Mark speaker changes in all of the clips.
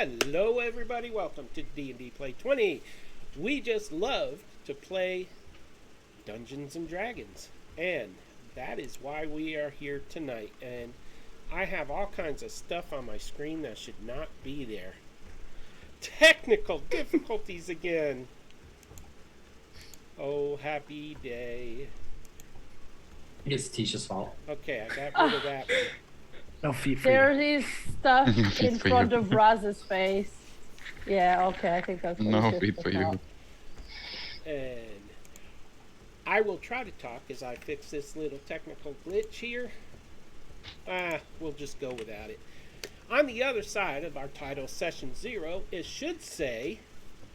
Speaker 1: Hello everybody, welcome to D&D Play 20. We just love to play Dungeons and Dragons, and that is why we are here tonight. And I have all kinds of stuff on my screen that should not be there. Technical difficulties again. Oh, happy day.
Speaker 2: It's Tisha's fault.
Speaker 1: Okay, I got rid of that one.
Speaker 3: No feet for
Speaker 4: There
Speaker 3: you.
Speaker 4: is stuff in front of Raz's face. Yeah, okay, I think that's what
Speaker 5: No
Speaker 4: it's
Speaker 5: feet
Speaker 4: just
Speaker 5: for you.
Speaker 4: about.
Speaker 1: And I will try to talk as I fix this little technical glitch here. We'll just go without it. On the other side of our title, Session 0, it should say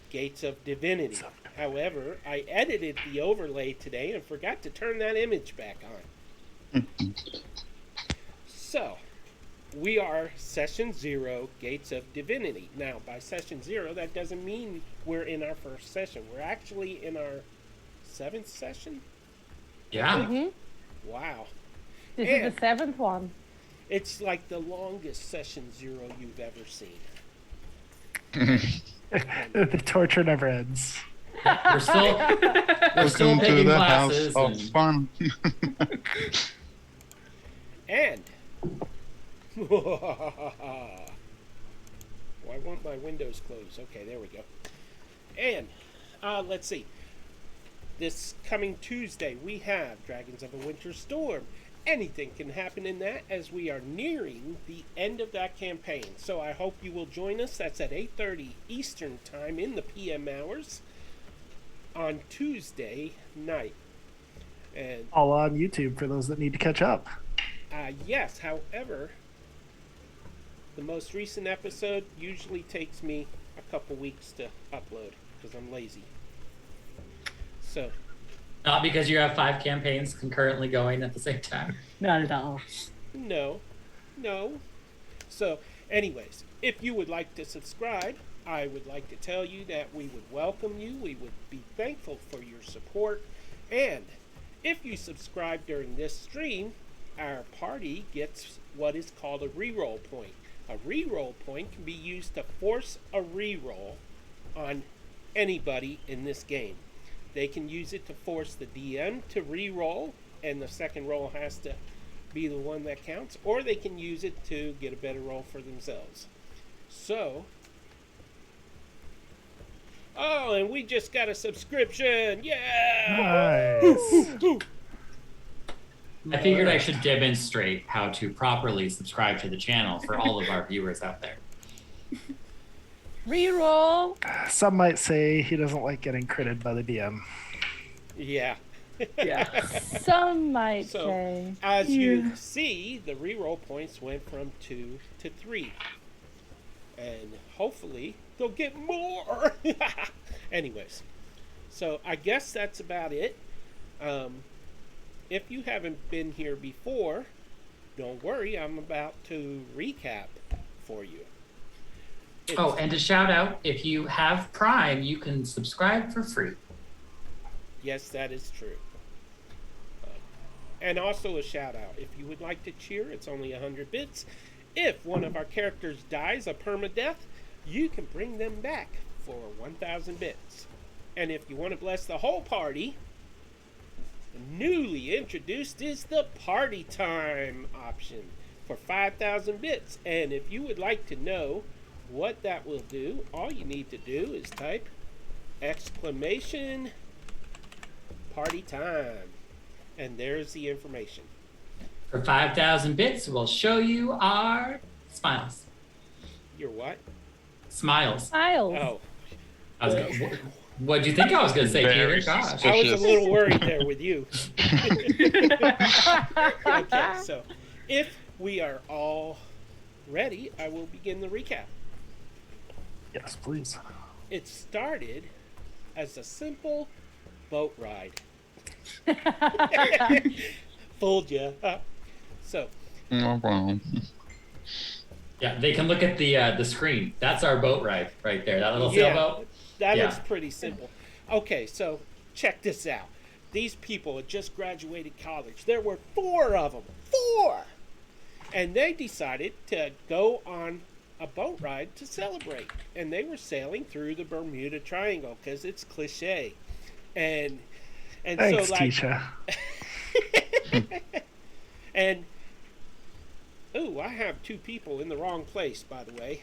Speaker 1: Gates of Divinity. However, I edited the overlay today and forgot to turn that image back on. So, we are Session 0, Gates of Divinity. Now, by Session 0, that doesn't mean we're in our first session. We're actually in our 7th session?
Speaker 2: Yeah.
Speaker 4: Mm-hmm.
Speaker 1: Wow.
Speaker 4: This is the 7th one.
Speaker 1: It's like the longest Session 0 you've ever seen.
Speaker 3: The torture never ends.
Speaker 2: We're still
Speaker 5: Welcome to
Speaker 2: taking
Speaker 5: the house
Speaker 2: classes.
Speaker 5: of
Speaker 2: And
Speaker 5: fun.
Speaker 1: And I want my windows closed. Okay, there we go. And let's see. This coming Tuesday, we have Dragons of a Winter Storm. Anything can happen in that as we are nearing the end of that campaign. So I hope you will join us. That's at 8:30 Eastern Time in the PM hours on Tuesday night. And
Speaker 3: All on YouTube for those that need to catch up.
Speaker 1: yes, however, the most recent episode usually takes me a couple weeks to upload because I'm lazy. So,
Speaker 2: not because you have 5 campaigns concurrently going at the same time.
Speaker 4: Not at all.
Speaker 1: no. So, anyways, if you would like to subscribe, I would like to tell you that we would welcome you. We would be thankful for your support. And if you subscribe during this stream, our party gets what is called a reroll point. A reroll point can be used to force a reroll on anybody in this game. They can use it to force the DM to reroll, and the second roll has to be the one that counts, or they can use it to get a better roll for themselves. So, oh, and we just got a subscription! Yeah!
Speaker 3: Nice.
Speaker 2: I figured I should demonstrate how to properly subscribe to the channel for all of our viewers out there.
Speaker 4: Reroll.
Speaker 3: Some might say he doesn't like getting critted by the DM.
Speaker 1: Yeah.
Speaker 4: Yeah. Some might
Speaker 1: So,
Speaker 4: say.
Speaker 1: as you see, the reroll points went from 2 to 3. And hopefully, they'll get more! Anyways, so I guess that's about it. If you haven't been here before, don't worry, I'm about to recap for you.
Speaker 2: Oh, and to shout out, if you have Prime, you can subscribe for free.
Speaker 1: Yes, that is true. And also a shout out. If you would like to cheer, it's only 100 bits. If one of our characters dies a permadeath, you can bring them back for 1,000 bits. And if you want to bless the whole party, the newly introduced is the Party Time option for 5,000 bits. And if you would like to know what that will do, all you need to do is type exclamation Party Time. And there's the information.
Speaker 2: For 5,000 bits, we'll show you our smiles.
Speaker 1: Your what?
Speaker 2: Smiles.
Speaker 4: Miles.
Speaker 1: Oh,
Speaker 2: I was gonna, what do you think I was going to say,
Speaker 5: Very
Speaker 2: Peter? Gosh.
Speaker 1: I was a little worried there with you. Okay, so if we are all ready, I will begin the recap.
Speaker 3: Yes, please.
Speaker 1: It started as a simple boat ride. Fooled ya. So,
Speaker 5: Oh, wow.
Speaker 2: Yeah, they can look at the screen. That's our boat ride right there. That little
Speaker 1: yeah,
Speaker 2: sailboat.
Speaker 1: that
Speaker 2: Yeah.
Speaker 1: looks pretty simple. Okay, so check this out. These people had just graduated college. There were 4 of them. 4! And they decided to go on a boat ride to celebrate, and they were sailing through the Bermuda Triangle because it's cliche, and
Speaker 3: Thanks,
Speaker 1: so like
Speaker 3: Tisha.
Speaker 1: and ooh, I have two people in the wrong place, by the way.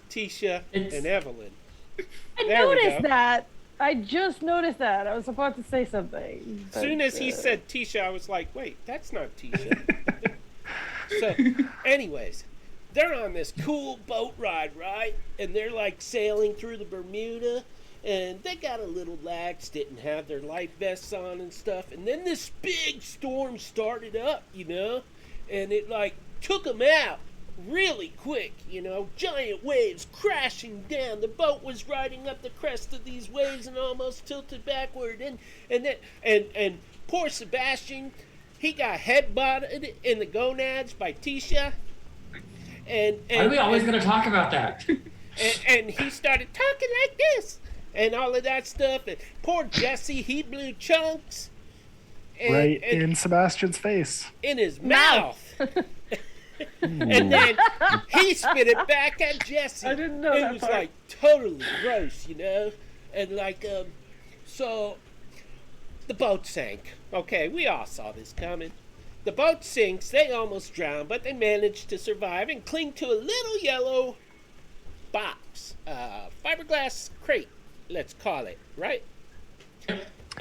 Speaker 1: Tisha and Evelyn.
Speaker 4: I
Speaker 1: There we
Speaker 4: noticed
Speaker 1: go.
Speaker 4: that. I just noticed that. I was about to say something.
Speaker 1: As soon as he said Tisha, I was like, wait, that's not Tisha. So, anyways, they're on this cool boat ride, right? And they're like sailing through the Bermuda, and they got a little lax, didn't have their life vests on and stuff. And then this big storm started up, and it like took them out really quick, giant waves crashing down. The boat was riding up the crest of these waves and almost tilted backward. And poor Sebastian, he got headbutted in the gonads by Tisha. And
Speaker 2: Why are we always going to talk about that?
Speaker 1: and he started talking like this and all of that stuff. And poor Jesse, he blew chunks.
Speaker 3: Right in Sebastian's face.
Speaker 1: In his mouth. And then he spit it back at Jesse.
Speaker 4: I didn't know
Speaker 1: it
Speaker 4: that
Speaker 1: was
Speaker 4: part.
Speaker 1: like totally gross, and like so the boat sank. Okay, we all saw this coming. The boat sinks, they almost drown, but they managed to survive and cling to a little yellow box, fiberglass crate, let's call it, right?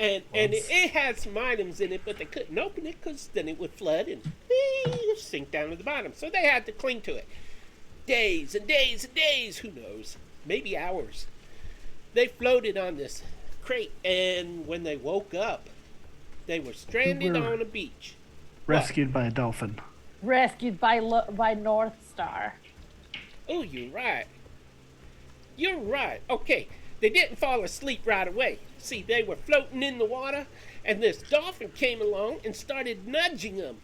Speaker 1: And it had some items in it, but they couldn't open it because then it would flood and sink down to the bottom. So they had to cling to it. Days and days and days, who knows, maybe hours. They floated on this crate, and when they woke up, they were stranded on a beach.
Speaker 3: Rescued by a dolphin.
Speaker 4: Rescued by North Star.
Speaker 1: Oh, you're right. You're right. Okay, they didn't fall asleep right away. See, they were floating in the water, and this dolphin came along and started nudging them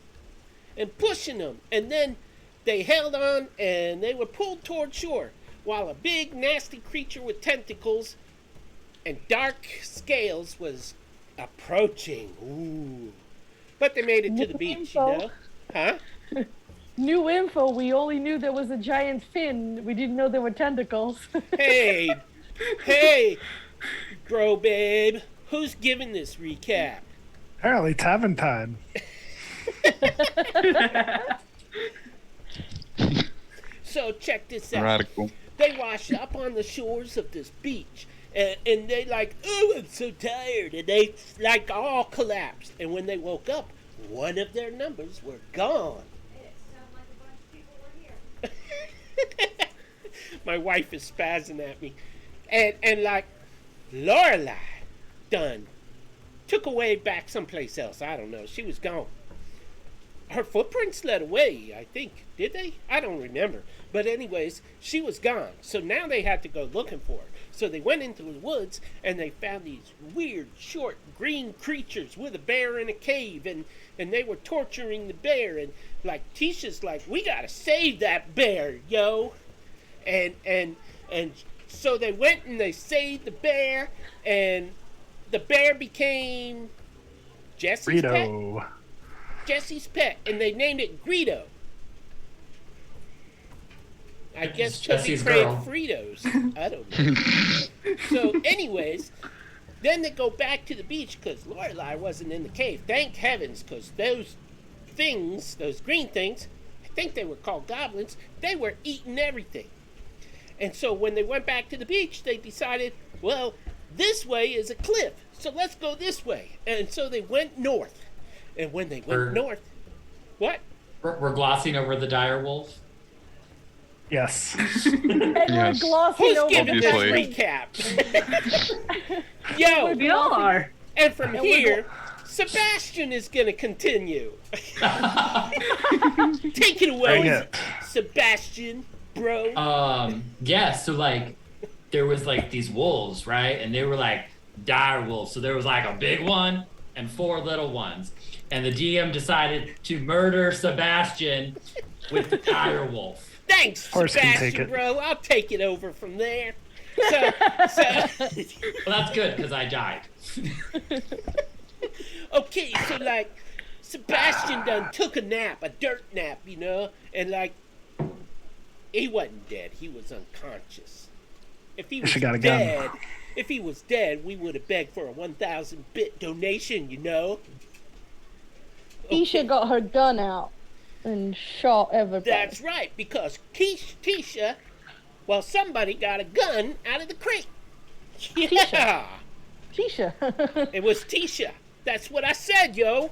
Speaker 1: and pushing them. And then they held on, and they were pulled toward shore, while a big, nasty creature with tentacles and dark scales was approaching. Ooh. But they made it to the beach, Huh?
Speaker 4: New info. We only knew there was a giant fin. We didn't know there were tentacles.
Speaker 1: Hey, bro, babe. Who's giving this recap?
Speaker 3: Apparently, Tavern time.
Speaker 1: So check this out.
Speaker 5: Radical.
Speaker 1: They washed up on the shores of this beach, and they like, oh, I'm so tired, and they like all collapsed. And when they woke up, one of their numbers were gone. My wife is spazzing at me, and like Lorelai done took away back someplace else. I don't know. She was gone. Her footprints led away, I think. Did they? I don't remember. But anyways, she was gone. So now they had to go looking for her. So they went into the woods and they found these weird, short, green creatures with a bear in a cave, and they were torturing the bear. And like Tisha's like, we gotta save that bear, yo. And so they went and they saved the bear, and the bear became Jesse's pet.
Speaker 3: Rito.
Speaker 1: Jesse's pet, and they named it Greedo. I guess because he
Speaker 2: Jesse's
Speaker 1: craved
Speaker 2: girl.
Speaker 1: Fritos. I don't know. So, anyways, then they go back to the beach because Lorelai wasn't in the cave. Thank heavens, because those things, those green things, I think they were called goblins, they were eating everything. And so when they went back to the beach, they decided, well, this way is a cliff, so let's go this way. And so they went north. And when they went north, what?
Speaker 2: We're glossing over the dire wolf.
Speaker 3: Yes.
Speaker 4: And
Speaker 5: Yes.
Speaker 4: we're glossing
Speaker 1: Who's
Speaker 4: over
Speaker 1: giving this
Speaker 5: Obviously.
Speaker 1: recap? Yo,
Speaker 6: We all are.
Speaker 1: and from here, Sebastian is going to continue. Take it away,
Speaker 3: Bring it.
Speaker 1: Sebastian, bro.
Speaker 2: Yeah, so like there was like these wolves, right? And they were like dire wolves. So there was like a big one and 4 little ones. And the DM decided to murder Sebastian with the dire wolf.
Speaker 1: Thanks,
Speaker 3: Horse can take
Speaker 1: Sebastian,
Speaker 3: it.
Speaker 1: bro. I'll take it over from there. So
Speaker 2: Well, that's good because I died.
Speaker 1: okay, so like Sebastian done took a nap, a dirt nap, and like He wasn't dead. He was unconscious. If he was
Speaker 3: Should've got a
Speaker 1: dead,
Speaker 3: gun.
Speaker 1: if he was dead, we would have begged for a 1,000 bit donation. You know.
Speaker 4: Tisha got her gun out and shot everybody.
Speaker 1: That's right, because Tisha, well, somebody got a gun out of the crate. Yeah,
Speaker 4: Tisha.
Speaker 1: it was Tisha. That's what I said, yo.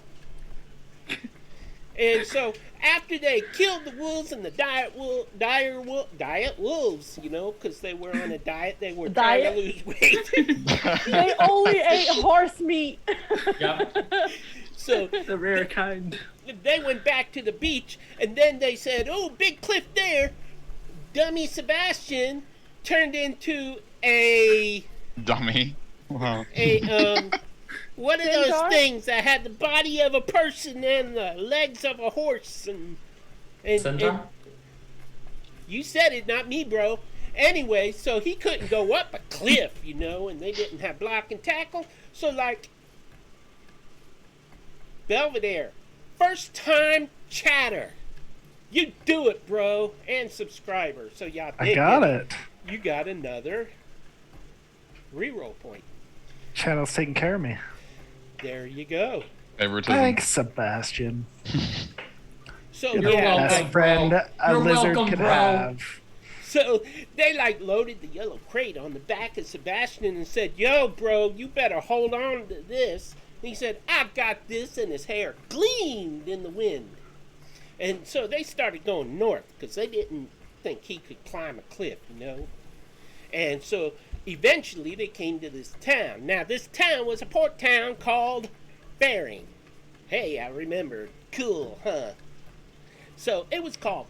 Speaker 1: And so after they killed the wolves and the diet wolves, you know, because they were on a diet, they were trying to lose weight.
Speaker 4: They only ate horse meat.
Speaker 2: Yep.
Speaker 1: So
Speaker 6: The rare kind.
Speaker 1: they went back to the beach, and then they said, "Oh, big cliff there." Dummy Sebastian turned into a
Speaker 5: Dummy. Wow.
Speaker 1: one of those
Speaker 4: Centaur?
Speaker 1: things that had the body of a person and the legs of a horse, and
Speaker 2: Centaur?
Speaker 1: you said it, not me, bro. Anyway, so he couldn't go up a cliff, you know, and they didn't have block and tackle. So, like, Belvedere, first time chatter. You do it, bro, and subscriber. So, y'all
Speaker 3: I
Speaker 1: did
Speaker 3: got
Speaker 1: get
Speaker 3: it.
Speaker 1: You got another reroll point.
Speaker 3: Channel's taking care of me.
Speaker 1: There you go.
Speaker 5: Favoritism.
Speaker 3: Thanks, Sebastian.
Speaker 1: So,
Speaker 3: You're the
Speaker 1: yeah,
Speaker 2: welcome.
Speaker 3: best friend a
Speaker 2: You're
Speaker 3: lizard
Speaker 2: welcome,
Speaker 3: could
Speaker 2: bro.
Speaker 3: have.
Speaker 1: so they like loaded the yellow crate on the back of Sebastian and said, "Yo, bro, you better hold on to this." And he said, "I got this," and his hair gleamed in the wind. And so they started going north because they didn't think he could climb a cliff, you know. And so eventually they came to this town. Now, this town was a port town called Faring. Hey, I remember. Cool, huh? So it was called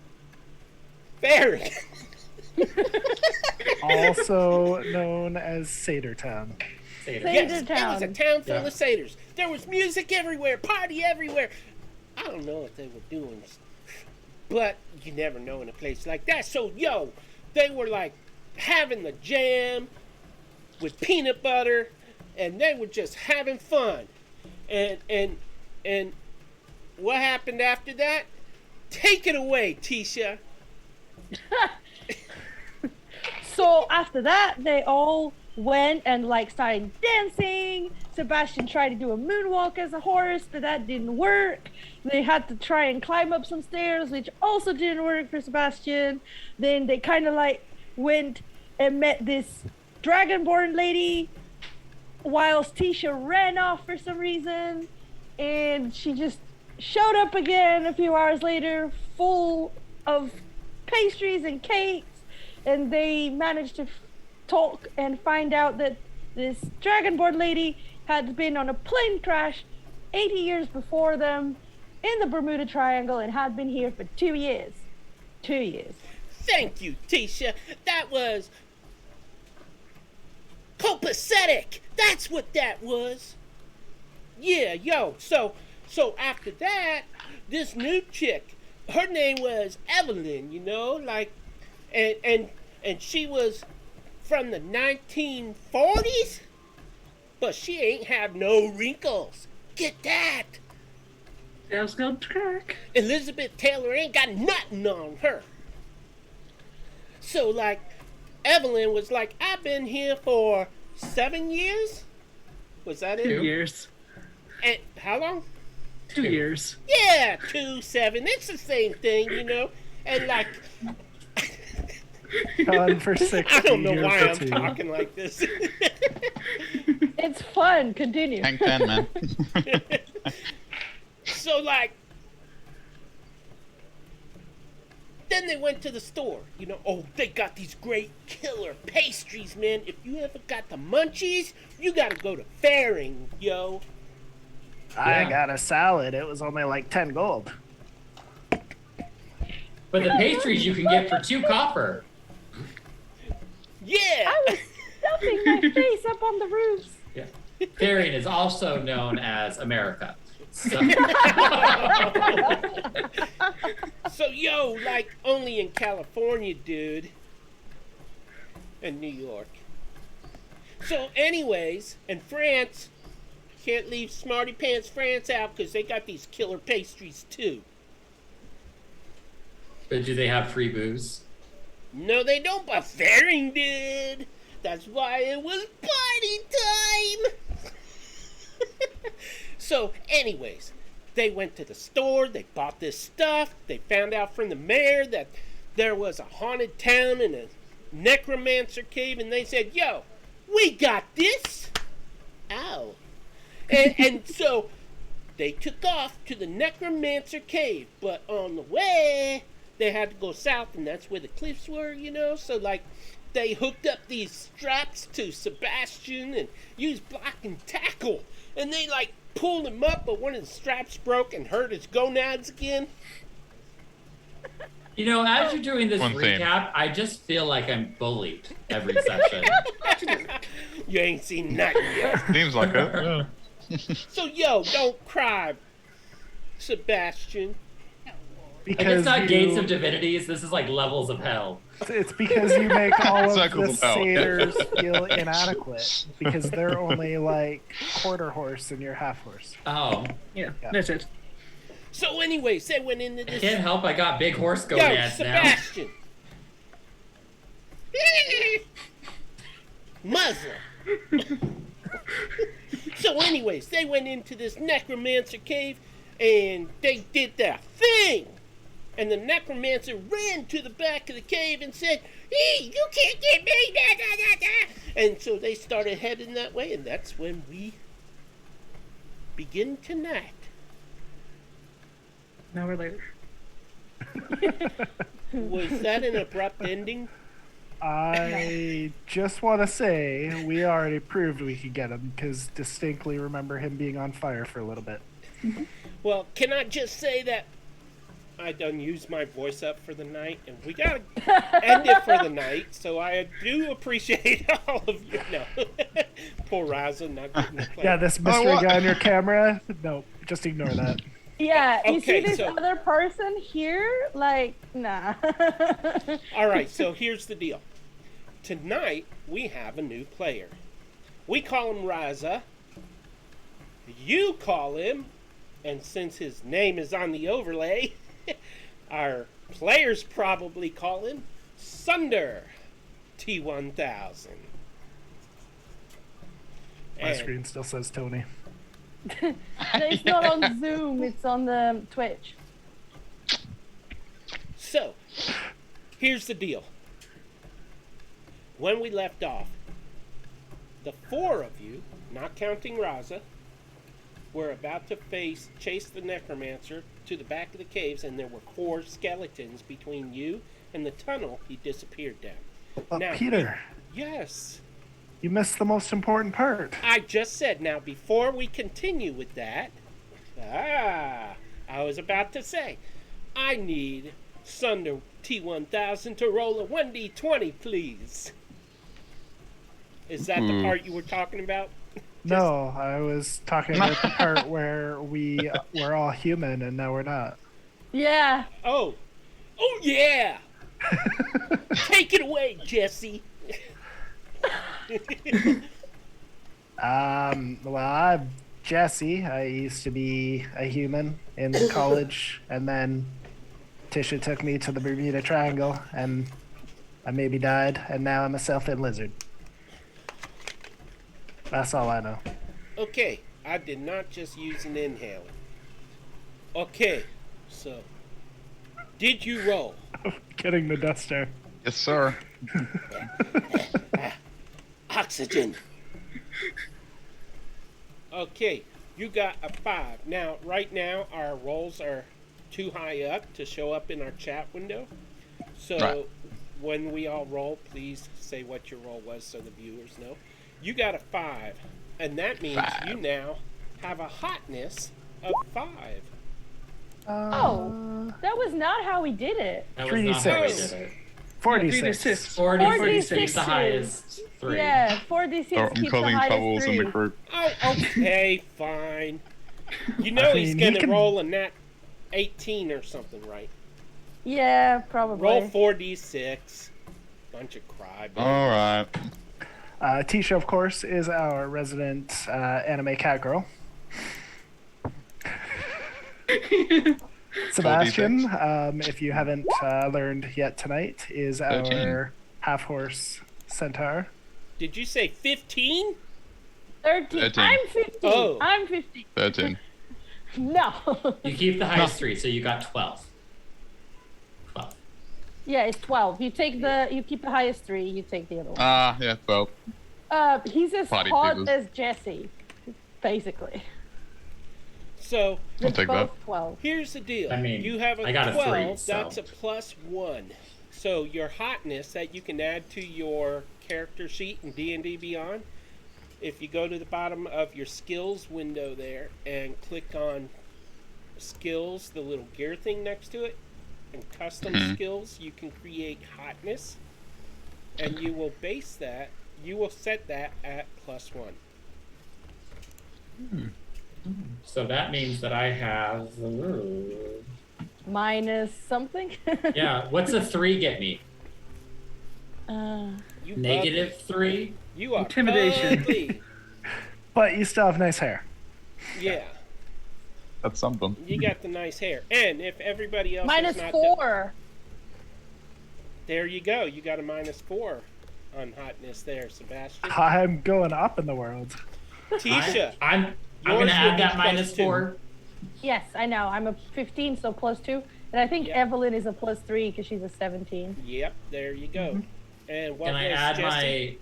Speaker 1: Faring.
Speaker 3: Also known as Seder Town.
Speaker 2: Seder.
Speaker 1: Yes, it
Speaker 4: Town.
Speaker 1: was a town full
Speaker 2: Yeah.
Speaker 1: of satyrs. There was music everywhere, party everywhere. I don't know what they were doing, but you never know in a place like that. So, yo, they were like having the jam with peanut butter, and they were just having fun. And what happened after that? Take it away, Tisha.
Speaker 4: So after that, they all went and like started dancing. Sebastian tried to do a moonwalk as a horse, but that didn't work. They had to try and climb up some stairs, which also didn't work for Sebastian. Then they kind of like went and met this dragonborn lady, whilst Tisha ran off for some reason, and she just showed up again a few hours later, full of pastries and cakes, and they managed to talk and find out that this dragonborn lady had been on a plane crash 80 years before them in the Bermuda Triangle and had been here for 2 years. 2 years.
Speaker 1: Thank you, Tisha. That was copacetic. That's what that was. Yeah, yo. So after that, this new chick, her name was Evelyn, you know, like, and she was from the 1940s, but she ain't have no wrinkles. Get that?
Speaker 6: That's gonna track.
Speaker 1: Elizabeth Taylor ain't got nothing on her. So, like, Evelyn was like, I've been here for 7 years? Was that
Speaker 6: 2
Speaker 1: it?
Speaker 6: years.
Speaker 1: And how long?
Speaker 6: 2 years.
Speaker 1: Yeah, 2, 7. It's the same thing, you know? And, like,
Speaker 3: Gone for 60.
Speaker 1: I don't know
Speaker 3: here
Speaker 1: why
Speaker 3: for
Speaker 1: I'm
Speaker 3: 2.
Speaker 1: talking like this.
Speaker 4: It's fun. Continue.
Speaker 5: Hank 10, man.
Speaker 1: So, like, then they went to the store, you know. Oh, they got these great killer pastries, man. If you ever got the munchies, you gotta go to Faring, yo.
Speaker 3: I
Speaker 2: Yeah.
Speaker 3: got a salad. It was only like 10 gold.
Speaker 2: But the pastries you can get for 2 copper.
Speaker 1: Yeah.
Speaker 4: I was stuffing my face up on the roofs.
Speaker 2: Yeah. Farian is also known as America. So,
Speaker 1: So, yo, like, only in California, dude. And New York. So, anyways, in France, can't leave Smarty Pants France out because they got these killer pastries, too.
Speaker 2: but do they have free booze?
Speaker 1: No, they don't, but Faring did. That's why it was party time. So, anyways, they went to the store, they bought this stuff, they found out from the mayor that there was a haunted town and a necromancer cave, and they said, yo, we got this. Ow. And so they took off to the necromancer cave, but on the way, they had to go south, and that's where the cliffs were, you know? So, like, they hooked up these straps to Sebastian and used block and tackle, and they, like, pulled him up, but one of the straps broke and hurt his gonads again.
Speaker 2: You know, as you're doing this
Speaker 5: One thing.
Speaker 2: recap, I just feel like I'm bullied every session.
Speaker 1: You ain't seen nothing yet.
Speaker 5: Seems like it. Yeah.
Speaker 1: So, yo, don't cry, Sebastian.
Speaker 2: Like,
Speaker 3: Because
Speaker 2: it's not
Speaker 3: you-
Speaker 2: gates of divinities. This is like levels of hell.
Speaker 3: It's because you make all of
Speaker 5: Cycles
Speaker 3: the
Speaker 5: of hell.
Speaker 3: satyrs feel inadequate because they're only like quarter horse and you're half horse.
Speaker 2: Oh,
Speaker 6: Yeah,
Speaker 3: Yeah.
Speaker 6: that's it.
Speaker 1: So, anyways, they went into
Speaker 2: I
Speaker 1: this.
Speaker 2: can't help. I got big horse
Speaker 1: Yo,
Speaker 2: gonads now.
Speaker 1: Sebastian. Muzzle. So, anyways, they went into this necromancer cave and they did their thing. And the necromancer ran to the back of the cave and said, "Hey, you can't get me!" Da, da, da, da. And so they started heading that way, and that's when we begin tonight.
Speaker 6: An hour later.
Speaker 1: Was that an abrupt ending?
Speaker 3: I just want to say we already proved we could get him because distinctly remember him being on fire for a little bit.
Speaker 1: Well, can I just say that I done used my voice up for the night, and we gotta end it for the night. So I do appreciate all of you. No, poor Raza not getting to play.
Speaker 3: Yeah, this mystery
Speaker 5: what?
Speaker 3: guy on your camera. No, just ignore that.
Speaker 4: Yeah, you
Speaker 1: Okay,
Speaker 4: see this
Speaker 1: so-
Speaker 4: other person here? Like, nah.
Speaker 1: All right, so here's the deal. Tonight we have a new player. We call him Raza. You call him, and since his name is on the overlay, our players probably call him Sunder T1000.
Speaker 3: My
Speaker 1: And-
Speaker 3: screen still says Tony.
Speaker 4: It's not on Zoom, it's on the Twitch.
Speaker 1: So, here's the deal. When we left off, the four of you, not counting Raza, were about to chase the necromancer to the back of the caves, and there were 4 skeletons between you and the tunnel he disappeared down.
Speaker 3: But
Speaker 1: Now-
Speaker 3: Peter,
Speaker 1: Yes,
Speaker 3: you missed the most important part.
Speaker 1: I just said. Now, before we continue with that, I was about to say, I need Sunder T1000 to roll a 1d20, please. Is that the part you were talking about?
Speaker 3: No, I was talking about the part where we're all human and now we're not.
Speaker 4: Yeah.
Speaker 1: Oh yeah! Take it away, Jesse.
Speaker 3: Well, I'm Jesse. I used to be a human in college, and then Tisha took me to the Bermuda Triangle, and I maybe died, and now I'm a self-in lizard. That's all I know.
Speaker 1: Okay, I did not just use an inhaler. Okay, so did you roll?
Speaker 3: Getting the Death Star.
Speaker 5: Yes, sir.
Speaker 1: Oxygen. Okay, you got a 5. Now, right now, our rolls are too high up to show up in our chat window. So,
Speaker 5: Right.
Speaker 1: when we all roll, please say what your roll was so the viewers know. You got a 5, and that means
Speaker 5: 5.
Speaker 1: you now have a hotness of 5.
Speaker 4: Oh, that was not how we did it.
Speaker 2: That was not how we
Speaker 3: 3d6.
Speaker 2: did it.
Speaker 3: 46.
Speaker 2: 40,
Speaker 4: 46
Speaker 2: 46 the highest. 3.
Speaker 4: Yeah, 4d6
Speaker 5: Oh, I'm
Speaker 4: keeps the
Speaker 5: causing
Speaker 4: highest
Speaker 5: troubles in
Speaker 4: 3.
Speaker 5: the group.
Speaker 1: Oh, okay, fine. You know he's
Speaker 3: mean,
Speaker 1: going
Speaker 3: you
Speaker 1: to
Speaker 3: can-
Speaker 1: roll a nat 18 or something, right?
Speaker 4: Yeah, probably.
Speaker 1: Roll 4d6. Bunch of crybabies.
Speaker 5: All right.
Speaker 3: Tisha, of course, is our resident anime cat girl. Sebastian, if you haven't learned yet tonight, is
Speaker 5: 13.
Speaker 3: our half horse centaur.
Speaker 1: Did you say 15?
Speaker 4: 13.
Speaker 5: 13.
Speaker 4: I'm 15.
Speaker 1: Oh.
Speaker 4: I'm 15.
Speaker 5: 13.
Speaker 4: No.
Speaker 2: You keep the highest 3, so you got 12. 12.
Speaker 4: Yeah, it's 12. You keep the highest 3, you take the other one.
Speaker 5: Yeah, 12.
Speaker 4: He's as
Speaker 5: Party
Speaker 4: hot
Speaker 5: peoples.
Speaker 4: as Jesse, basically.
Speaker 1: So
Speaker 5: I'll
Speaker 4: They're
Speaker 5: take
Speaker 4: both
Speaker 5: that.
Speaker 4: 12.
Speaker 1: here's the deal.
Speaker 2: I mean,
Speaker 1: you have a
Speaker 2: I got a
Speaker 1: 12,
Speaker 2: 3, so.
Speaker 1: that's a +1. So your hotness that you can add to your character sheet in D&D Beyond, if you go to the bottom of your skills window there and click on skills, the little gear thing next to it, and custom skills, you can create hotness, and you will set that at +1.
Speaker 2: So that means that I have.
Speaker 4: Minus something?
Speaker 2: Yeah, what's a 3 get me?
Speaker 1: You
Speaker 2: Negative
Speaker 1: ugly.
Speaker 2: 3?
Speaker 1: You are
Speaker 6: Intimidation.
Speaker 1: ugly.
Speaker 3: But you still have nice hair.
Speaker 1: Yeah.
Speaker 5: That's something.
Speaker 1: You got the nice hair. And if everybody else
Speaker 4: Minus
Speaker 1: is not
Speaker 4: 4.
Speaker 1: there you go. You got a -4 on hotness there, Sebastian.
Speaker 3: I'm going up in the world.
Speaker 1: Tisha,
Speaker 2: I'm
Speaker 1: Yours
Speaker 2: going to
Speaker 1: will
Speaker 2: add
Speaker 1: be
Speaker 2: that
Speaker 1: +2.
Speaker 2: -4.
Speaker 4: Yes, I know. I'm a 15, so +2. And I think
Speaker 1: Yeah.
Speaker 4: Evelyn is a +3 because she's a 17.
Speaker 1: yep, there you go. And what
Speaker 2: Can I
Speaker 1: was
Speaker 2: add
Speaker 1: Jesse?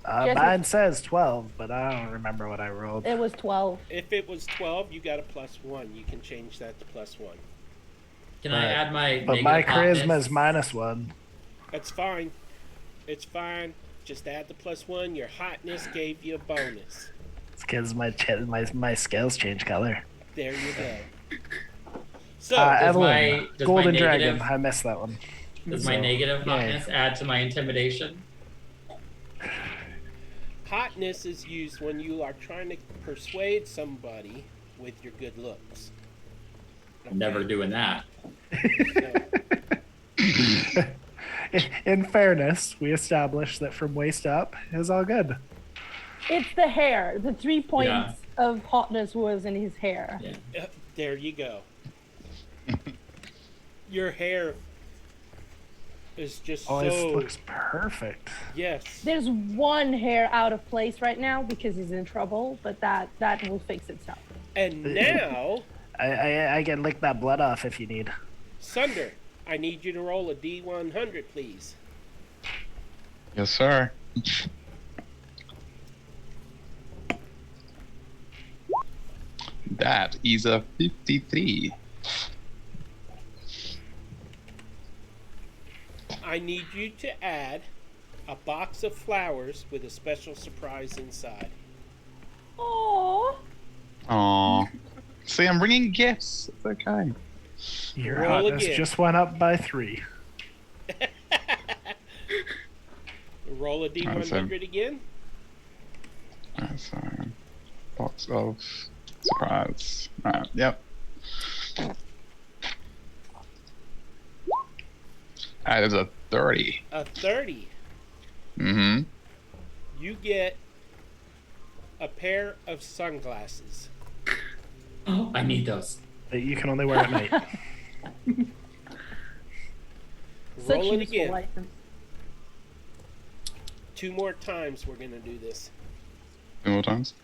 Speaker 4: Yes,
Speaker 3: Mine says 12, but I don't remember what I rolled.
Speaker 4: It was 12.
Speaker 1: If it was 12, you got a +1. You can change that to +1.
Speaker 2: Can I add my
Speaker 3: But
Speaker 2: negative
Speaker 3: my charisma
Speaker 2: hotness?
Speaker 3: is -1.
Speaker 1: That's fine. It's fine. Just add the +1. Your hotness gave you a bonus.
Speaker 3: It's because my scales change color.
Speaker 1: There you go. So,
Speaker 3: Evelyn,
Speaker 2: does
Speaker 3: Golden
Speaker 2: my
Speaker 3: Dragon.
Speaker 2: negative-
Speaker 3: I missed that one.
Speaker 2: Does my
Speaker 3: So,
Speaker 2: negative
Speaker 3: yeah.
Speaker 2: hotness add to my intimidation?
Speaker 1: hotness is used when you are trying to persuade somebody with your good looks.
Speaker 2: I'm never doing that.
Speaker 1: So,
Speaker 3: In fairness, we established that from waist up is all good.
Speaker 4: It's the hair. The 3 points
Speaker 2: Yeah.
Speaker 4: of hotness was in his hair.
Speaker 2: Yeah.
Speaker 1: there you go. Your hair is just
Speaker 3: Oh,
Speaker 1: so.
Speaker 3: it looks perfect.
Speaker 1: Yes.
Speaker 4: There's one hair out of place right now because he's in trouble, but that will fix itself.
Speaker 1: And now,
Speaker 3: I can lick that blood off if you need.
Speaker 1: Sunder, I need you to roll a D100, please.
Speaker 5: Yes, sir. That is a 53.
Speaker 1: I need you to add a box of flowers with a special surprise inside.
Speaker 4: Oh,
Speaker 5: Aww. See, I'm bringing gifts. It's okay.
Speaker 3: Your
Speaker 1: Roll
Speaker 3: hotness
Speaker 1: again.
Speaker 3: just went up by 3.
Speaker 1: Roll a D100 again.
Speaker 5: That's a box of surprise. Right, yep. That is a 30.
Speaker 1: A 30.
Speaker 5: Mm-hmm.
Speaker 1: You get a pair of sunglasses.
Speaker 2: Oh, I need those.
Speaker 3: That you can only wear at night.
Speaker 4: such
Speaker 1: Roll it
Speaker 4: useful
Speaker 1: again.
Speaker 4: items.
Speaker 1: 2 more times we're going to do this.
Speaker 5: 2 more times.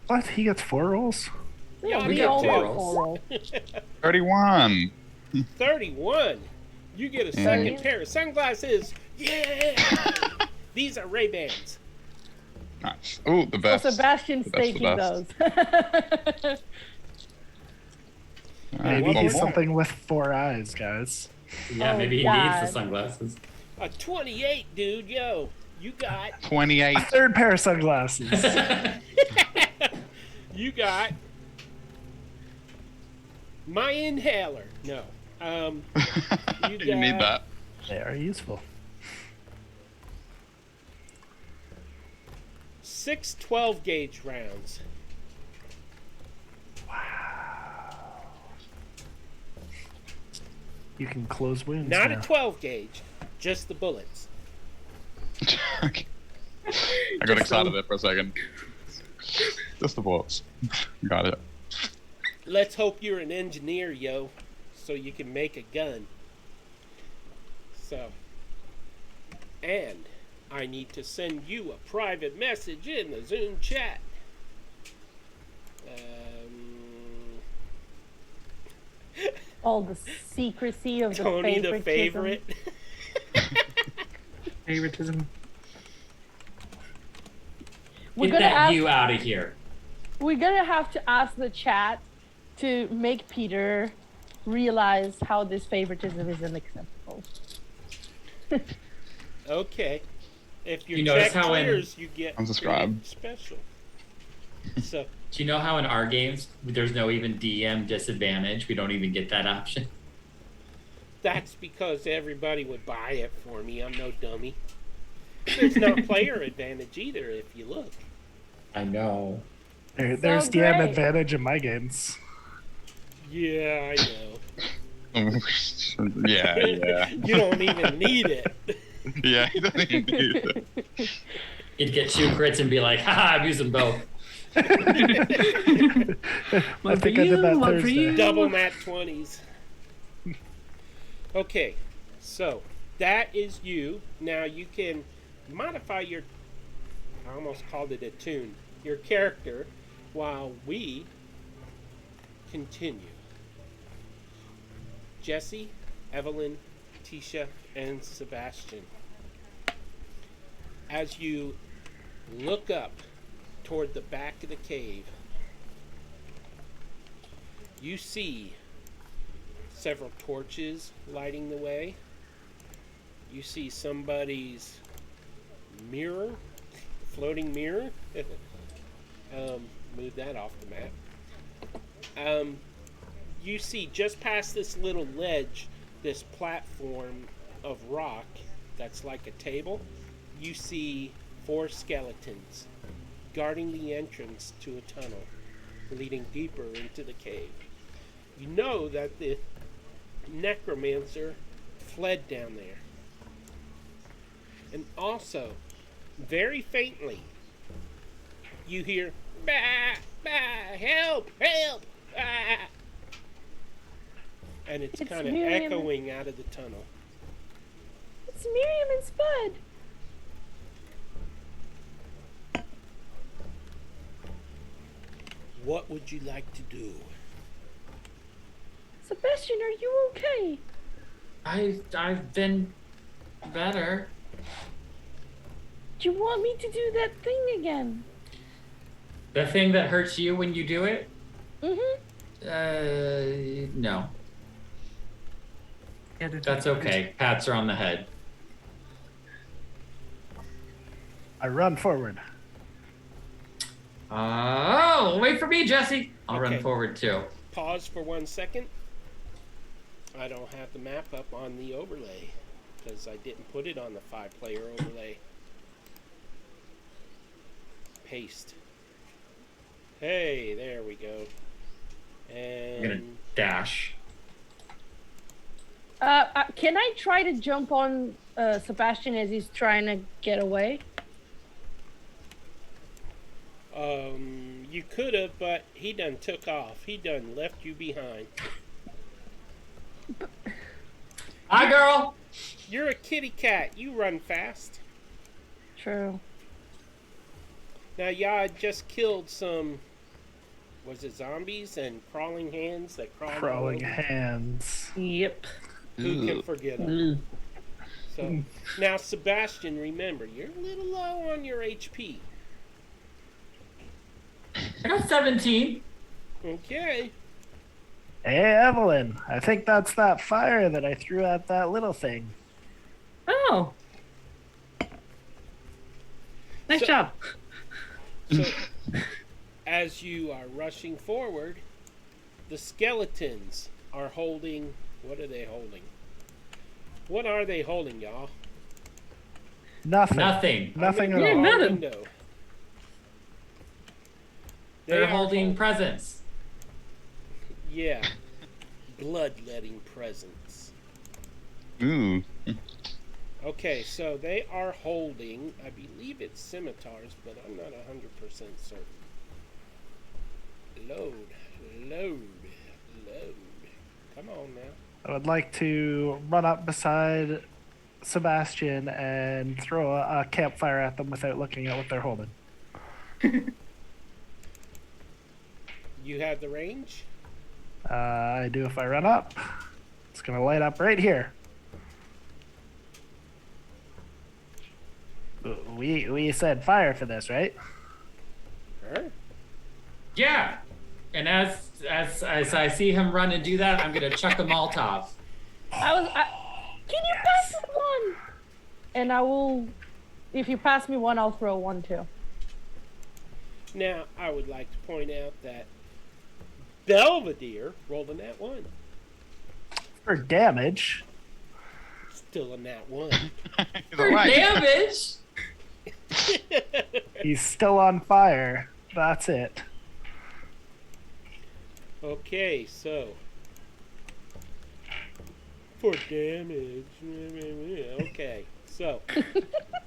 Speaker 3: What? He gets 4 rolls?
Speaker 1: Yeah,
Speaker 2: we
Speaker 1: me
Speaker 2: got
Speaker 4: all
Speaker 1: too.
Speaker 2: 4
Speaker 4: got
Speaker 2: rolls.
Speaker 4: 4 rolls.
Speaker 5: 31.
Speaker 1: 31. You get a second pair of sunglasses. Yeah! These are Ray-Bans.
Speaker 5: Nice. Ooh, the
Speaker 4: So
Speaker 5: best.
Speaker 4: Sebastian's
Speaker 5: The best, the
Speaker 4: staking
Speaker 5: best.
Speaker 4: those.
Speaker 5: Alright,
Speaker 3: Maybe
Speaker 5: one
Speaker 3: he's
Speaker 5: more.
Speaker 3: something with 4 eyes, guys.
Speaker 2: Yeah,
Speaker 4: Oh,
Speaker 2: maybe he needs the
Speaker 4: God.
Speaker 2: sunglasses.
Speaker 1: A 28, dude. Yo, you got
Speaker 5: 28.
Speaker 3: A 3rd pair of sunglasses.
Speaker 1: you got my inhaler. No.
Speaker 5: You need that.
Speaker 3: They are useful.
Speaker 1: 6 12 gauge rounds.
Speaker 3: You can close wounds
Speaker 1: Not
Speaker 3: now.
Speaker 1: a 12 gauge, just the bullets.
Speaker 5: Okay. I got excited there for a second. Just the bullets. Got it.
Speaker 1: let's hope you're an engineer, yo, so you can make a gun. So, and I need to send you a private message in the Zoom chat.
Speaker 4: All the secrecy of
Speaker 1: Tony
Speaker 4: the
Speaker 1: the favorite.
Speaker 6: Favoritism.
Speaker 4: We're
Speaker 2: Get
Speaker 4: gonna
Speaker 2: that
Speaker 4: ask,
Speaker 2: you out of here.
Speaker 4: we're gonna have to ask the chat to make Peter realize how this favoritism is unacceptable.
Speaker 1: Okay. If your
Speaker 2: You notice
Speaker 1: check
Speaker 2: how in-
Speaker 1: clears, you get
Speaker 5: Unsubscribe.
Speaker 1: special. So,
Speaker 2: Do you know how in our games there's no even DM disadvantage? We don't even get that option.
Speaker 1: that's because everybody would buy it for me. I'm no dummy. There's no player advantage either if you look.
Speaker 2: I know.
Speaker 3: There's
Speaker 4: So
Speaker 3: DM
Speaker 4: great.
Speaker 3: advantage in my games.
Speaker 1: Yeah, I know.
Speaker 5: Yeah, yeah.
Speaker 1: You don't even need it.
Speaker 5: Yeah, he doesn't even need it.
Speaker 2: You'd get 2 crits and be like, haha, I'm using both.
Speaker 3: I
Speaker 6: One for
Speaker 3: think I
Speaker 6: you,
Speaker 3: did that
Speaker 6: one for
Speaker 3: Thursday.
Speaker 6: you.
Speaker 1: Double nat 20s. Okay, so that is you. Now you can modify your, I almost called it a tune, your character while we continue. Jesse, Evelyn, Tisha, and Sebastian. As you look up toward the back of the cave, you see several torches lighting the way. You see somebody's mirror, floating mirror. Move that off the map. You see just past this little ledge, this platform of rock that's like a table, you see 4 skeletons guarding the entrance to a tunnel leading deeper into the cave. You know that the necromancer fled down there. And also, very faintly, you hear, bah, bah, help, help, ah. And it's
Speaker 4: It's
Speaker 1: kind of
Speaker 4: Miriam.
Speaker 1: echoing out of the tunnel.
Speaker 4: It's Miriam and Spud.
Speaker 1: What would you like to do?
Speaker 4: Sebastian, are you okay?
Speaker 2: I've been better.
Speaker 4: Do you want me to do that thing again?
Speaker 2: The thing that hurts you when you do it?
Speaker 4: Mm-hmm.
Speaker 2: No.
Speaker 6: Yeah,
Speaker 2: That's okay. Pats are on the head.
Speaker 3: I run forward.
Speaker 2: Oh, wait for me, Jesse. I'll
Speaker 1: Okay.
Speaker 2: run forward too.
Speaker 1: Pause for 1 second. I don't have the map up on the overlay because I didn't put it on the 5-player overlay. Paste. Hey, there we go.
Speaker 2: I'm gonna
Speaker 1: And
Speaker 2: dash.
Speaker 4: Can I try to jump on Sebastian as he's trying to get away?
Speaker 1: you could have, but he done took off. He done left you behind.
Speaker 2: Hi, girl.
Speaker 1: You're a kitty cat. You run fast.
Speaker 4: True.
Speaker 1: Now, yeah, I just killed some, was it zombies and crawling hands that crawled all
Speaker 3: Crawling
Speaker 1: over?
Speaker 3: hands.
Speaker 6: Yep.
Speaker 1: Who can forget them?
Speaker 6: Mm.
Speaker 1: So, now, Sebastian, remember, you're a little low on your HP.
Speaker 2: I got 17.
Speaker 1: Okay.
Speaker 3: Hey, Evelyn. I think that's that fire that I threw at that little thing.
Speaker 6: Oh. Nice
Speaker 1: So-
Speaker 6: job.
Speaker 1: So, as you are rushing forward, the skeletons are holding. What are they holding? What are they holding, y'all?
Speaker 3: Nothing.
Speaker 2: Nothing.
Speaker 3: Nothing
Speaker 1: A
Speaker 3: at
Speaker 6: Yeah,
Speaker 3: all.
Speaker 6: nothing.
Speaker 1: window. They
Speaker 2: They're
Speaker 1: are
Speaker 2: holding presents.
Speaker 1: Yeah. Bloodletting presents.
Speaker 5: Ooh.
Speaker 1: Okay, so they are holding, I believe it's scimitars, but I'm not 100% certain. Load. Come on now.
Speaker 3: I would like to run up beside Sebastian and throw a campfire at them without looking at what they're holding.
Speaker 1: You have the range?
Speaker 3: I do if I run up. It's going to light up right here. We said fire for this, right?
Speaker 1: Sure.
Speaker 2: Yeah. And as I see him run and do that, I'm gonna chuck a Molotov.
Speaker 4: Can you pass me one? And I will. If you pass me one, I'll throw one too.
Speaker 1: Now, I would like to point out that Belvedere rolled a nat 1.
Speaker 3: For damage.
Speaker 1: Still a nat 1.
Speaker 2: For damage.
Speaker 3: He's still on fire. That's it.
Speaker 1: Okay, so for damage. Okay, so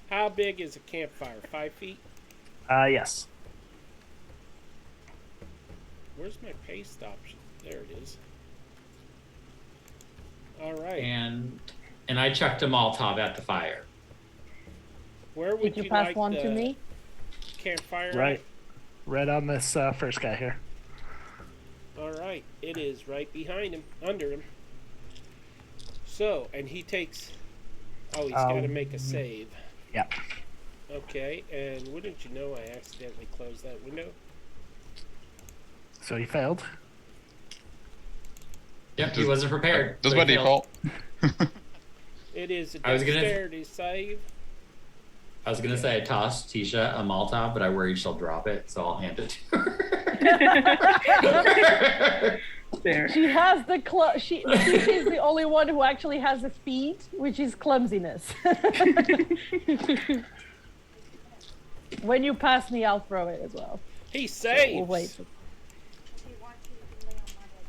Speaker 1: how big is a campfire? 5 feet?
Speaker 3: Yes.
Speaker 1: Where's my paste option? There it is. All right.
Speaker 2: And I chucked a Molotov at the fire.
Speaker 1: Where would
Speaker 4: Did you pass
Speaker 1: like
Speaker 4: one
Speaker 1: the
Speaker 4: to me?
Speaker 1: campfire?
Speaker 3: Right. Right on this first guy here.
Speaker 1: All right, it is right behind him, under him. So, and he takes. Oh, he's got to make a save.
Speaker 3: Yeah.
Speaker 1: Okay, and wouldn't you know, I accidentally closed that window.
Speaker 3: So he failed.
Speaker 2: Yep, he wasn't prepared.
Speaker 5: That's
Speaker 2: so
Speaker 5: by
Speaker 2: he failed.
Speaker 5: default.
Speaker 1: It is a
Speaker 2: I was gonna-
Speaker 1: dexterity save.
Speaker 2: I was gonna say I tossed Tisha a Molotov, but I worry she'll drop it, so I'll hand it to her.
Speaker 6: There.
Speaker 4: She has the she is the only one who actually has the feat, which is clumsiness. When you pass me, I'll throw it as well.
Speaker 1: He
Speaker 4: So
Speaker 1: saves.
Speaker 4: we'll wait.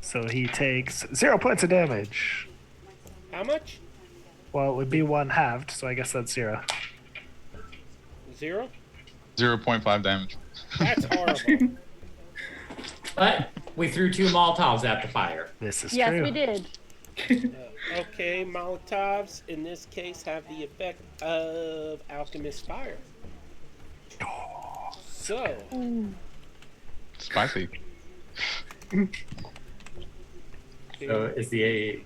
Speaker 3: So he takes 0 points of damage.
Speaker 1: How much?
Speaker 3: Well, it would be 1 halved, so I guess that's 0.
Speaker 1: 0?
Speaker 5: 0.5 damage.
Speaker 1: That's horrible.
Speaker 2: But we threw 2 Molotovs at the fire.
Speaker 3: This is
Speaker 4: Yes,
Speaker 3: true.
Speaker 4: we did.
Speaker 1: Okay, Molotovs in this case have the effect of alchemist fire. So,
Speaker 5: Spicy.
Speaker 2: So is it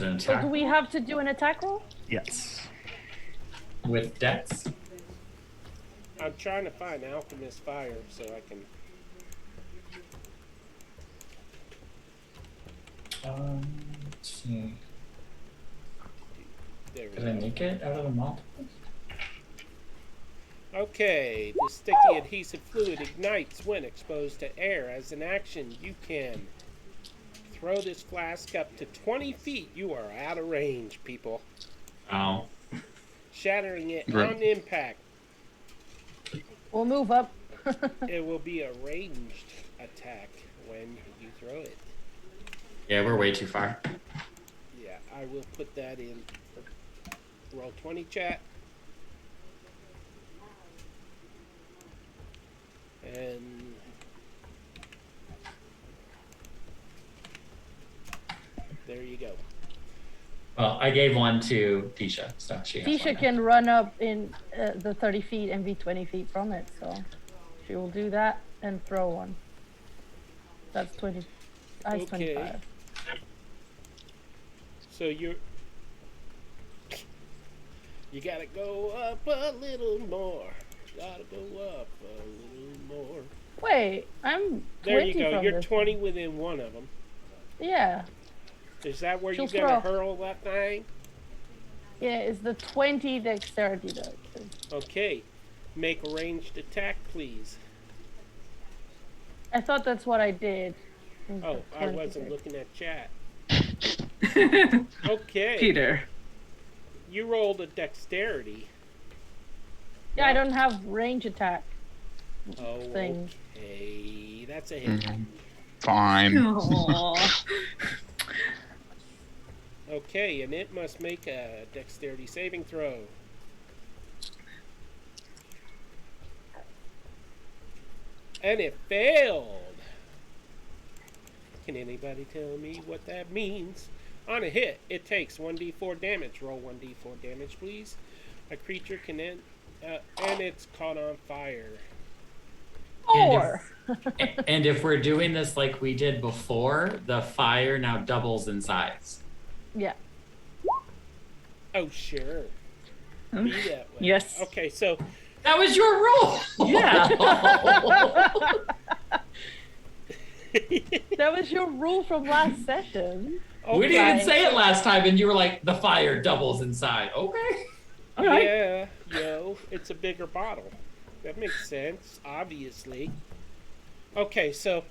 Speaker 2: an
Speaker 4: So
Speaker 2: attack
Speaker 4: do we have to do an attack roll?
Speaker 3: Yes.
Speaker 2: with Dex?
Speaker 1: I'm trying to find alchemist fire so I can.
Speaker 2: Let's see.
Speaker 1: There we
Speaker 2: Did I
Speaker 1: go.
Speaker 2: make it out of the Molotov?
Speaker 1: Okay, the sticky adhesive fluid ignites when exposed to air. As an action, you can throw this flask up to 20 feet. You are out of range, people.
Speaker 2: Oh.
Speaker 1: Shattering it
Speaker 5: Right.
Speaker 1: on impact.
Speaker 4: We'll move up.
Speaker 1: It will be a ranged attack when you throw it.
Speaker 2: Yeah, we're way too far.
Speaker 1: Yeah, I will put that in. Roll 20 chat. And there you go.
Speaker 2: Well, I gave one to Tisha, so she has
Speaker 4: Tisha
Speaker 2: one.
Speaker 4: can run up in the 30 feet and be 20 feet from it, so she will do that and throw one. That's 20. That's
Speaker 1: Okay.
Speaker 4: 25.
Speaker 1: So you gotta go up a little more. Gotta go up a little more.
Speaker 4: Wait, I'm 20
Speaker 1: There you go.
Speaker 4: from
Speaker 1: You're
Speaker 4: this
Speaker 1: 20 within one of them.
Speaker 4: Yeah.
Speaker 1: Is that where
Speaker 4: She'll
Speaker 1: you're gonna
Speaker 4: throw.
Speaker 1: hurl that thing?
Speaker 4: Yeah, it's the 20 dexterity though.
Speaker 1: Okay. Make a ranged attack, please.
Speaker 4: I thought that's what I did.
Speaker 1: Oh, I wasn't looking at chat. Okay.
Speaker 6: Peter.
Speaker 1: You rolled a dexterity.
Speaker 4: Yeah, I don't have range attack.
Speaker 1: Oh,
Speaker 4: Thing.
Speaker 1: okay. That's a hit.
Speaker 5: Fine.
Speaker 6: Aww.
Speaker 1: Okay, and it must make a dexterity saving throw. And it failed. Can anybody tell me what that means? On a hit, it takes 1d4 damage. Roll 1d4 damage, please. A creature can end, and it's caught on fire.
Speaker 4: Or
Speaker 2: And if we're doing this like we did before, the fire now doubles in size.
Speaker 4: yeah.
Speaker 1: Oh, sure. Be that way.
Speaker 6: Yes.
Speaker 1: Okay, so
Speaker 2: That was your rule.
Speaker 6: Yeah.
Speaker 4: That was your rule from last session.
Speaker 2: We didn't
Speaker 4: Okay.
Speaker 2: even say it last time, and you were like, the fire doubles inside. Okay.
Speaker 6: All right.
Speaker 1: yeah, it's a bigger bottle. That makes sense, obviously. Okay, so
Speaker 3: It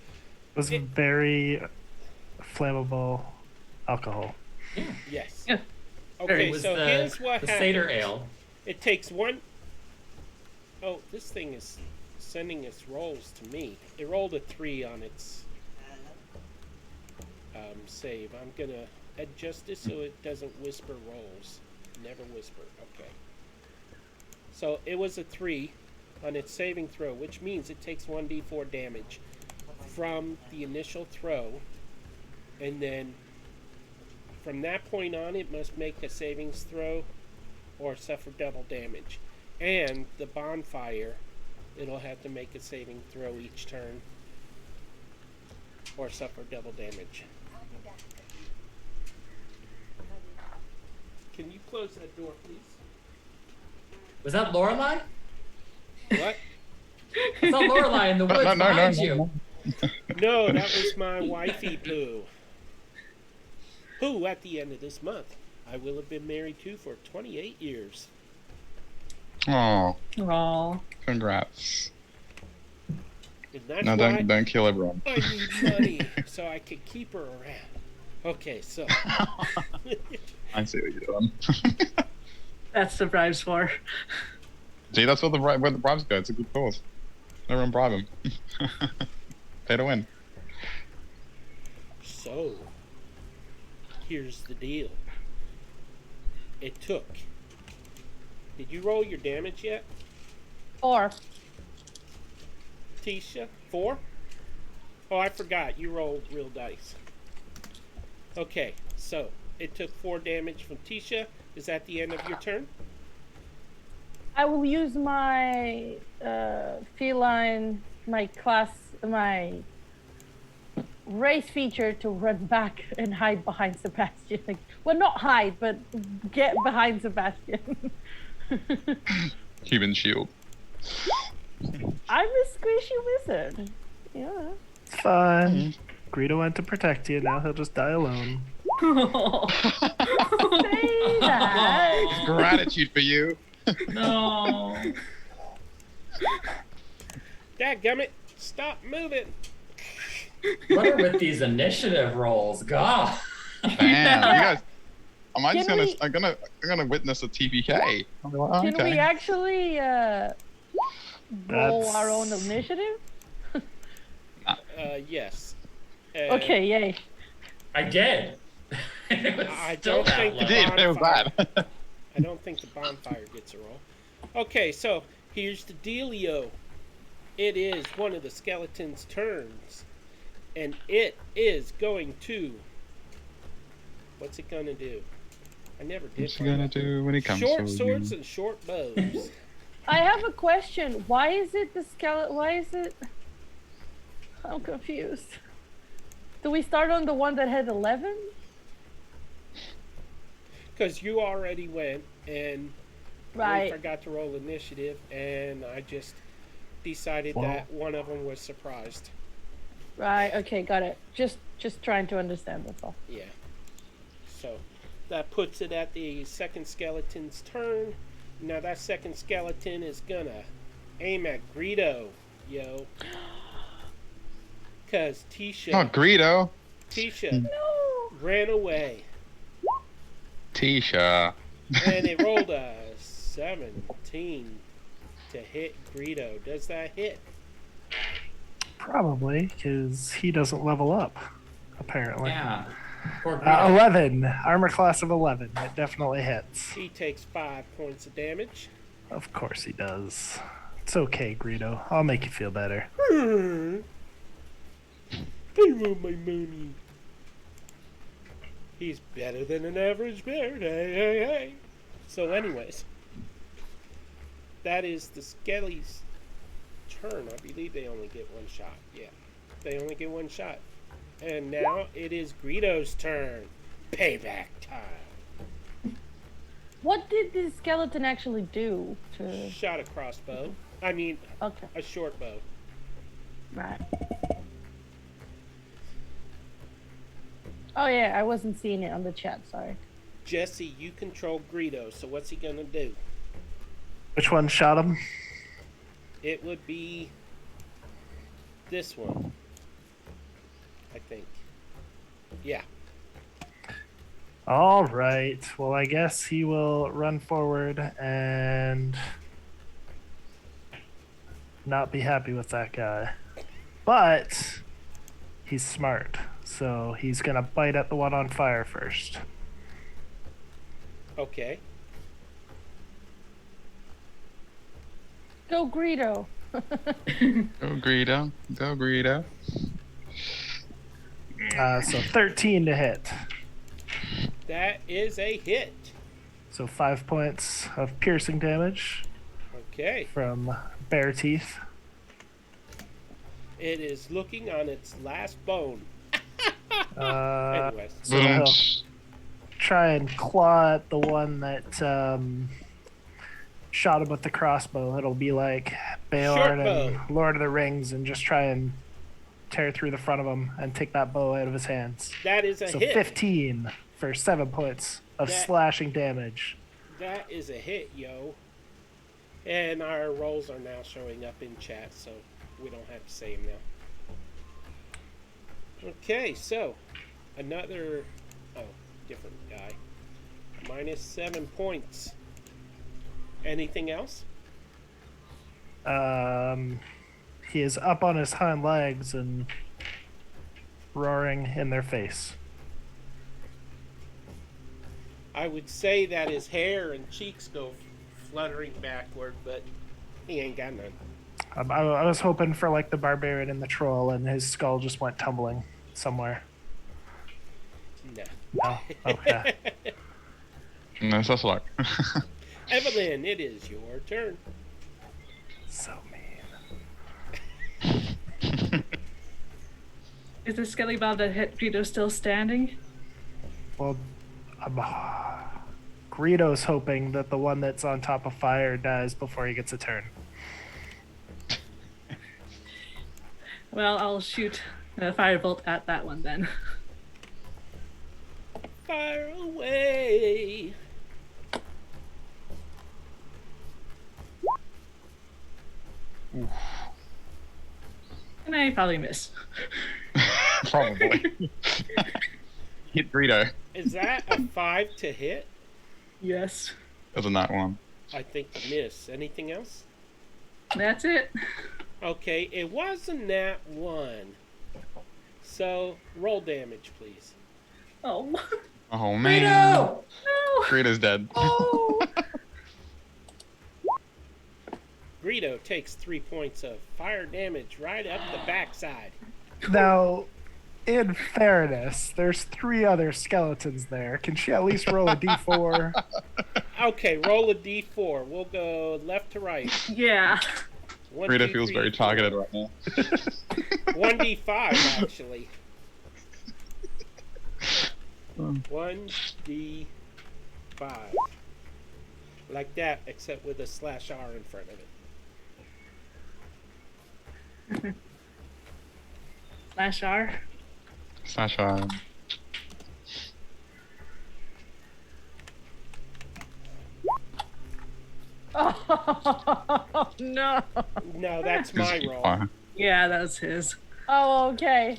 Speaker 3: was very flammable alcohol.
Speaker 1: yes.
Speaker 6: Yeah.
Speaker 1: Okay,
Speaker 2: It was
Speaker 1: so here's what
Speaker 2: the
Speaker 1: happens.
Speaker 2: Seder ale.
Speaker 1: It takes one. Oh, this thing is sending its rolls to me. It rolled a 3 on its save. I'm gonna adjust this so it doesn't whisper rolls. Never whisper. Okay. So it was a 3 on its saving throw, which means it takes 1d4 damage from the initial throw, and then from that point on, it must make a savings throw or suffer double damage. And the bonfire, it'll have to make a saving throw each turn or suffer double damage. Can you close that door, please?
Speaker 2: Was that Lorelai?
Speaker 1: What?
Speaker 2: I saw Lorelai in the woods behind you.
Speaker 1: No, that was my wifey, Pooh. Who, at the end of this month, I will have been married to for 28 years.
Speaker 5: Oh,
Speaker 6: Aw.
Speaker 5: congrats.
Speaker 1: And that's
Speaker 5: No,
Speaker 1: why
Speaker 5: don't kill everyone.
Speaker 1: I need money so I can keep her around. Okay, so
Speaker 5: I see what you're doing.
Speaker 6: That's the bribes for.
Speaker 5: Gee, that's where the bribes go. It's a good cause. Everyone bribe them. Pay to win.
Speaker 1: So, here's the deal. It took. Did you roll your damage yet,
Speaker 4: Or
Speaker 1: Tisha? 4? Oh, I forgot. You rolled real dice. Okay, so it took 4 damage from Tisha. Is that the end of your turn?
Speaker 4: I will use my feline, my class, my race feature to run back and hide behind Sebastian. Like, well, not hide, but get behind Sebastian.
Speaker 5: Human shield.
Speaker 4: I'm a squishy wizard. Yeah.
Speaker 3: It's fine. Greedo went to protect you. Now he'll just die alone.
Speaker 4: Say that.
Speaker 5: Gratitude for you.
Speaker 2: No.
Speaker 1: Dadgummit, stop moving.
Speaker 2: What are with these initiative rolls? God.
Speaker 5: Damn, you guys. Am I just
Speaker 4: Can
Speaker 5: gonna?
Speaker 4: we-
Speaker 5: I'm gonna witness a TPK. I'll be like, oh,
Speaker 4: Can
Speaker 5: okay.
Speaker 4: we actually roll our own
Speaker 3: That's-
Speaker 4: initiative?
Speaker 1: Yes.
Speaker 4: Okay, yay.
Speaker 2: I did. It was
Speaker 1: I
Speaker 2: still
Speaker 1: don't
Speaker 2: that
Speaker 1: think
Speaker 2: low.
Speaker 5: You did. It was bad.
Speaker 1: I don't think the bonfire gets a roll. Okay, so here's the dealio. It is one of the skeleton's turns, and it is going to. What's it gonna do? I never did.
Speaker 5: What's he gonna do when he comes
Speaker 1: Short
Speaker 5: for
Speaker 1: swords
Speaker 5: you?
Speaker 1: and short bows.
Speaker 4: I have a question. Why is it the skeleton? Why is it? I'm confused. Do we start on the one that had 11?
Speaker 1: Because you already went, and we
Speaker 4: Right.
Speaker 1: forgot to roll initiative, and I just decided
Speaker 3: Wow.
Speaker 1: that one of them was surprised.
Speaker 4: Right. Okay. Got it. Just trying to understand. That's all.
Speaker 1: Yeah. So that puts it at the second skeleton's turn. Now that second skeleton is gonna aim at Greedo, yo. Cause Tisha
Speaker 5: Not Greedo.
Speaker 4: No.
Speaker 1: ran away,
Speaker 5: Tisha.
Speaker 1: and it rolled a 17 to hit Greedo. Does that hit?
Speaker 3: Probably, because he doesn't level up, apparently.
Speaker 2: Yeah. Poor Greedo.
Speaker 3: 11. Armor class of 11. It definitely hits.
Speaker 1: He takes 5 points of damage.
Speaker 3: Of course he does. It's okay, Greedo. I'll make you feel better.
Speaker 1: I want my money. He's better than an average bear. Hey. So, anyways, that is the Skelly's turn. I believe they only get one shot. Yeah, they only get one shot. And now it is Greedo's turn. Payback time.
Speaker 4: What did the skeleton actually do to?
Speaker 1: Shot a crossbow. I mean,
Speaker 4: Okay,
Speaker 1: a short bow.
Speaker 4: right. Oh yeah, I wasn't seeing it on the chat. Sorry.
Speaker 1: Jesse, you control Greedo, so what's he gonna do?
Speaker 3: Which one shot him?
Speaker 1: It would be this one, I think. Yeah.
Speaker 3: All right. Well, I guess he will run forward and not be happy with that guy. But he's smart, so he's gonna bite at the one on fire first.
Speaker 1: Okay.
Speaker 4: Go Greedo.
Speaker 5: Go Greedo. Go Greedo.
Speaker 3: So 13 to hit.
Speaker 1: That is a hit.
Speaker 3: So 5 points of piercing damage
Speaker 1: Okay.
Speaker 3: from bear teeth.
Speaker 1: It is looking on its last bone.
Speaker 3: Uh,
Speaker 1: Anyways.
Speaker 3: so he'll try and claw at the one that shot him with the crossbow. It'll be like Baelord and
Speaker 1: Short
Speaker 3: Lord of the Rings, and just try and tear through the front of him and take that bow out of his hands.
Speaker 1: That is a
Speaker 3: So
Speaker 1: hit.
Speaker 3: 15 for 7 points of
Speaker 1: That-
Speaker 3: slashing damage.
Speaker 1: That is a hit, yo. And our rolls are now showing up in chat, so we don't have to say them now. Okay, so another different guy. Minus 7 points. Anything else?
Speaker 3: He is up on his hind legs and roaring in their face.
Speaker 1: I would say that his hair and cheeks go fluttering backward, but he ain't got none.
Speaker 3: I was hoping for like the barbarian and the troll, and his skull just went tumbling somewhere.
Speaker 1: No.
Speaker 3: No? Okay.
Speaker 5: No, that's luck.
Speaker 1: Evelyn, it is your turn.
Speaker 3: So mean.
Speaker 6: Is the skelly bob that hit Greedo still standing?
Speaker 3: Well, Greedo's hoping that the one that's on top of fire dies before he gets a turn.
Speaker 6: Well, I'll shoot a firebolt at that one then.
Speaker 1: Fire away.
Speaker 6: And I probably miss.
Speaker 5: Probably. Hit Greedo.
Speaker 1: Is that a 5 to hit?
Speaker 6: Yes.
Speaker 5: Doesn't that one?
Speaker 1: I think miss. Anything else?
Speaker 6: That's it.
Speaker 1: Okay, it wasn't that one. So, roll damage, please.
Speaker 6: Oh.
Speaker 5: Oh man.
Speaker 2: No!
Speaker 5: Greedo's dead.
Speaker 6: Oh.
Speaker 1: Greedo takes 3 points of fire damage right up the backside.
Speaker 3: Now, in fairness, there's 3 other skeletons there. Can she at least roll a d4?
Speaker 1: Okay, roll a d4. We'll go left to right.
Speaker 6: Yeah.
Speaker 1: 1,
Speaker 5: Greedo
Speaker 1: 2,
Speaker 5: feels
Speaker 1: 3,
Speaker 5: very
Speaker 1: 4.
Speaker 5: targeted right now.
Speaker 1: 1d5, actually. 1d5. Like that, except with a /R in front of it.
Speaker 6: /R.
Speaker 5: Sasha.
Speaker 4: Oh no.
Speaker 1: No, that's my roll.
Speaker 5: Fire.
Speaker 6: Yeah, that's his.
Speaker 4: Oh, okay.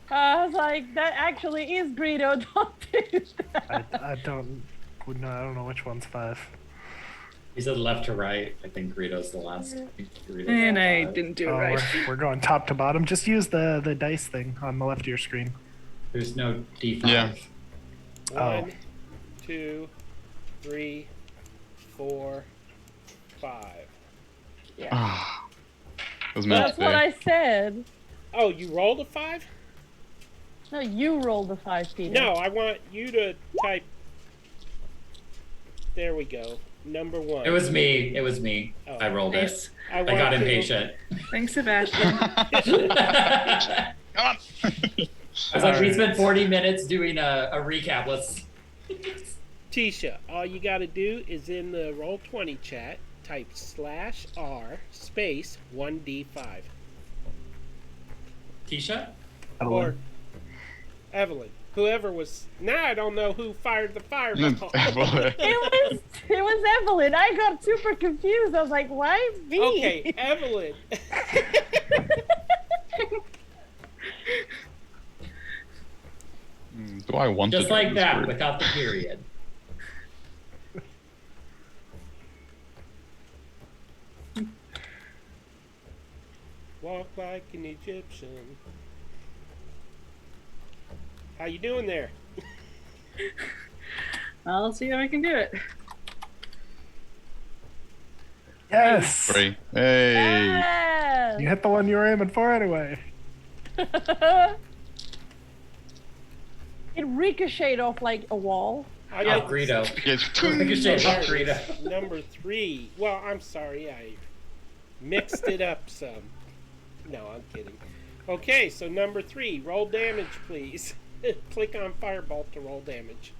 Speaker 4: I was like, that actually is Greedo. Don't do that.
Speaker 3: I don't know which one's 5.
Speaker 2: He said left to right. I think Greedo's the last. I think Greedo's
Speaker 6: And
Speaker 2: the
Speaker 6: I
Speaker 2: last.
Speaker 6: didn't do it
Speaker 3: Oh,
Speaker 6: right.
Speaker 3: we're going top to bottom. Just use the dice thing on the left of your screen.
Speaker 2: There's no D5.
Speaker 5: Yeah.
Speaker 1: 1, 2, 3, 4, 5.
Speaker 4: Yeah.
Speaker 5: It was meant
Speaker 4: That's
Speaker 5: to
Speaker 4: what
Speaker 5: be.
Speaker 4: I said.
Speaker 1: Oh, you rolled a 5?
Speaker 4: No, you rolled the 5, Peter.
Speaker 1: No, I want you to type. There we go. Number 1.
Speaker 2: It was me. It was me.
Speaker 1: Oh.
Speaker 2: I rolled
Speaker 6: Nice.
Speaker 2: it.
Speaker 1: I
Speaker 2: I
Speaker 1: want
Speaker 2: got
Speaker 1: to-
Speaker 2: impatient.
Speaker 6: Thanks, Sebastian.
Speaker 2: I
Speaker 5: Come on.
Speaker 2: was like, we spent 40 minutes doing a recap. Let's.
Speaker 1: Tisha, all you got to do is in the Roll20 chat, type /R space 1D5.
Speaker 2: Tisha?
Speaker 1: Or Evelyn. Whoever was. Now I don't know who fired the fireball.
Speaker 4: It was Evelyn. I got super confused. I was like, why me?
Speaker 1: Okay, Evelyn.
Speaker 5: Do I want
Speaker 2: Just
Speaker 5: to
Speaker 2: like
Speaker 5: do
Speaker 2: that,
Speaker 5: this
Speaker 2: without the period.
Speaker 1: Walk like an Egyptian. How you doing there?
Speaker 6: I'll see if I can do it.
Speaker 3: Yes.
Speaker 5: 3. Hey.
Speaker 4: Yeah.
Speaker 3: You hit the one you were aiming for anyway.
Speaker 4: It ricocheted off like a wall.
Speaker 1: I
Speaker 2: Oh,
Speaker 1: got
Speaker 2: Greedo.
Speaker 5: Yes.
Speaker 2: Ricochet off Greedo.
Speaker 1: number 3. Well, I'm sorry, I mixed it up some. No, I'm kidding. Okay, so number 3, roll damage, please. Click on Firebolt to roll damage.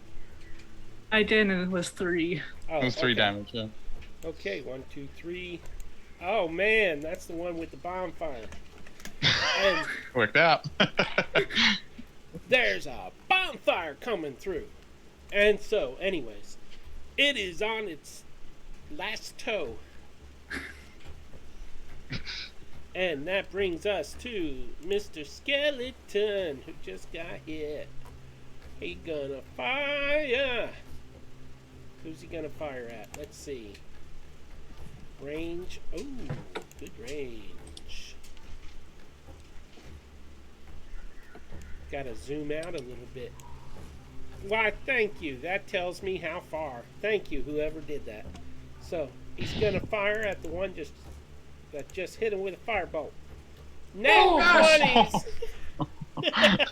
Speaker 6: I did, and it was 3.
Speaker 1: Oh,
Speaker 5: It was 3
Speaker 1: okay.
Speaker 5: damage, yeah.
Speaker 1: Okay, 1, 2, 3. Oh man, that's the one with the bonfire. And
Speaker 5: Worked out.
Speaker 1: there's a bonfire coming through. And so, anyways, it is on its last toe. And that brings us to Mr. Skeleton, who just got hit. He gonna fire. Who's he gonna fire at? Let's see. Range. Oh, good range. Gotta zoom out a little bit. Why, thank you. That tells me how far. Thank you, whoever did that. So, he's gonna fire at the one that just hit him with a firebolt. Nat 20s!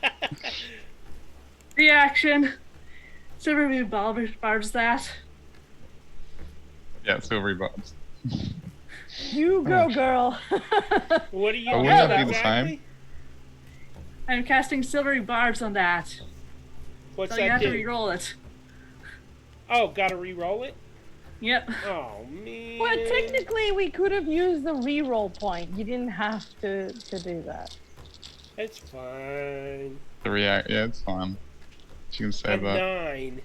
Speaker 6: Reaction. Silver barbs that.
Speaker 5: Yeah, silvery barbs.
Speaker 4: You go, girl.
Speaker 1: What are you
Speaker 5: Are we
Speaker 1: doing
Speaker 5: having the
Speaker 1: exactly?
Speaker 6: I'm casting silvery barbs on that.
Speaker 1: What's
Speaker 6: So you
Speaker 1: that
Speaker 6: have to
Speaker 1: do?
Speaker 6: re-roll it.
Speaker 1: Oh, gotta re-roll it?
Speaker 6: Yep.
Speaker 1: Oh, man.
Speaker 4: Well, technically, we could have used the reroll point. You didn't have to do that.
Speaker 1: It's fine.
Speaker 5: The react, yeah, it's fine. She can
Speaker 1: A
Speaker 5: save that.
Speaker 1: 9.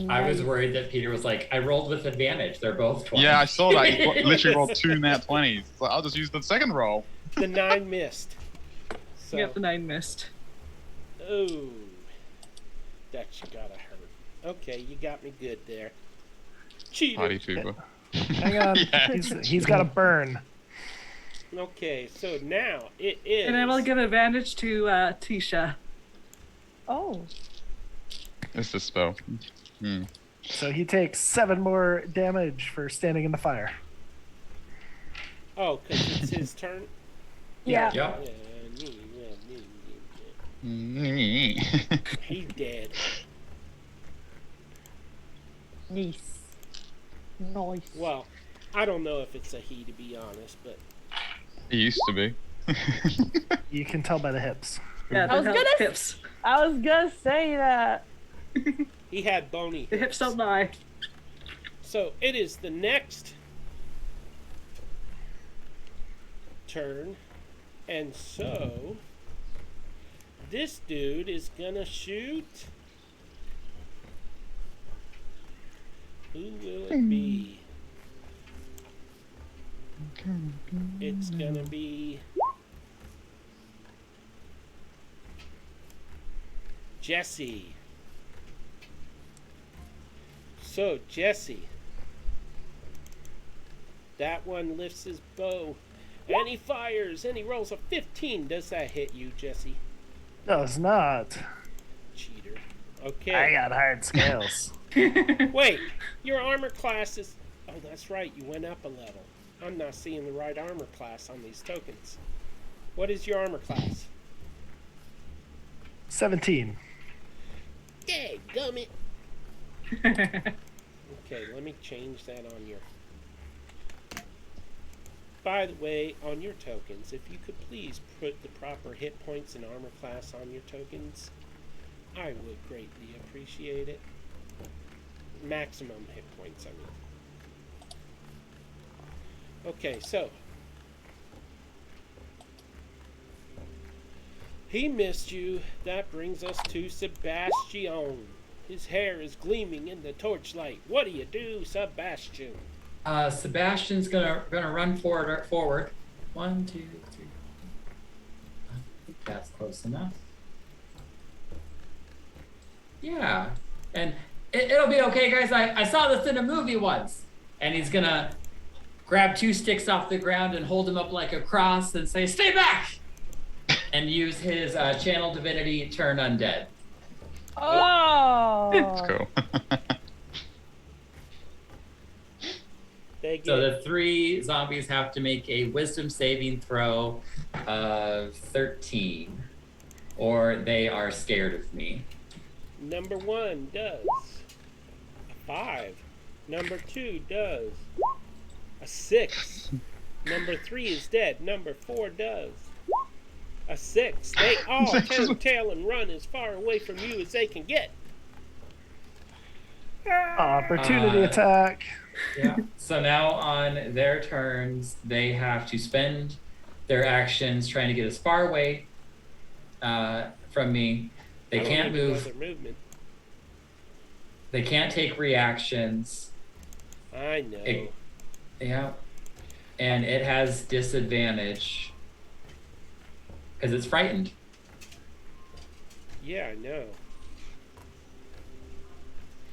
Speaker 2: I was
Speaker 4: Nice.
Speaker 2: worried that Peter was like, I rolled with advantage. They're both 20.
Speaker 5: Yeah, I saw that. He literally rolled 2 nat 20s. So I'll just use the second roll.
Speaker 1: The 9 missed. So,
Speaker 6: Yep, the 9 missed.
Speaker 1: oh, that's gotta hurt. Okay, you got me good there. Cheater.
Speaker 5: Party Tuber.
Speaker 3: Hang on.
Speaker 5: Yeah.
Speaker 3: He's got a burn.
Speaker 1: Okay, so now it is.
Speaker 6: And I will give advantage to Tisha.
Speaker 4: Oh.
Speaker 5: It's the spell. Hmm.
Speaker 3: So he takes 7 more damage for standing in the fire.
Speaker 1: Oh, because it's his turn?
Speaker 4: Yeah.
Speaker 2: Yep.
Speaker 1: He's dead.
Speaker 4: Nice. Nice.
Speaker 1: Well, I don't know if it's a he, to be honest, but
Speaker 5: He used to be.
Speaker 3: You can tell by the hips.
Speaker 6: Yeah,
Speaker 4: I was
Speaker 6: the
Speaker 4: gonna
Speaker 6: hips.
Speaker 4: I was gonna say that.
Speaker 1: he had bony
Speaker 6: The hips don't lie.
Speaker 1: So it is the next turn. And so this dude is gonna shoot. Who will it be? It's gonna be Jesse. So Jesse, that one lifts his bow and he fires and he rolls a 15. Does that hit you, Jesse?
Speaker 3: Does not.
Speaker 1: Cheater. Okay.
Speaker 3: I got hard scales.
Speaker 1: Wait, your armor class is. Oh, that's right. You went up a level. I'm not seeing the right armor class on these tokens. What is your armor class?
Speaker 3: 17.
Speaker 1: Dadgummit. Okay, let me change that on your... By the way, on your tokens, if you could please put the proper hit points and armor class on your tokens, I would greatly appreciate it. Maximum hit points, I mean. Okay, so. He missed you. That brings us to Sebastian. His hair is gleaming in the torchlight. What do you do, Sebastian?
Speaker 2: Sebastian's gonna run forward. 1, 2, 3. I think that's close enough. Yeah, and it'll be okay, guys. I saw this in a movie once. And he's gonna grab 2 sticks off the ground and hold them up like a cross and say, "Stay back!" and use his channel divinity, turn undead.
Speaker 4: Oh.
Speaker 5: Let's go.
Speaker 2: So the 3 zombies have to make a wisdom saving throw of 13, or they are scared of me.
Speaker 1: Number 1 does a 5. Number 2 does a 6. Number 3 is dead. Number 4 does a 6. They all turn tail and run as far away from you as they can get.
Speaker 3: Opportunity attack.
Speaker 2: Yeah. So now on their turns, they have to spend their actions trying to get as far away from me. They can't move.
Speaker 1: Their movement.
Speaker 2: They can't take reactions.
Speaker 1: I know.
Speaker 2: Yeah. And it has disadvantage because it's frightened.
Speaker 1: Yeah, I know.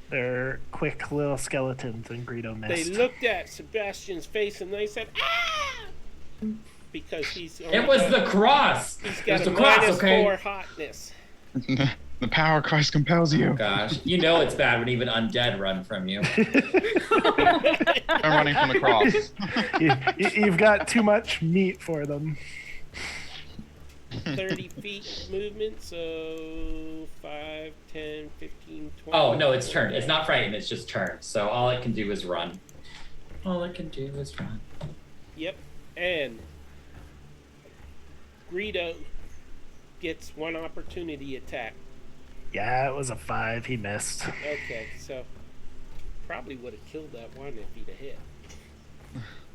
Speaker 3: They're quick little skeletons, and Greedo missed.
Speaker 1: They looked at Sebastian's face and they said, "Ah!" Because he's.
Speaker 2: It was the cross.
Speaker 1: He's got
Speaker 2: it was
Speaker 1: a
Speaker 2: the cross,
Speaker 1: minus
Speaker 2: okay?
Speaker 1: 4 hotness.
Speaker 5: The power of Christ compels you.
Speaker 2: Oh gosh, you know it's bad when even undead run from you.
Speaker 5: I'm running from the cross.
Speaker 3: You've got too much meat for them.
Speaker 1: 30 feet movement, so 5, 10, 15, 20.
Speaker 2: Oh no, it's turn. It's not frightened. It's just turn. So all it can do is run. All it can do is run.
Speaker 1: Yep, and Greedo gets 1 opportunity attack.
Speaker 3: Yeah, it was a 5. He missed.
Speaker 1: Okay, so probably would have killed that one if he'd have hit.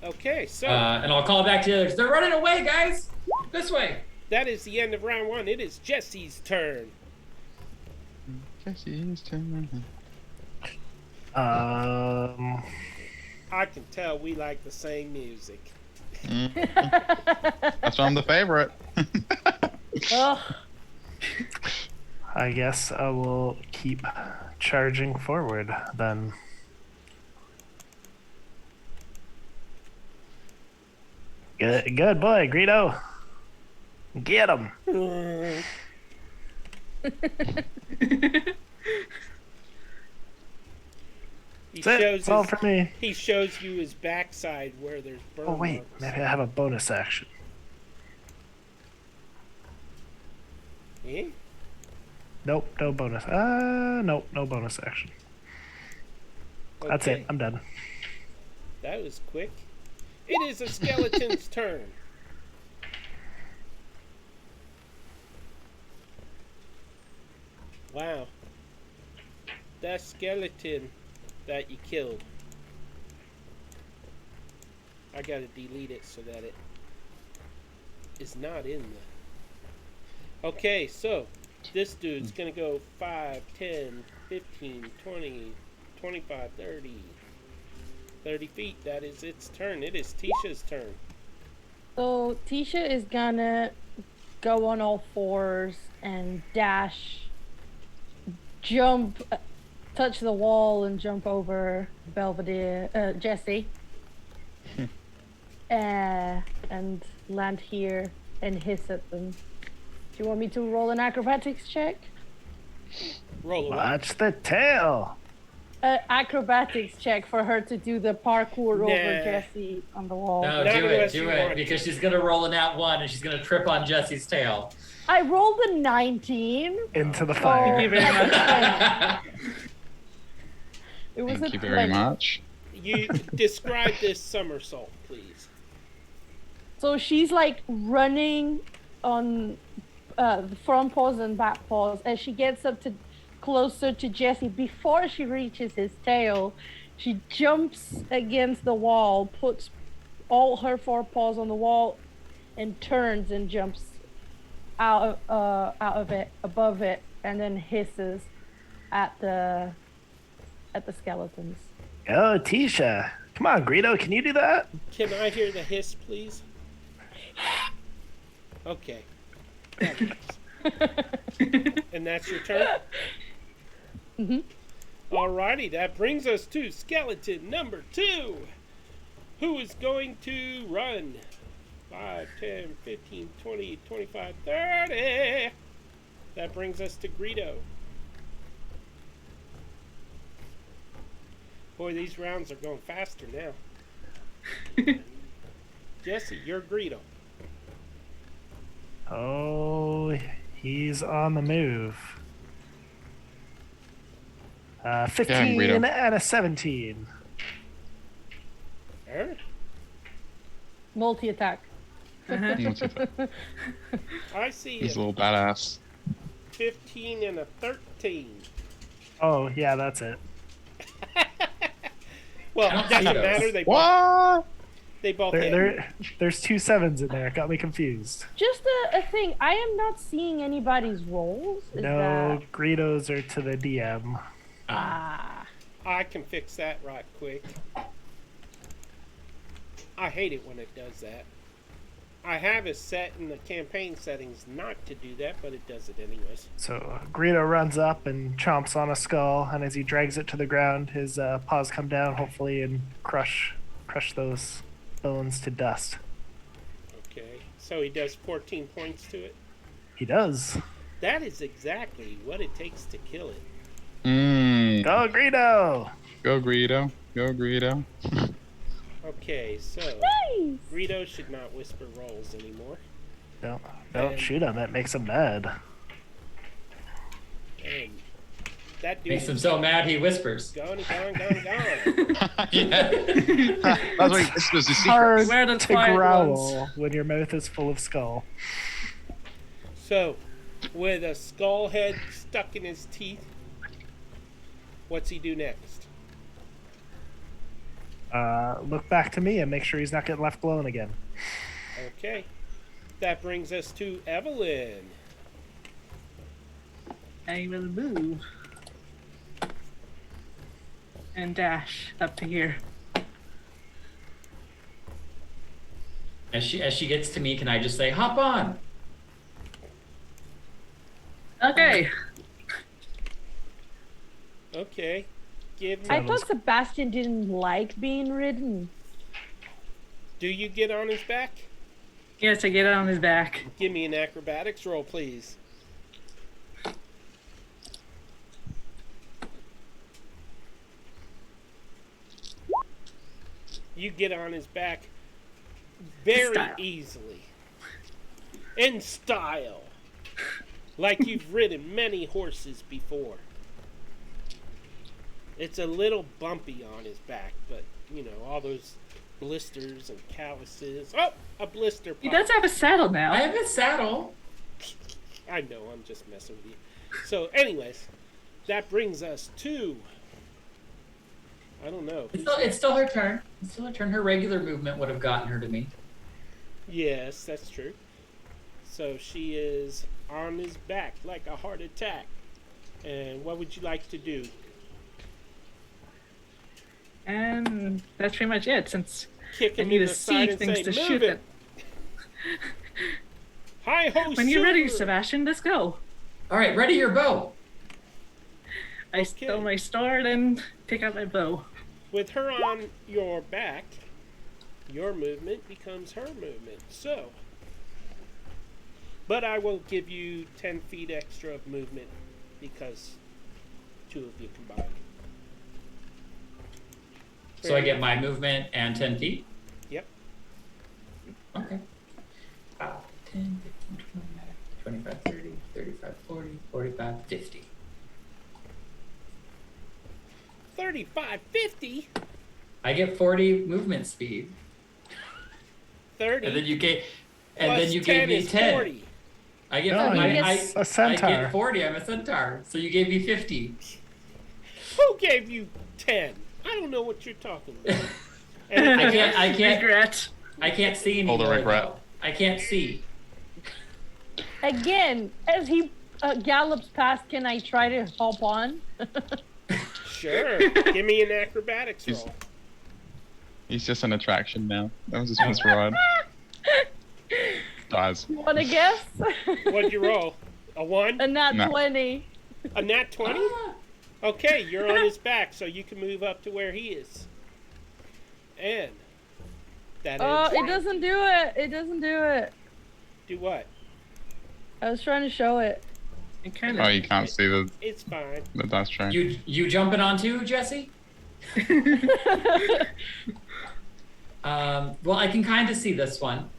Speaker 1: Okay, so
Speaker 2: And I'll call back to the others. They're running away, guys. This way.
Speaker 1: that is the end of round 1. It is Jesse's turn.
Speaker 5: Jesse's turn.
Speaker 1: I can tell we like the same music.
Speaker 5: That's why I'm the favorite.
Speaker 4: Ugh.
Speaker 3: I guess I will keep charging forward then. Good boy, Greedo. Get him. That's all for me.
Speaker 1: He shows you his backside where there's burn
Speaker 3: Oh wait,
Speaker 1: marks.
Speaker 3: maybe I have a bonus action.
Speaker 1: Eh?
Speaker 3: Nope, no bonus. Nope, no bonus action. That's
Speaker 1: Okay,
Speaker 3: it. I'm done.
Speaker 1: That was quick. It is a skeleton's turn. Wow. That skeleton that you killed. I gotta delete it so that it is not in the... Okay, so this dude's gonna go 5, 10, 15, 20, 25, 30. 30 feet. That is its turn. It is Tisha's turn.
Speaker 4: So Tisha is gonna go on all fours and dash, jump, touch the wall and jump over Belvedere, Jesse, and land here and hiss at them. Do you want me to roll an acrobatics check?
Speaker 1: Roll away.
Speaker 3: Watch the tail.
Speaker 4: an acrobatics check for her to do the parkour over
Speaker 1: Nah.
Speaker 4: Jesse on the wall.
Speaker 2: No,
Speaker 1: Not
Speaker 2: do
Speaker 1: unless
Speaker 2: it,
Speaker 1: you want
Speaker 2: because
Speaker 1: to.
Speaker 2: she's gonna roll an out one and she's gonna trip on Jesse's tail.
Speaker 4: I rolled a 19.
Speaker 3: Into the
Speaker 4: So
Speaker 3: fire.
Speaker 6: Thank you very much.
Speaker 4: it was
Speaker 5: Thank
Speaker 4: a
Speaker 5: you very
Speaker 4: 20.
Speaker 5: much.
Speaker 1: You describe this somersault, please.
Speaker 4: So she's like running on the front paws and back paws as she gets up to closer to Jesse. Before she reaches his tail, she jumps against the wall, puts all her four paws on the wall, and turns and jumps out of it, above it, and then hisses at the skeletons.
Speaker 3: Oh, Tisha. Come on, Greedo, can you do that?
Speaker 1: Can I hear the hiss, please? Okay. That works. And that's your turn? Alrighty, that brings us to skeleton number 2. Who is going to run? 5, 10, 15, 20, 25, 30. That brings us to Greedo. Boy, these rounds are going faster now. Jesse, you're Greedo.
Speaker 3: Oh, he's on the move. 15
Speaker 5: Greedo.
Speaker 3: and a 17.
Speaker 1: Huh?
Speaker 4: Multi-attack.
Speaker 1: I see
Speaker 5: He's a
Speaker 1: a
Speaker 5: little badass.
Speaker 1: 15 and a 13.
Speaker 3: Oh, yeah, that's it.
Speaker 1: Well,
Speaker 2: I don't
Speaker 1: it
Speaker 2: see
Speaker 1: doesn't
Speaker 2: those.
Speaker 1: matter. They both hit.
Speaker 3: There's 2 7s in there. It got me confused.
Speaker 4: Just a thing. I am not seeing anybody's rolls. Is
Speaker 3: No,
Speaker 4: that...
Speaker 3: Greedos are to the DM.
Speaker 4: Ah.
Speaker 1: I can fix that right quick. I hate it when it does that. I have it set in the campaign settings not to do that, but it does it anyways.
Speaker 3: So Greedo runs up and chomps on a skull, and as he drags it to the ground, his paws come down, hopefully, and crush those bones to dust.
Speaker 1: Okay, so he does 14 points to it.
Speaker 3: He does.
Speaker 1: That is exactly what it takes to kill it.
Speaker 3: Go Greedo!
Speaker 5: Go Greedo. Go Greedo.
Speaker 1: Okay, so
Speaker 4: Nice.
Speaker 1: Greedo should not whisper rolls anymore.
Speaker 3: Don't shoot him. It makes him mad.
Speaker 1: And that dude
Speaker 2: Makes him
Speaker 1: is
Speaker 2: so mad he whispers.
Speaker 1: gone.
Speaker 5: Yeah. That's why this was the secret.
Speaker 3: Hard
Speaker 6: Where the
Speaker 3: to
Speaker 6: quiet
Speaker 3: growl
Speaker 6: ones.
Speaker 3: when your mouth is full of skull.
Speaker 1: So, with a skull head stuck in his teeth, what's he do next?
Speaker 3: Look back to me and make sure he's not getting left alone again.
Speaker 1: Okay. That brings us to Evelyn.
Speaker 6: I will move and dash up to here.
Speaker 2: As she gets to me, can I just say, hop on?
Speaker 6: Okay.
Speaker 1: Okay. Give me.
Speaker 4: I thought Sebastian didn't like being ridden.
Speaker 1: Do you get on his back?
Speaker 6: Yes, I get on his back.
Speaker 1: Give me an acrobatics roll, please. You get on his back very
Speaker 6: Style.
Speaker 1: easily. In style. Like you've ridden many horses before. It's a little bumpy on his back, but, you know, all those blisters and calluses. Oh, a blister
Speaker 6: He
Speaker 1: pop.
Speaker 6: does have a saddle now.
Speaker 2: I have a saddle.
Speaker 1: I know, I'm just messing with you. So, anyways, that brings us to... I don't know.
Speaker 2: It's still her turn. It's still her turn. Her regular movement would have gotten her to me.
Speaker 1: Yes, that's true. So she is on his back like a heart attack. And what would you like to do?
Speaker 6: And that's pretty much it, since
Speaker 1: Kick
Speaker 6: I
Speaker 1: him
Speaker 6: need
Speaker 1: in
Speaker 6: to
Speaker 1: the side
Speaker 6: see
Speaker 1: and
Speaker 6: things
Speaker 1: say,
Speaker 6: to
Speaker 1: "Move
Speaker 6: shoot
Speaker 1: it!"
Speaker 6: it.
Speaker 1: Hi ho,
Speaker 6: When you're ready,
Speaker 1: Silver!
Speaker 6: Sebastian, let's go.
Speaker 2: All right, ready your bow.
Speaker 6: I throw my sword and pick up my bow.
Speaker 1: With her on your back, your movement becomes her movement. So, but I will give you 10 feet extra of movement because 2 of you combined.
Speaker 2: So I get my movement and 10 feet?
Speaker 1: Yep.
Speaker 2: Okay. 5, 10, 15, 20, 25, 30, 35, 40, 45, 50.
Speaker 1: 35, 50,
Speaker 2: I get 40 movement speed.
Speaker 1: 30.
Speaker 2: And then you gave
Speaker 1: plus
Speaker 2: gave
Speaker 1: 10
Speaker 2: me
Speaker 1: is
Speaker 2: 10.
Speaker 1: 40.
Speaker 2: I get
Speaker 3: No, he's a centaur.
Speaker 2: I get 40. I'm a centaur. So you gave me 50.
Speaker 1: Who gave you 10? I don't know what you're talking about.
Speaker 2: I can't
Speaker 6: Regret.
Speaker 2: I can't see anymore.
Speaker 5: Hold a regret.
Speaker 2: though. I can't see.
Speaker 4: Again, as he gallops past, can I try to hop on?
Speaker 1: Sure. Give me an acrobatics roll.
Speaker 5: He's just an attraction now. That was his first ride. Dies.
Speaker 4: You want to guess?
Speaker 1: What'd you roll? A 1?
Speaker 4: A nat
Speaker 5: No.
Speaker 4: 20.
Speaker 1: A nat 20? Okay, you're on his back, so you can move up to where he is. And that
Speaker 4: Oh,
Speaker 1: ends.
Speaker 4: it doesn't do it. It doesn't do it.
Speaker 1: Do what?
Speaker 4: I was trying to show it.
Speaker 6: It kind
Speaker 5: Oh,
Speaker 6: of.
Speaker 5: you can't see
Speaker 1: It's fine.
Speaker 5: the dice train.
Speaker 2: You jumping on too, Jesse? Well, I can kind of see this one.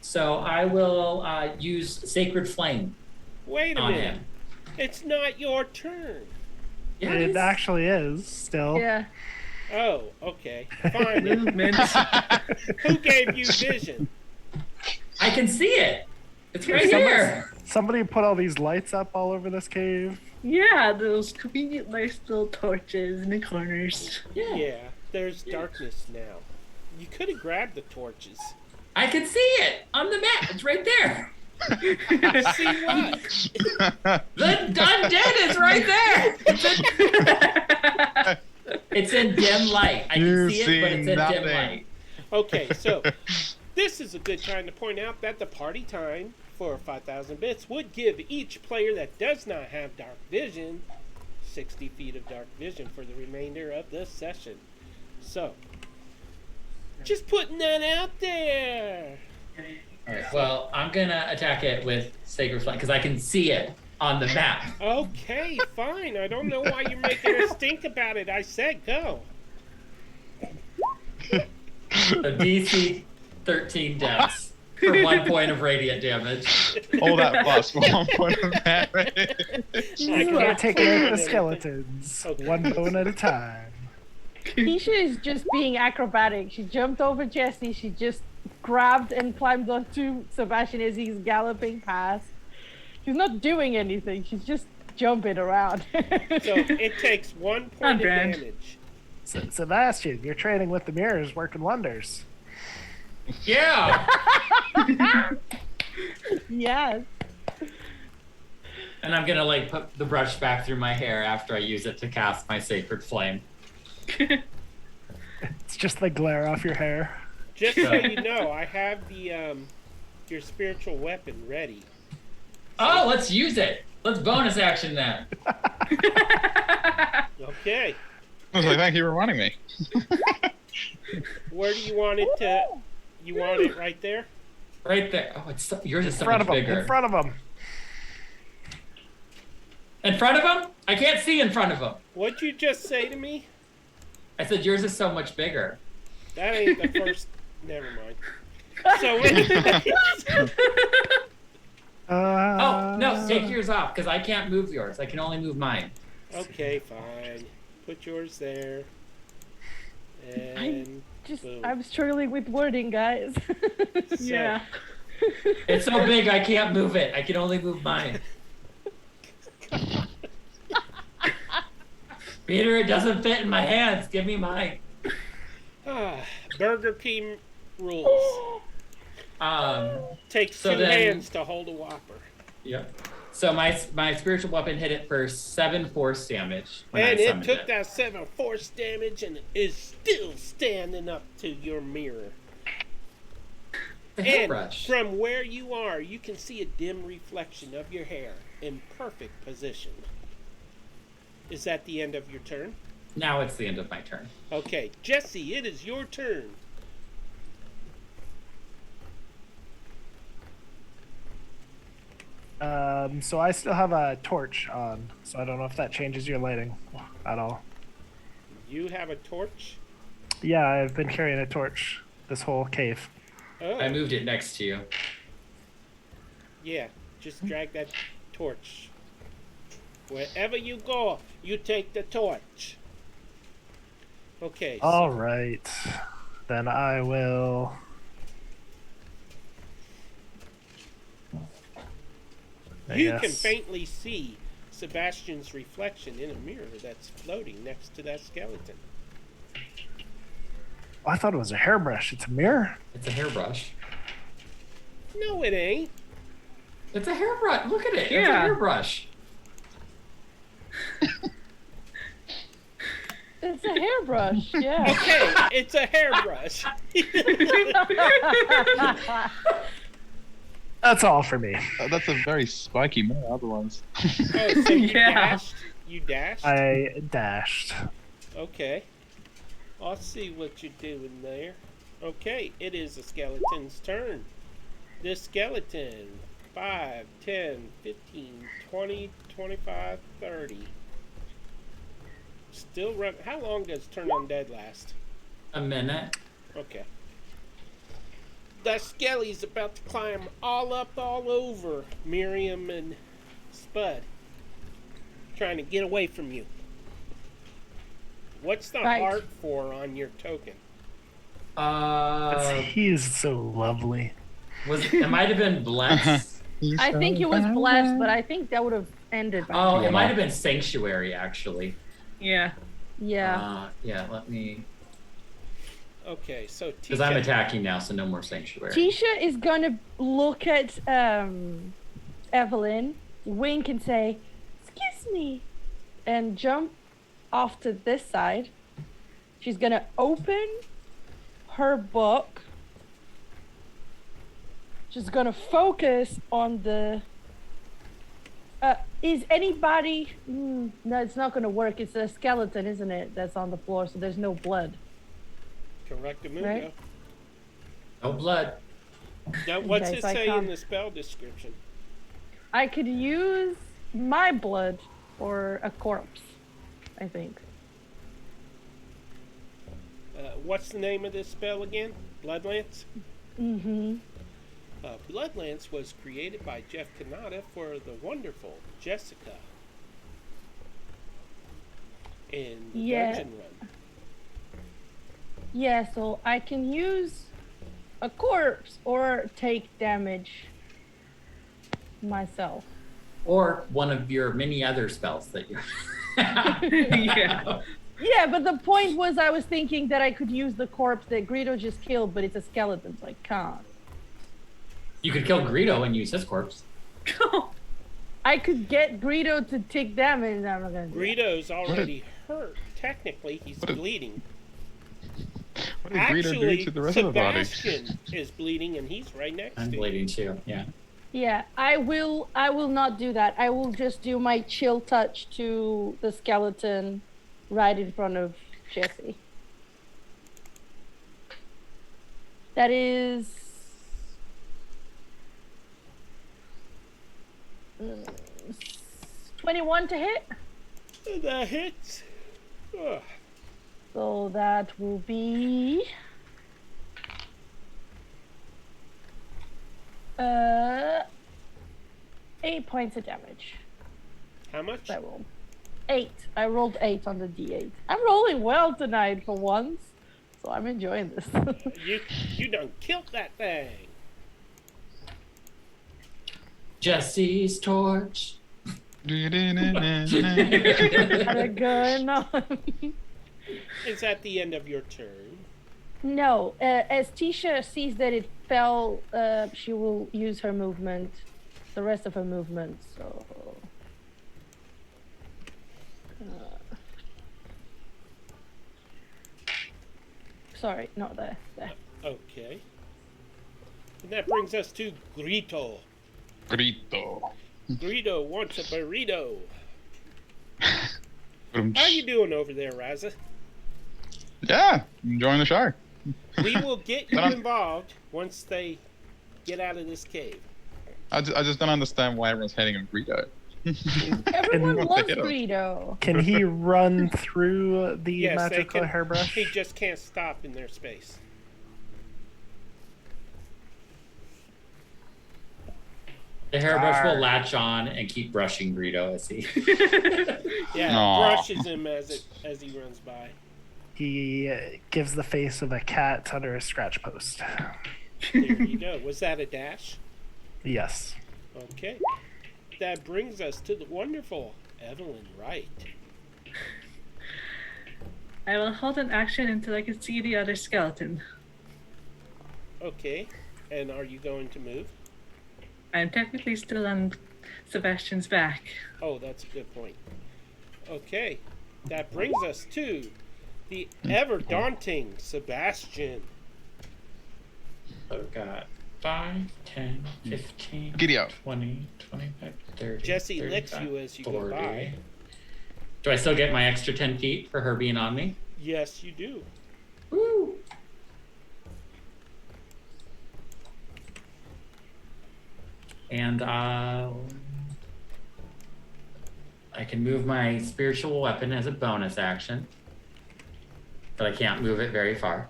Speaker 2: So I will use Sacred Flame
Speaker 1: Wait a
Speaker 2: on
Speaker 1: minute.
Speaker 2: him.
Speaker 1: It's not your turn.
Speaker 2: Yeah,
Speaker 3: It actually is still.
Speaker 4: Yeah.
Speaker 1: Oh, okay. Fine. then.
Speaker 6: Movement.
Speaker 1: Who gave you vision?
Speaker 2: I can see it. It's right
Speaker 3: Somebody-
Speaker 2: here.
Speaker 3: Somebody put all these lights up all over this cave.
Speaker 6: Yeah, those convenient nice little torches in the corners.
Speaker 1: Yeah, there's darkness now. You could have grabbed the torches.
Speaker 2: I can see it on the map. It's right there.
Speaker 1: See what?
Speaker 2: The undead is right there. It's in dim light. I
Speaker 5: You
Speaker 2: can see it, but
Speaker 5: see
Speaker 2: it's in
Speaker 5: nothing.
Speaker 2: dim light.
Speaker 1: Okay, so this is a good time to point out that the party time for 5,000 bits would give each player that does not have dark vision 60 feet of dark vision for the remainder of the session. So, just putting that out there.
Speaker 2: Alright, well, I'm gonna attack it with Sacred Flame because I can see it on the map.
Speaker 1: Okay, fine. I don't know why you're making us think about it. I said go.
Speaker 2: A DC 13 deaths for 1 point of radiant damage.
Speaker 5: All that plus 1 point of damage.
Speaker 1: I
Speaker 3: We're
Speaker 1: can't
Speaker 3: taking
Speaker 1: plan
Speaker 3: out the
Speaker 1: anything.
Speaker 3: skeletons,
Speaker 1: Okay.
Speaker 3: one bone at a time.
Speaker 4: Keisha is just being acrobatic. She jumped over Jesse. She just grabbed and climbed onto Sebastian as he's galloping past. She's not doing anything. She's just jumping around.
Speaker 1: So it takes 1 point of
Speaker 6: brand.
Speaker 1: damage.
Speaker 3: Sebastian, your training with the mirror is working wonders.
Speaker 2: Yeah!
Speaker 4: Yes.
Speaker 2: And I'm gonna like put the brush back through my hair after I use it to cast my Sacred Flame.
Speaker 3: It's just the glare off your hair.
Speaker 1: Just so you know, I have the your spiritual weapon ready.
Speaker 2: Oh, let's use it. Let's bonus action that.
Speaker 1: Okay.
Speaker 5: I was like, thank you for reminding me.
Speaker 1: Where do you want it to? You want it right there?
Speaker 2: Right there. Oh, it's yours is
Speaker 3: In
Speaker 2: so
Speaker 3: front
Speaker 2: much
Speaker 3: of him.
Speaker 2: bigger.
Speaker 3: In front of him.
Speaker 2: In front of him? I can't see in front of him.
Speaker 1: What'd you just say to me?
Speaker 2: I said yours is so much bigger.
Speaker 1: That ain't the first. Never mind. So anyways,
Speaker 2: Oh, no, take yours off because I can't move yours. I can only move mine.
Speaker 1: okay, fine. Put yours there. And boom.
Speaker 4: I'm struggling with wording, guys.
Speaker 1: So,
Speaker 6: Yeah.
Speaker 2: It's so big I can't move it. I can only move mine. Peter, it doesn't fit in my hands. Give me mine.
Speaker 1: Burger King rules. Takes
Speaker 2: So
Speaker 1: two
Speaker 2: then-
Speaker 1: hands to hold a Whopper.
Speaker 2: Yep. So my spiritual weapon hit it for 7 force damage. When
Speaker 1: And
Speaker 2: I
Speaker 1: it
Speaker 2: summoned
Speaker 1: took that 7 force damage and is still standing up to your mirror.
Speaker 2: The
Speaker 1: And
Speaker 2: hairbrush.
Speaker 1: from where you are, you can see a dim reflection of your hair in perfect position. Is that the end of your turn?
Speaker 2: Now it's the end of my turn.
Speaker 1: Okay, Jesse, it is your turn.
Speaker 3: So I still have a torch on, so I don't know if that changes your lighting at all.
Speaker 1: You have a torch?
Speaker 3: Yeah, I've been carrying a torch this whole cave.
Speaker 1: Oh,
Speaker 2: I moved it next to you.
Speaker 1: yeah. Just drag that torch. Wherever you go, you take the torch. Okay.
Speaker 3: All right. Then I will.
Speaker 1: You can faintly see Sebastian's reflection in a mirror that's floating next to that skeleton.
Speaker 3: Oh, I thought it was a hairbrush. It's a mirror.
Speaker 2: It's a hairbrush.
Speaker 1: No, it ain't.
Speaker 2: It's a hairbrush. Look at it. It's a
Speaker 6: Yeah.
Speaker 2: hairbrush.
Speaker 4: It's a hairbrush. Yeah.
Speaker 1: Okay, it's a hairbrush.
Speaker 3: That's all for me.
Speaker 5: That's a very spiky mirror, otherwise.
Speaker 1: Oh, so you
Speaker 6: Yeah.
Speaker 1: dashed? You dashed?
Speaker 3: I dashed.
Speaker 1: Okay. I'll see what you're doing there. Okay, it is the skeleton's turn. This skeleton, 5, 10, 15, 20, 25, 30. Still run. How long does Turn Undead last?
Speaker 2: A minute.
Speaker 1: Okay. That skelly's about to climb all over Miriam and Spud. Trying to get away from you. What's the
Speaker 4: Right.
Speaker 1: heart for on your token?
Speaker 3: He's so lovely.
Speaker 2: It might have been blessed.
Speaker 4: I think it was blessed, but I think that would have ended. By
Speaker 2: Oh,
Speaker 4: now.
Speaker 2: it might have been sanctuary actually.
Speaker 6: Yeah.
Speaker 4: Yeah.
Speaker 2: Yeah. Let me.
Speaker 1: Okay, so
Speaker 2: Because I'm
Speaker 1: Tisha,
Speaker 2: attacking now, so no more sanctuary.
Speaker 4: Tisha is gonna look at Evelyn, wink, and say, "Excuse me," and jump off to this side. She's gonna open her book. She's gonna focus on the. Is anybody? No, it's not gonna work. It's a skeleton, isn't it? That's on the floor, so there's no blood.
Speaker 1: Correctamundo.
Speaker 4: Right.
Speaker 2: No blood.
Speaker 1: Now, what's
Speaker 4: Okay,
Speaker 1: it
Speaker 4: so I
Speaker 1: say in
Speaker 4: can't-
Speaker 1: the spell description?
Speaker 4: I could use my blood or a corpse, I think.
Speaker 1: What's the name of this spell again? Bloodlance?
Speaker 4: Mm-hmm.
Speaker 1: Bloodlance was created by Jeff Kanata for the wonderful Jessica in the
Speaker 4: Yeah.
Speaker 1: Dungeon Run.
Speaker 4: Yeah, so I can use a corpse or take damage myself.
Speaker 2: Or one of your many other spells that you.
Speaker 6: Yeah.
Speaker 4: Yeah, but the point was I was thinking that I could use the corpse that Greedo just killed, but it's a skeleton, so I can't.
Speaker 2: You could kill Greedo and use his corpse.
Speaker 4: I could get Greedo to take damage, and I'm not gonna do that.
Speaker 1: Greedo's already hurt. Technically, he's
Speaker 5: What did-
Speaker 1: bleeding.
Speaker 5: What did Greedo do
Speaker 1: Actually,
Speaker 5: to the rest of the body?
Speaker 1: Sebastian is bleeding, and he's right next
Speaker 2: I'm
Speaker 1: to you.
Speaker 2: bleeding too. Yeah.
Speaker 4: Yeah, I will not do that. I will just do my chill touch to the skeleton right in front of Jesse. That is 21 to hit.
Speaker 1: That hits. Ugh.
Speaker 4: So that will be 8 points of damage.
Speaker 1: How much?
Speaker 4: I rolled 8. I rolled 8 on the D8. I'm rolling well tonight for once, so I'm enjoying this.
Speaker 1: You done killed that thing.
Speaker 2: Jesse's torch.
Speaker 4: Kinda going on.
Speaker 1: Is that the end of your turn?
Speaker 4: No, as Tisha sees that it fell, she will use her movement, the rest of her movement. So, sorry, not there. There.
Speaker 1: Okay. And that brings us to Grito.
Speaker 5: Grito.
Speaker 1: Grito wants a burrito. How you doing over there, Raza?
Speaker 5: Yeah, enjoying the show.
Speaker 1: We will get you involved once they get out of this cave.
Speaker 5: I just don't understand why everyone's hating on Greedo.
Speaker 4: Everyone
Speaker 5: What
Speaker 4: loves
Speaker 5: the hell?
Speaker 4: Greedo.
Speaker 3: Can he run through the
Speaker 1: Yes, they
Speaker 3: magical
Speaker 1: can.
Speaker 3: hairbrush?
Speaker 1: He just can't stop in their space.
Speaker 2: The hairbrush will
Speaker 3: Arr.
Speaker 2: latch on and keep brushing Greedo as he.
Speaker 1: Yeah,
Speaker 5: Aw.
Speaker 1: brushes him as he runs by.
Speaker 3: He gives the face of a cat under a scratch post.
Speaker 1: There you go. Was that a dash?
Speaker 3: Yes.
Speaker 1: Okay. That brings us to the wonderful Evelyn Wright.
Speaker 6: I will hold an action until I can see the other skeleton.
Speaker 1: Okay. And are you going to move?
Speaker 6: I'm technically still on Sebastian's back.
Speaker 1: Oh, that's a good point. Okay. That brings us to the ever daunting Sebastian.
Speaker 2: I've got 5, 10, 15,
Speaker 5: Giddy up.
Speaker 2: 20, 25, 30.
Speaker 1: Jesse
Speaker 2: 35,
Speaker 1: licks you as you go
Speaker 2: 40.
Speaker 1: by.
Speaker 2: Do I still get my extra 10 feet for her being on me?
Speaker 1: Yes, you do.
Speaker 2: Woo! And I can move my spiritual weapon as a bonus action, but I can't move it very far.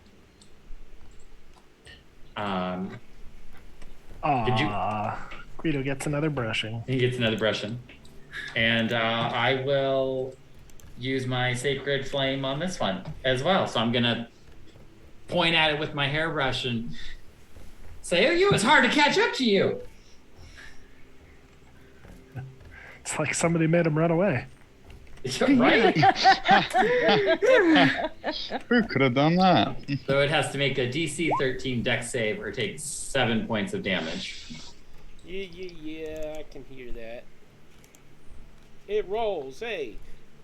Speaker 2: Did you-
Speaker 3: Greedo gets another brushing.
Speaker 2: He gets another brushing. And I will use my sacred flame on this one as well. So I'm going to point at it with my hairbrush and say, oh, you, it's hard to catch up to you.
Speaker 3: It's like somebody made him run away.
Speaker 2: Right?
Speaker 5: Who could have done that?
Speaker 2: So it has to make a DC 13 dex save or take 7 points of damage.
Speaker 1: Yeah, I can hear that. It rolls a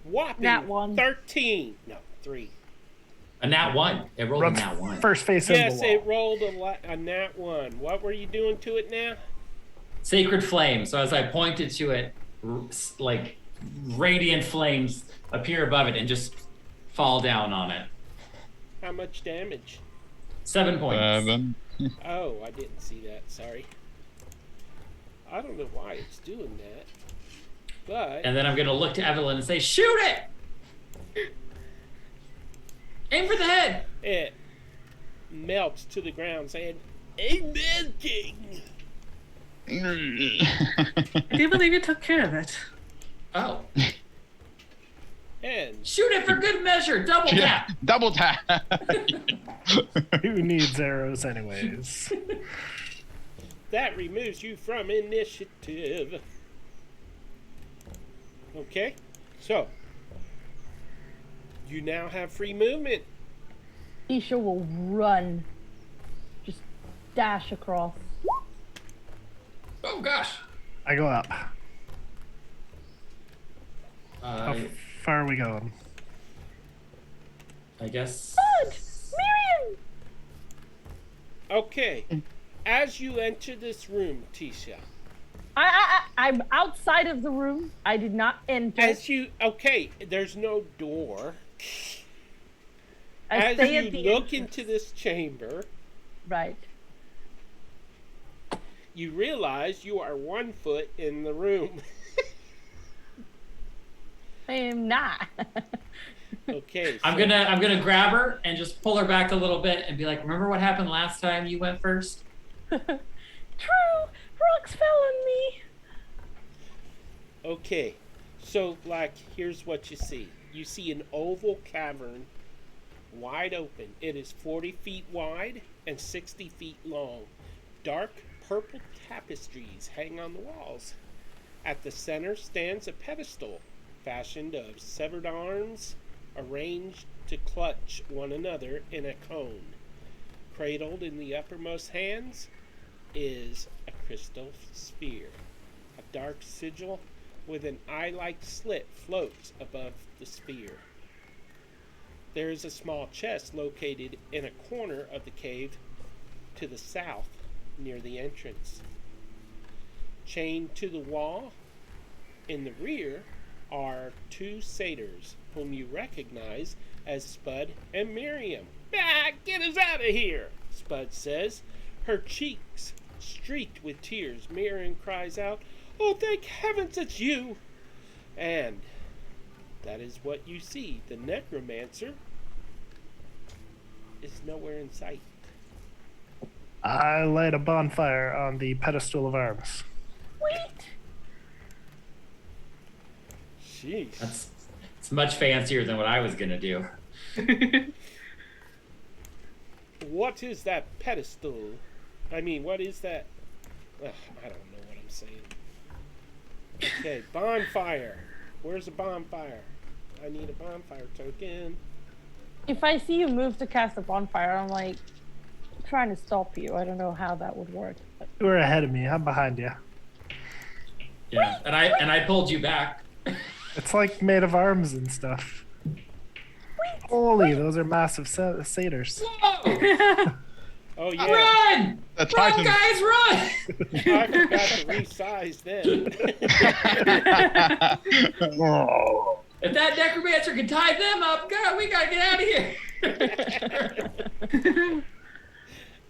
Speaker 1: whopping
Speaker 4: Nat 1.
Speaker 1: 13. No, 3.
Speaker 2: A nat 1. It rolled
Speaker 3: Runs
Speaker 2: a nat 1.
Speaker 3: first face in
Speaker 1: Yes,
Speaker 3: the wall.
Speaker 1: it rolled a nat 1. What were you doing to it now?
Speaker 2: Sacred flame. So as I pointed to it, like radiant flames appear above it and just fall down on it.
Speaker 1: How much damage?
Speaker 2: 7 points.
Speaker 5: 7.
Speaker 1: Oh, I didn't see that. Sorry. I don't know why it's doing that. But
Speaker 2: And then I'm going to look to Evelyn and say, shoot it! Aim for the head!
Speaker 1: it melts to the ground saying, Amen, King!
Speaker 6: I do believe you took care of it.
Speaker 2: Oh.
Speaker 1: And
Speaker 2: Shoot it for good measure! Double
Speaker 5: Yeah,
Speaker 2: tap!
Speaker 5: double tap.
Speaker 3: Who needs arrows anyways?
Speaker 1: that removes you from initiative. Okay? So, you now have free movement.
Speaker 4: Isha will run. Just dash across.
Speaker 2: Oh gosh!
Speaker 3: I go up. How far are we going?
Speaker 2: I guess.
Speaker 4: Good! Miriam!
Speaker 1: Okay. As you enter this room, Tisha,
Speaker 4: I'm outside of the room. I did not enter.
Speaker 1: there's no door.
Speaker 4: I
Speaker 1: As
Speaker 4: stay
Speaker 1: you
Speaker 4: at the
Speaker 1: look
Speaker 4: entrance.
Speaker 1: into this chamber,
Speaker 4: Right.
Speaker 1: you realize you are 1 foot in the room.
Speaker 4: I am not.
Speaker 1: Okay.
Speaker 2: I'm gonna grab her and just pull her back a little bit and be like, remember what happened last time you went first?
Speaker 4: True. Rocks fell on me.
Speaker 1: Okay. So, here's what you see. You see an oval cavern, wide open. It is 40 feet wide and 60 feet long. Dark purple tapestries hang on the walls. At the center stands a pedestal fashioned of severed arms arranged to clutch one another in a cone. Cradled in the uppermost hands is a crystal sphere. A dark sigil with an eye-like slit floats above the sphere. There is a small chest located in a corner of the cave to the south near the entrance. Chained to the wall in the rear are 2 satyrs whom you recognize as Spud and Miriam. Ah, get us out of here, Spud says, her cheeks streaked with tears. Miriam cries out, Oh, thank heavens it's you! And that is what you see. The necromancer is nowhere in sight.
Speaker 3: I light a bonfire on the pedestal of arms.
Speaker 4: Wait.
Speaker 1: Jeez.
Speaker 2: It's much fancier than what I was gonna do.
Speaker 1: What is that pedestal? I mean, what is that? Ugh, I don't know what I'm saying. Okay, bonfire. Where's the bonfire? I need a bonfire token.
Speaker 4: If I see you move to cast a bonfire, I'm like trying to stop you. I don't know how that would work. But...
Speaker 3: You were ahead of me. I'm behind you.
Speaker 2: Yeah, and I pulled you back.
Speaker 3: It's like made of arms and stuff. Holy, those are massive satyrs.
Speaker 2: Whoa!
Speaker 1: Oh yeah.
Speaker 2: Run!
Speaker 5: The
Speaker 2: Run,
Speaker 5: Titan.
Speaker 2: guys, run!
Speaker 1: I forgot to resize then.
Speaker 5: Oh.
Speaker 2: If that necromancer can tie them up, God, we gotta get out of here.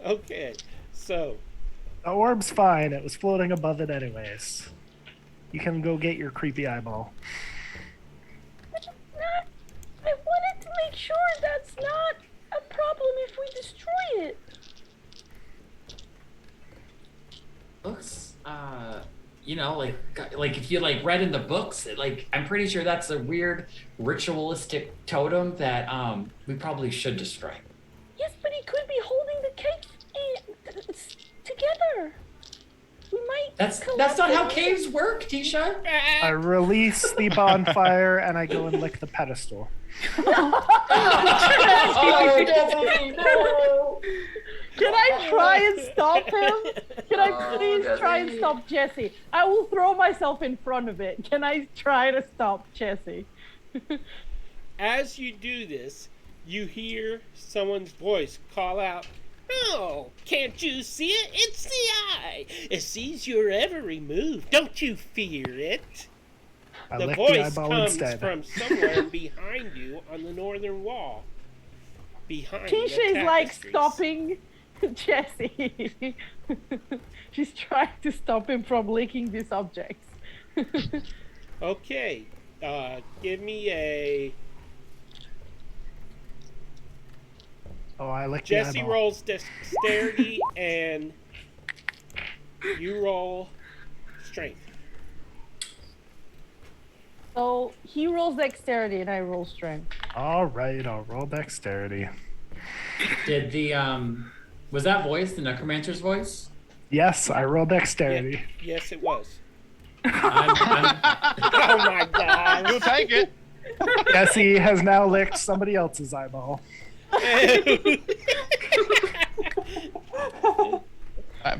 Speaker 1: Okay, so
Speaker 3: The orb's fine. It was floating above it anyways. You can go get your creepy eyeball.
Speaker 4: I wanted to make sure that's not a problem if we destroy it.
Speaker 2: Looks, like if you like read in the books, I'm pretty sure that's a weird ritualistic totem that we probably should destroy.
Speaker 4: Yes, but he could be holding the cake together. We might.
Speaker 2: That's not how caves work, Tisha.
Speaker 3: I release the bonfire and I go and lick the pedestal.
Speaker 2: Oh, Jesse, no!
Speaker 4: Can I try and stop him? Can I please try and stop Jesse? I will throw myself in front of it. Can I try to stop Jesse?
Speaker 1: as you do this, you hear someone's voice call out, "Oh, can't you see it? It's the eye. It sees your every move. Don't you fear it."
Speaker 3: I
Speaker 1: The
Speaker 3: lick the
Speaker 1: voice
Speaker 3: eyeball
Speaker 1: comes
Speaker 3: instead.
Speaker 1: from somewhere behind you on the northern wall. Behind the
Speaker 4: Tisha is like
Speaker 1: tapestries.
Speaker 4: stopping Jesse. She's trying to stop him from licking these objects.
Speaker 1: Okay, give me a...
Speaker 3: Oh, I lick the
Speaker 1: Jesse
Speaker 3: eyeball.
Speaker 1: rolls dexterity and you roll strength.
Speaker 4: So he rolls dexterity and I roll strength.
Speaker 3: All right, I'll roll dexterity.
Speaker 2: Did the was that voice the necromancer's voice?
Speaker 3: Yes, I roll dexterity.
Speaker 1: Yes, it was.
Speaker 2: I'm,
Speaker 1: Oh my god.
Speaker 5: You'll take it.
Speaker 3: Jesse has now licked somebody else's eyeball.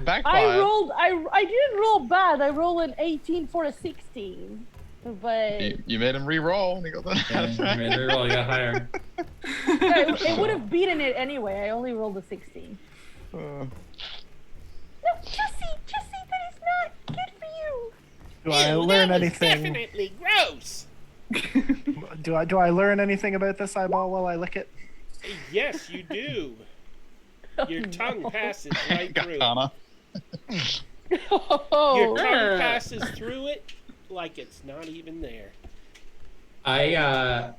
Speaker 5: Backfire.
Speaker 4: I didn't roll bad. I rolled an 18 for a 16. But
Speaker 5: You made him re-roll. And he got that.
Speaker 2: roll, you got higher.
Speaker 4: it would have beaten it anyway. I only rolled a 16. No, Jesse, that is not good for you.
Speaker 3: Do I
Speaker 1: Ew,
Speaker 3: learn
Speaker 1: that was
Speaker 3: anything?
Speaker 1: definitely gross.
Speaker 3: Do I learn anything about this eyeball while I lick it?
Speaker 1: Yes, you do. Your tongue passes right through it.
Speaker 5: Katana.
Speaker 4: Oh,
Speaker 1: Your tongue passes through it like it's not even there.
Speaker 2: I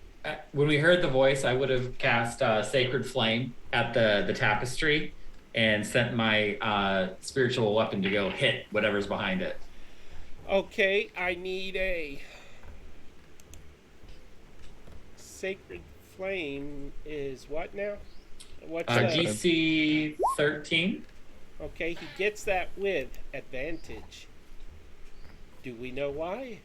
Speaker 2: when we heard the voice, I would have cast Sacred Flame at the tapestry and sent my spiritual weapon to go hit whatever's behind it.
Speaker 1: Okay, I need a Sacred Flame is what now? What's
Speaker 2: DC 13.
Speaker 1: Okay, he gets that with advantage. Do we know why?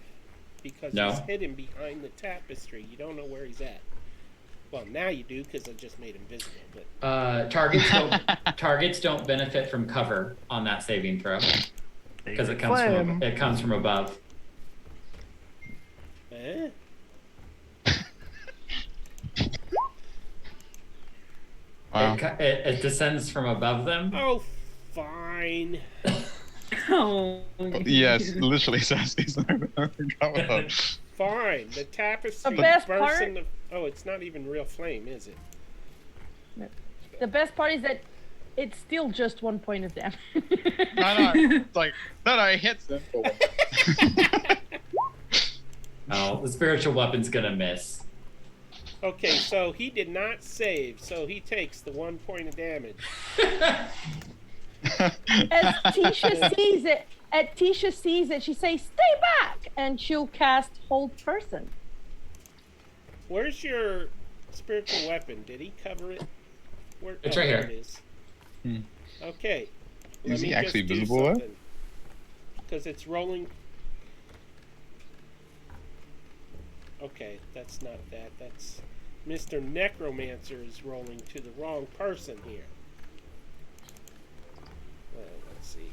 Speaker 1: Because
Speaker 2: No.
Speaker 1: he's hidden behind the tapestry. You don't know where he's at. Well, now you do because I just made him visible. But
Speaker 2: Targets don't benefit from cover on that saving throw because it
Speaker 3: Flame.
Speaker 2: comes from above.
Speaker 1: eh?
Speaker 5: Wow.
Speaker 2: It descends from above them.
Speaker 1: Oh, fine.
Speaker 6: Oh.
Speaker 5: Yes, literally says he's not going
Speaker 1: Fine. The tapestry
Speaker 4: The best
Speaker 1: bursts
Speaker 4: part-
Speaker 1: into... Oh, it's not even real flame, is it?
Speaker 4: The best part is that It's still just 1 point of damage.
Speaker 5: No, it's like, no, it hits them.
Speaker 2: Oh, the spiritual weapon's gonna miss.
Speaker 1: Okay, so he did not save, so he takes the 1 point of damage.
Speaker 4: As Tisha sees it, she says, "Stay back!" and she'll cast Hold Person.
Speaker 1: Where's your spiritual weapon? Did he cover it?
Speaker 2: It's right here.
Speaker 1: It is. Okay.
Speaker 5: Is he actually visible?
Speaker 1: Because it's rolling. Okay, that's not that. That's Mr. Necromancer is rolling to the wrong person here. Let's see.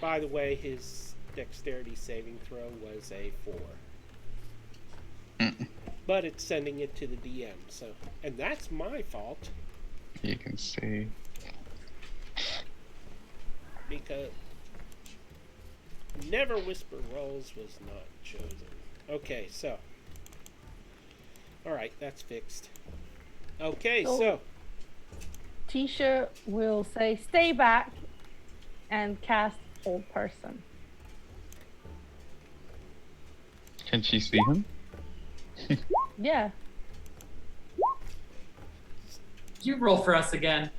Speaker 1: By the way, his dexterity saving throw was a 4. But it's sending it to the DM, so... And that's my fault.
Speaker 5: You can see.
Speaker 1: Because... Never Whisper Rolls was not chosen. Okay, so... Alright, that's fixed. Okay, so...
Speaker 4: Tisha will say, "Stay back," and cast Hold Person.
Speaker 5: Can she see him?
Speaker 4: Yeah.
Speaker 2: You roll for us again.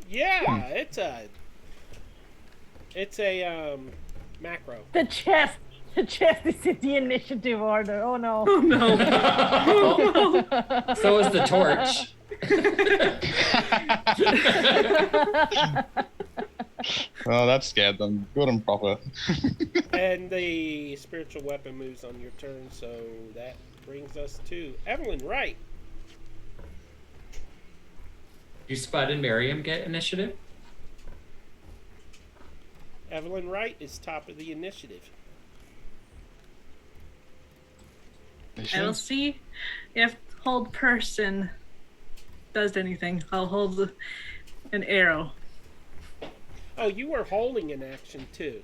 Speaker 1: Yeah, it's a macro.
Speaker 4: The chest is in the initiative order. Oh no.
Speaker 6: Oh no.
Speaker 2: So is the torch.
Speaker 5: Oh, that scared them. Good and proper.
Speaker 1: And the spiritual weapon moves on your turn, so that brings us to Evelyn Wright.
Speaker 2: You Spud and Miriam get initiative?
Speaker 1: Evelyn Wright is top of the initiative.
Speaker 6: I will see if Hold Person does anything. I'll hold an arrow.
Speaker 1: Oh, you were holding an action too.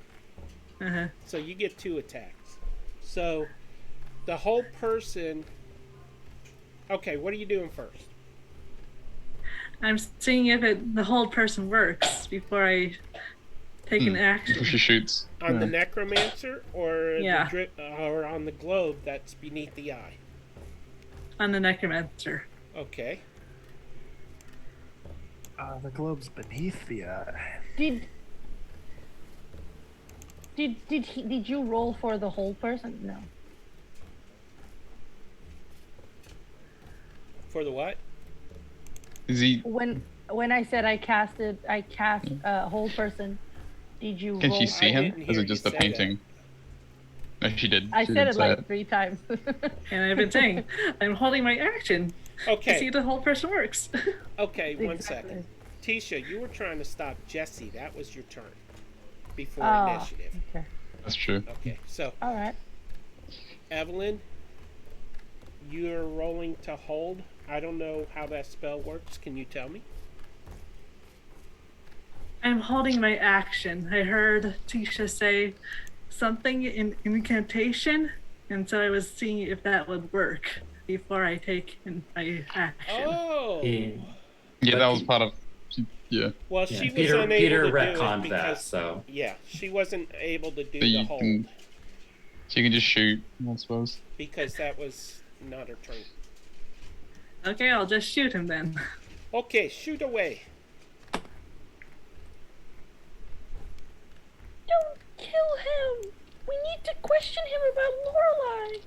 Speaker 6: Uh-huh.
Speaker 1: So you get 2 attacks. So the whole person... Okay, what are you doing first?
Speaker 6: I'm seeing if the Hold Person works before I take an action.
Speaker 5: Before she shoots.
Speaker 1: On the necromancer or
Speaker 6: Yeah.
Speaker 1: or on the globe that's beneath the eye?
Speaker 6: On the Necromancer.
Speaker 1: Okay.
Speaker 3: The globe's beneath the eye.
Speaker 4: Did you roll for the Hold Person? No.
Speaker 1: For the what?
Speaker 5: Is he?
Speaker 4: When I said I cast Hold Person, did you
Speaker 5: Can
Speaker 4: roll?
Speaker 5: she see him?
Speaker 1: didn't
Speaker 5: Or is
Speaker 1: hear
Speaker 5: it just
Speaker 1: you
Speaker 5: a
Speaker 1: say
Speaker 5: painting? No, she did.
Speaker 4: I
Speaker 5: She
Speaker 4: said
Speaker 5: did
Speaker 4: it
Speaker 5: say
Speaker 4: like 3 times.
Speaker 6: And I've been saying, I'm holding my action to see
Speaker 1: Okay.
Speaker 6: if the Hold Person works.
Speaker 1: Okay, one
Speaker 4: Exactly.
Speaker 1: second. Tisha, you were trying to stop Jesse. That was your turn. Before
Speaker 4: Oh.
Speaker 1: initiative.
Speaker 4: Okay.
Speaker 5: That's true.
Speaker 1: Okay, so
Speaker 4: All right.
Speaker 1: Evelyn, you're rolling to hold. I don't know how that spell works. Can you tell me?
Speaker 6: I'm holding my action. I heard Tisha say something in incantation, and so I was seeing if that would work before I take my action.
Speaker 1: Oh.
Speaker 5: Yeah, that was part of. Yeah.
Speaker 1: Well,
Speaker 2: Yeah,
Speaker 1: she was
Speaker 2: Peter
Speaker 1: unable to do it
Speaker 2: retconned
Speaker 1: because
Speaker 2: that, so.
Speaker 1: yeah, she wasn't able to do
Speaker 5: But
Speaker 1: the
Speaker 5: you
Speaker 1: hold
Speaker 5: can. So you can just shoot, I suppose.
Speaker 1: because that was not her turn.
Speaker 6: Okay, I'll just shoot him then.
Speaker 1: Okay, shoot away.
Speaker 4: Don't kill him. We need to question him about Lorelai.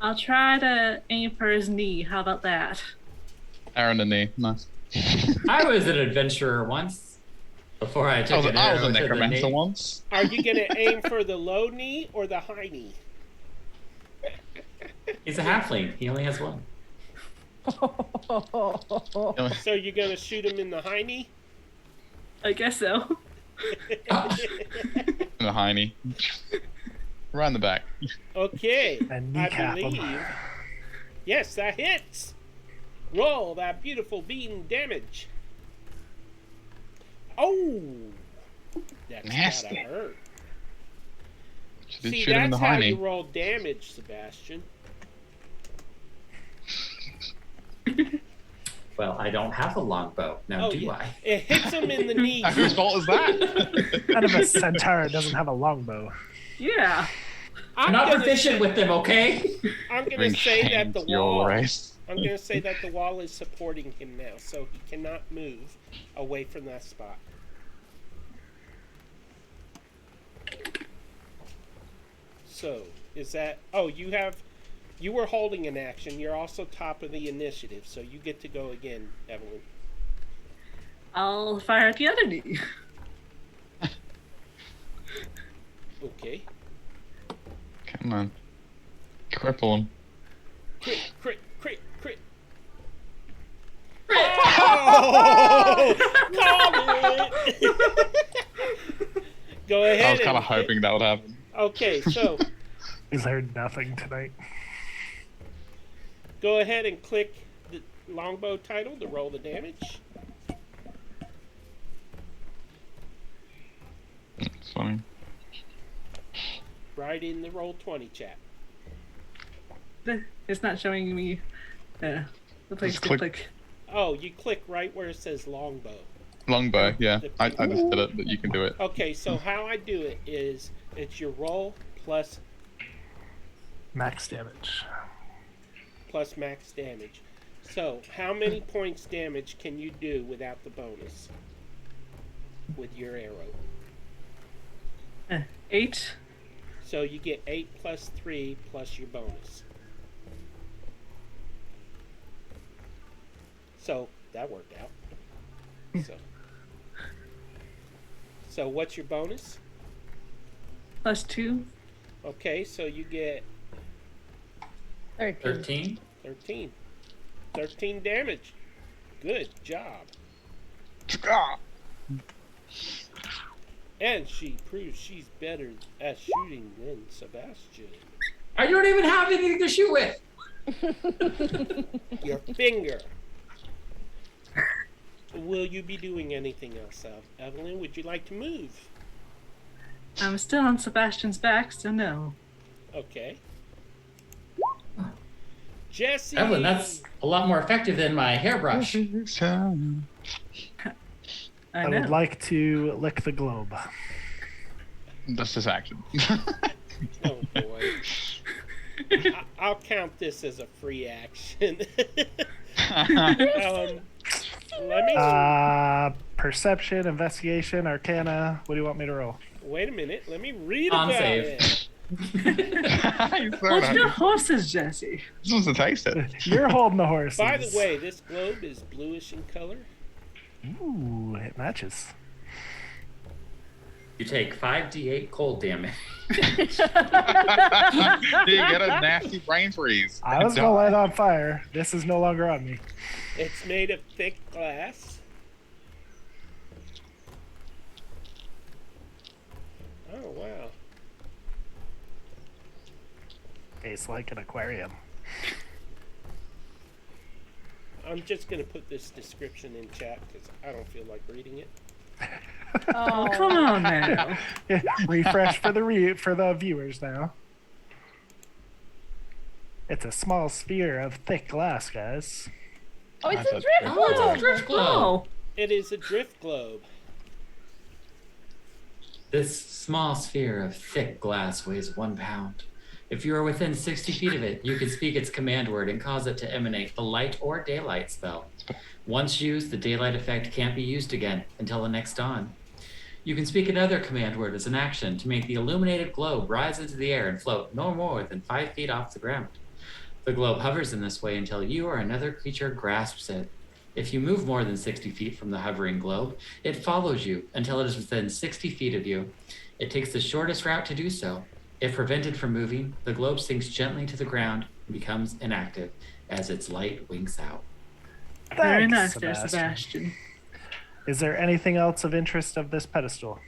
Speaker 6: I'll try to aim for his knee. How about that?
Speaker 5: Aaron the knee. Nice.
Speaker 2: I was an adventurer once. Before I took an
Speaker 5: I
Speaker 2: arrow
Speaker 5: was a
Speaker 2: to the
Speaker 5: necromancer
Speaker 2: knee.
Speaker 5: once.
Speaker 1: Are you gonna aim for the low knee or the high knee?
Speaker 2: He's a halfling. He only has one.
Speaker 1: So you're gonna shoot him in the high knee?
Speaker 6: I guess so.
Speaker 5: In the hiney. Right in the back.
Speaker 1: Okay,
Speaker 3: And
Speaker 1: I
Speaker 3: kneecap him.
Speaker 1: believe. Yes, that hits. Roll that beautiful bean damage. Oh, that's
Speaker 5: Nasty.
Speaker 1: gotta hurt.
Speaker 5: She did
Speaker 1: See,
Speaker 5: shoot him in
Speaker 1: that's
Speaker 5: the
Speaker 1: how
Speaker 5: hiney.
Speaker 1: you roll damage, Sebastian.
Speaker 2: Well, I don't have a longbow now, do I?
Speaker 1: It hits him in the knee.
Speaker 5: Whose fault is that?
Speaker 3: None of a centaur doesn't have a longbow.
Speaker 6: Yeah.
Speaker 2: I'm not proficient with them, okay?
Speaker 1: I'm gonna
Speaker 5: Bring
Speaker 1: say that
Speaker 5: shame
Speaker 1: the
Speaker 5: to your
Speaker 1: wall.
Speaker 5: race.
Speaker 1: I'm gonna say that the wall is supporting him now, so he cannot move away from that spot. So is that? Oh, you were holding an action. You're also top of the initiative, so you get to go again, Evelyn.
Speaker 6: I'll fire at the other knee.
Speaker 1: Okay.
Speaker 5: Come on. Cripple him.
Speaker 1: Crit, crit, crit, crit. Oh! Call it! Go ahead.
Speaker 5: I was kind
Speaker 1: and
Speaker 5: of hoping that would happen.
Speaker 1: Okay, so
Speaker 3: He's heard nothing tonight.
Speaker 1: go ahead and click the longbow title to roll the damage.
Speaker 5: It's funny.
Speaker 1: Right in the roll 20 chat.
Speaker 6: It's not showing me the place
Speaker 5: Just
Speaker 6: to
Speaker 5: click.
Speaker 6: click.
Speaker 1: Oh, you click right where it says longbow.
Speaker 5: Longbow, yeah. I just did it, but you can do it.
Speaker 1: Okay, so how I do it is it's your roll plus
Speaker 3: Max damage.
Speaker 1: max damage. So how many points damage can you do without the bonus with your arrow?
Speaker 6: 8.
Speaker 1: So you get 8 plus 3 plus your bonus. So that worked out. So what's your bonus?
Speaker 6: Plus 2.
Speaker 1: Okay, so you get
Speaker 4: 13.
Speaker 2: 13?
Speaker 1: 13 damage. Good job.
Speaker 5: Ah!
Speaker 1: And she proves she's better at shooting than Sebastian.
Speaker 2: I don't even have anything to shoot with.
Speaker 1: Your finger. Will you be doing anything else, Evelyn? Would you like to move?
Speaker 6: I'm still on Sebastian's back, so no.
Speaker 1: Okay. Jesse.
Speaker 2: Evelyn, that's a lot more effective than my hairbrush.
Speaker 6: I
Speaker 3: I
Speaker 6: know.
Speaker 3: would like to lick the globe.
Speaker 5: That's his action.
Speaker 1: Oh boy. I'll count this as a free action. Let me.
Speaker 3: Perception, investigation, arcana. What do you want me to roll?
Speaker 1: Wait a minute. Let me read
Speaker 2: On
Speaker 1: about
Speaker 2: save.
Speaker 1: it.
Speaker 5: He's so
Speaker 6: What's your
Speaker 5: happy.
Speaker 6: horses, Jesse?
Speaker 5: Just wants to taste it.
Speaker 3: You're holding the horses.
Speaker 1: By the way, this globe is bluish in color.
Speaker 3: Ooh, it matches.
Speaker 2: You take 5d8 cold damage.
Speaker 5: You get a nasty brain freeze.
Speaker 3: I was gonna light on fire. This is no longer on me.
Speaker 1: It's made of thick glass. Oh wow.
Speaker 3: It's like an aquarium.
Speaker 1: I'm just gonna put this description in chat because I don't feel like reading it.
Speaker 6: Oh, come on now.
Speaker 3: Refresh for the viewers now. It's a small sphere of thick glass, guys.
Speaker 4: Oh, it's a
Speaker 5: That's
Speaker 4: drift
Speaker 2: Oh, it's a
Speaker 4: globe.
Speaker 2: drift globe.
Speaker 6: Oh,
Speaker 1: It is a drift globe.
Speaker 2: This small sphere of thick glass weighs 1 pound. If you are within 60 feet of it, you can speak its command word and cause it to emanate the light or daylight spell. Once used, the daylight effect can't be used again until the next dawn. You can speak another command word as an action to make the illuminated globe rise into the air and float no more than 5 feet off the ground. The globe hovers in this way until you or another creature grasps it. If you move more than 60 feet from the hovering globe, it follows you until it is within 60 feet of you. It takes the shortest route to do so. If prevented from moving, the globe sinks gently to the ground and becomes inactive as its light winks out.
Speaker 6: very
Speaker 3: Thanks,
Speaker 6: nice there, Sebastian.
Speaker 3: Is there anything else of interest of this pedestal?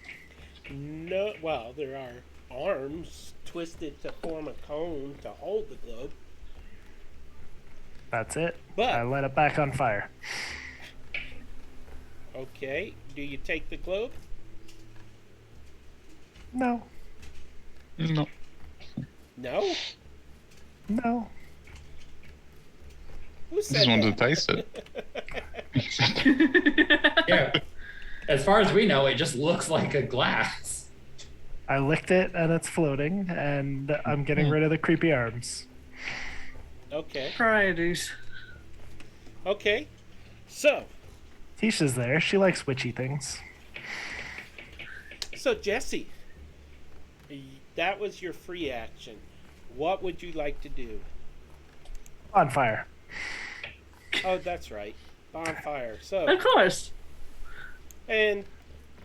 Speaker 1: No, well, there are arms twisted to form a cone to hold the globe.
Speaker 3: That's it.
Speaker 1: But-
Speaker 3: I light it back on fire.
Speaker 1: Okay, do you take the globe?
Speaker 3: No.
Speaker 5: No.
Speaker 1: No.
Speaker 3: No.
Speaker 1: Who
Speaker 5: Just
Speaker 1: said
Speaker 5: wanted
Speaker 1: that?
Speaker 5: to taste it.
Speaker 2: Yeah. As far as we know, it just looks like a glass.
Speaker 3: I licked it and it's floating, and I'm getting rid of the creepy arms.
Speaker 1: Okay.
Speaker 6: Priorities.
Speaker 1: Okay. So,
Speaker 3: Tisha's there. She likes witchy things.
Speaker 1: so Jesse, that was your free action. What would you like to do?
Speaker 3: Bonfire.
Speaker 1: Oh, that's right. Bonfire. So,
Speaker 6: Of course.
Speaker 1: and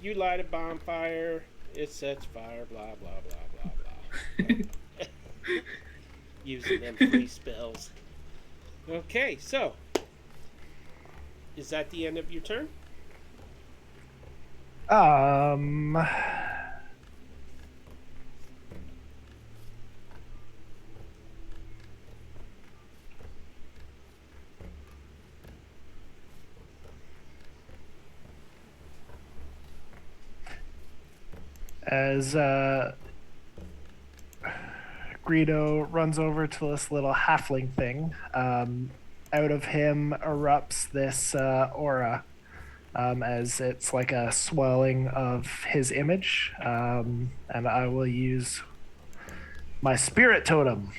Speaker 1: you light a bonfire, it sets fire, blah, blah, blah, blah, blah. Using them free spells. Okay, so, is that the end of your turn?
Speaker 3: As Greedo runs over to this little halfling thing, out of him erupts this aura, as it's like a swelling of his image, and I will use my spirit totem.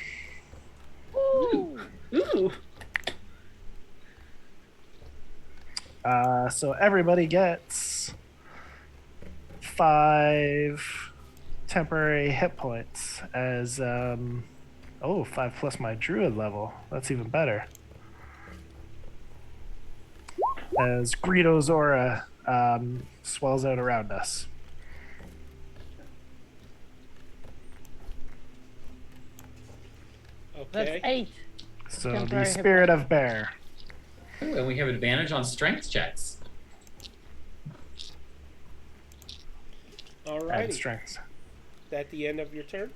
Speaker 4: Ooh.
Speaker 6: Ooh.
Speaker 3: So everybody gets 5 temporary hit points as 5 plus my druid level. That's even better. As Greedo's aura swells out around us.
Speaker 4: That's
Speaker 1: Okay.
Speaker 4: 8.
Speaker 3: So
Speaker 4: Temporary
Speaker 3: the
Speaker 4: hit
Speaker 3: spirit of bear.
Speaker 2: Ooh, and we have advantage on strength checks.
Speaker 3: Add
Speaker 1: Alrighty.
Speaker 3: strength.
Speaker 1: That the end of your turn?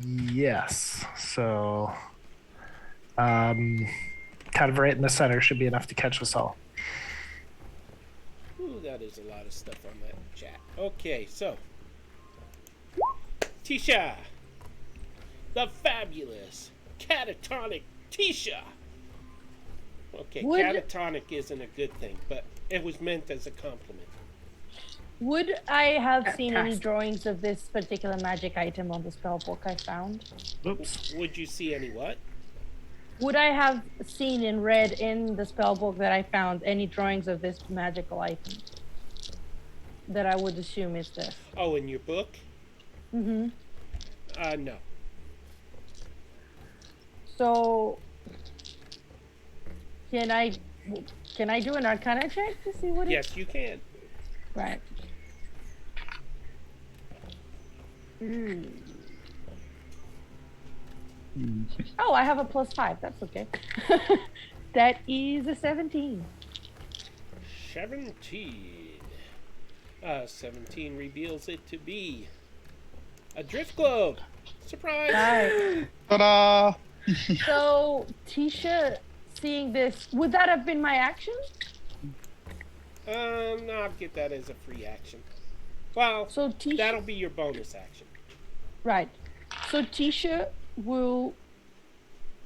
Speaker 3: Yes. So kind of right in the center should be enough to catch us all.
Speaker 1: Ooh, that is a lot of stuff on that chat. Okay, so. Tisha! The fabulous catatonic Tisha! Okay,
Speaker 4: Would-
Speaker 1: catatonic isn't a good thing, but it was meant as a compliment.
Speaker 4: Would I have seen any
Speaker 6: Fantastic.
Speaker 4: drawings of this particular magic item on the spell book I found?
Speaker 3: Oops.
Speaker 1: Would you see any what?
Speaker 4: Would I have seen and read in the spell book that I found any drawings of this magical item? That I would assume is this.
Speaker 1: Oh, in your book?
Speaker 4: Mm-hmm.
Speaker 1: No.
Speaker 4: So can I do an Arcana check to see what it
Speaker 1: Yes, you can.
Speaker 4: Right. Oh, I have a +5. That's okay. That is a 17.
Speaker 1: 17. 17 reveals it to be a drift globe. Surprise!
Speaker 4: Right.
Speaker 5: Ta-da!
Speaker 4: So, Tisha, seeing this, would that have been my action?
Speaker 1: No, I'll get that as a free action. Well,
Speaker 4: So Tisha,
Speaker 1: that'll be your bonus action.
Speaker 4: right. So Tisha will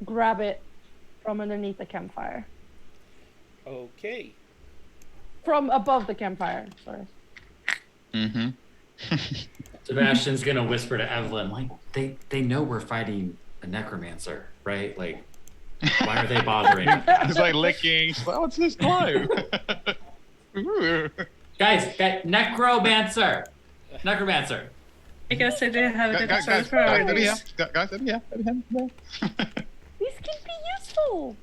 Speaker 4: grab it from underneath the campfire,
Speaker 1: Okay.
Speaker 4: from above the campfire. Sorry.
Speaker 5: Mm-hmm.
Speaker 2: Sebastian's gonna whisper to Evelyn, like, they know we're fighting a necromancer, right? Like, why are they bothering?
Speaker 5: It's like licking. Oh, what's this glow? Ooh.
Speaker 2: guys, necromancer. Necromancer.
Speaker 6: I guess I did have a good
Speaker 5: Guys,
Speaker 6: start
Speaker 5: guys, over
Speaker 6: priorities.
Speaker 5: here. Guys, over here. Over here.
Speaker 4: This can be useful.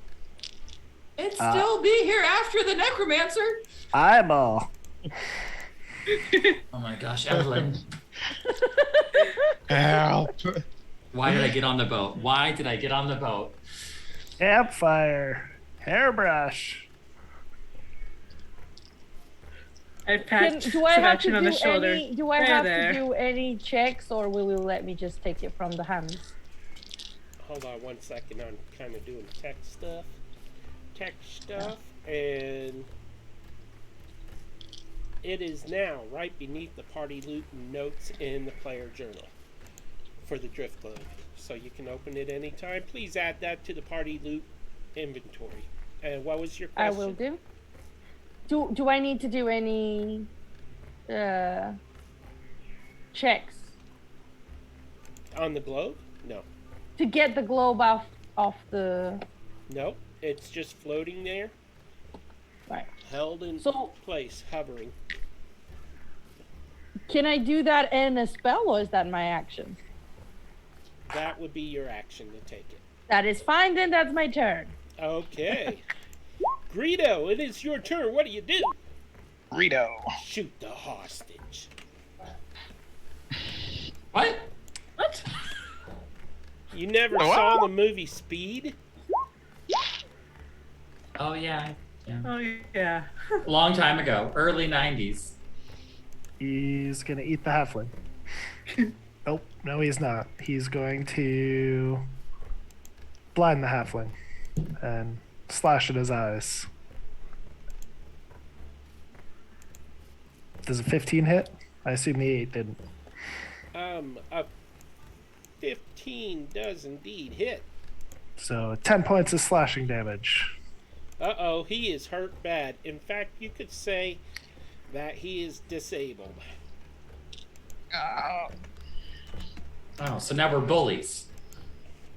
Speaker 2: It'd still be here after the necromancer.
Speaker 3: Eyeball.
Speaker 2: Oh my gosh, Evelyn.
Speaker 5: Help.
Speaker 2: Why did I get on the boat? Why did I get on the boat?
Speaker 3: Campfire. Hairbrush.
Speaker 6: I pat
Speaker 4: Do I have to
Speaker 6: Sebastian on the
Speaker 4: do
Speaker 6: shoulder.
Speaker 4: any? Do I
Speaker 6: There,
Speaker 4: have
Speaker 6: there.
Speaker 4: to do any checks, or will you let me just take it from the hands?
Speaker 1: Hold on 1 second. I'm kind of doing tech stuff. And it is now right beneath the party loot and notes in the player journal for the drift globe. So you can open it anytime. Please add that to the party loot inventory. And what was your
Speaker 4: I
Speaker 1: question?
Speaker 4: will do. Do I need to do any checks
Speaker 1: On the globe? No.
Speaker 4: to get the globe off the
Speaker 1: Nope. It's just floating there,
Speaker 4: right?
Speaker 1: held in
Speaker 4: So-
Speaker 1: place, hovering.
Speaker 4: Can I do that in a spell, or is that my action?
Speaker 1: That would be your action to take it.
Speaker 4: That is fine. Then that's my turn.
Speaker 1: Okay. Greedo, it is your turn. What do you do?
Speaker 3: Greedo.
Speaker 1: Shoot the hostage.
Speaker 2: What? What?
Speaker 1: You never
Speaker 5: What?
Speaker 1: saw the movie Speed?
Speaker 2: Oh yeah.
Speaker 6: Oh yeah.
Speaker 2: Long time ago, early 90s.
Speaker 3: He's gonna eat the halfling. Nope, no, he's not. He's going to blind the halfling and slash at his eyes. Does a 15 hit? I assume the 8 didn't.
Speaker 1: A 15 does indeed hit.
Speaker 3: So 10 points of slashing damage.
Speaker 1: Uh-oh, he is hurt bad. In fact, you could say that he is disabled.
Speaker 2: Oh, so now we're bullies.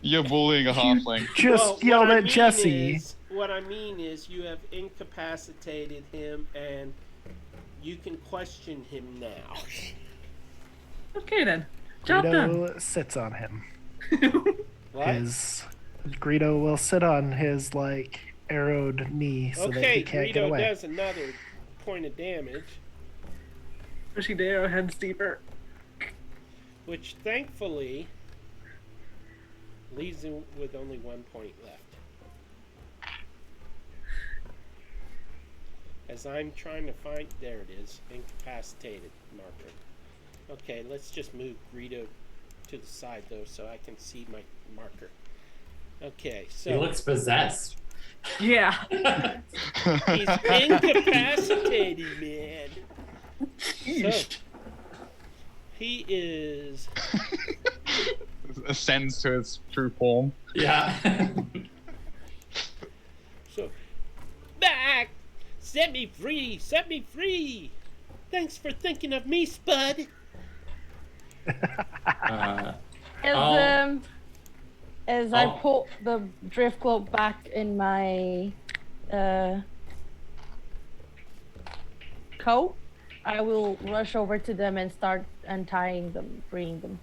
Speaker 5: You're bullying a halfling.
Speaker 3: Just yelled at Jesse.
Speaker 1: What I mean is you have incapacitated him and you can question him now.
Speaker 6: Okay then. Job done.
Speaker 3: Greedo sits on him.
Speaker 1: What?
Speaker 3: Greedo will sit on his arrowed knee so that
Speaker 1: Okay,
Speaker 3: he can't get
Speaker 1: Greedo
Speaker 3: away.
Speaker 1: does another point of damage,
Speaker 6: Pushing the arrowheads deeper.
Speaker 1: which thankfully leaves him with only 1 point left. As I'm trying to find, there it is, incapacitated marker. Okay, let's just move Greedo to the side though so I can see my marker. Okay,
Speaker 2: He
Speaker 1: so
Speaker 2: looks possessed.
Speaker 6: Yeah.
Speaker 1: he's incapacitated, man. So, he is
Speaker 5: Ascends to its true form.
Speaker 2: Yeah.
Speaker 1: so back. Set me free! Set me free! Thanks for thinking of me, Spud.
Speaker 2: uh,
Speaker 4: As
Speaker 2: Oh.
Speaker 4: as I
Speaker 2: Oh.
Speaker 4: put the drift cloak back in my coat, I will rush over to them and start untying them, freeing them.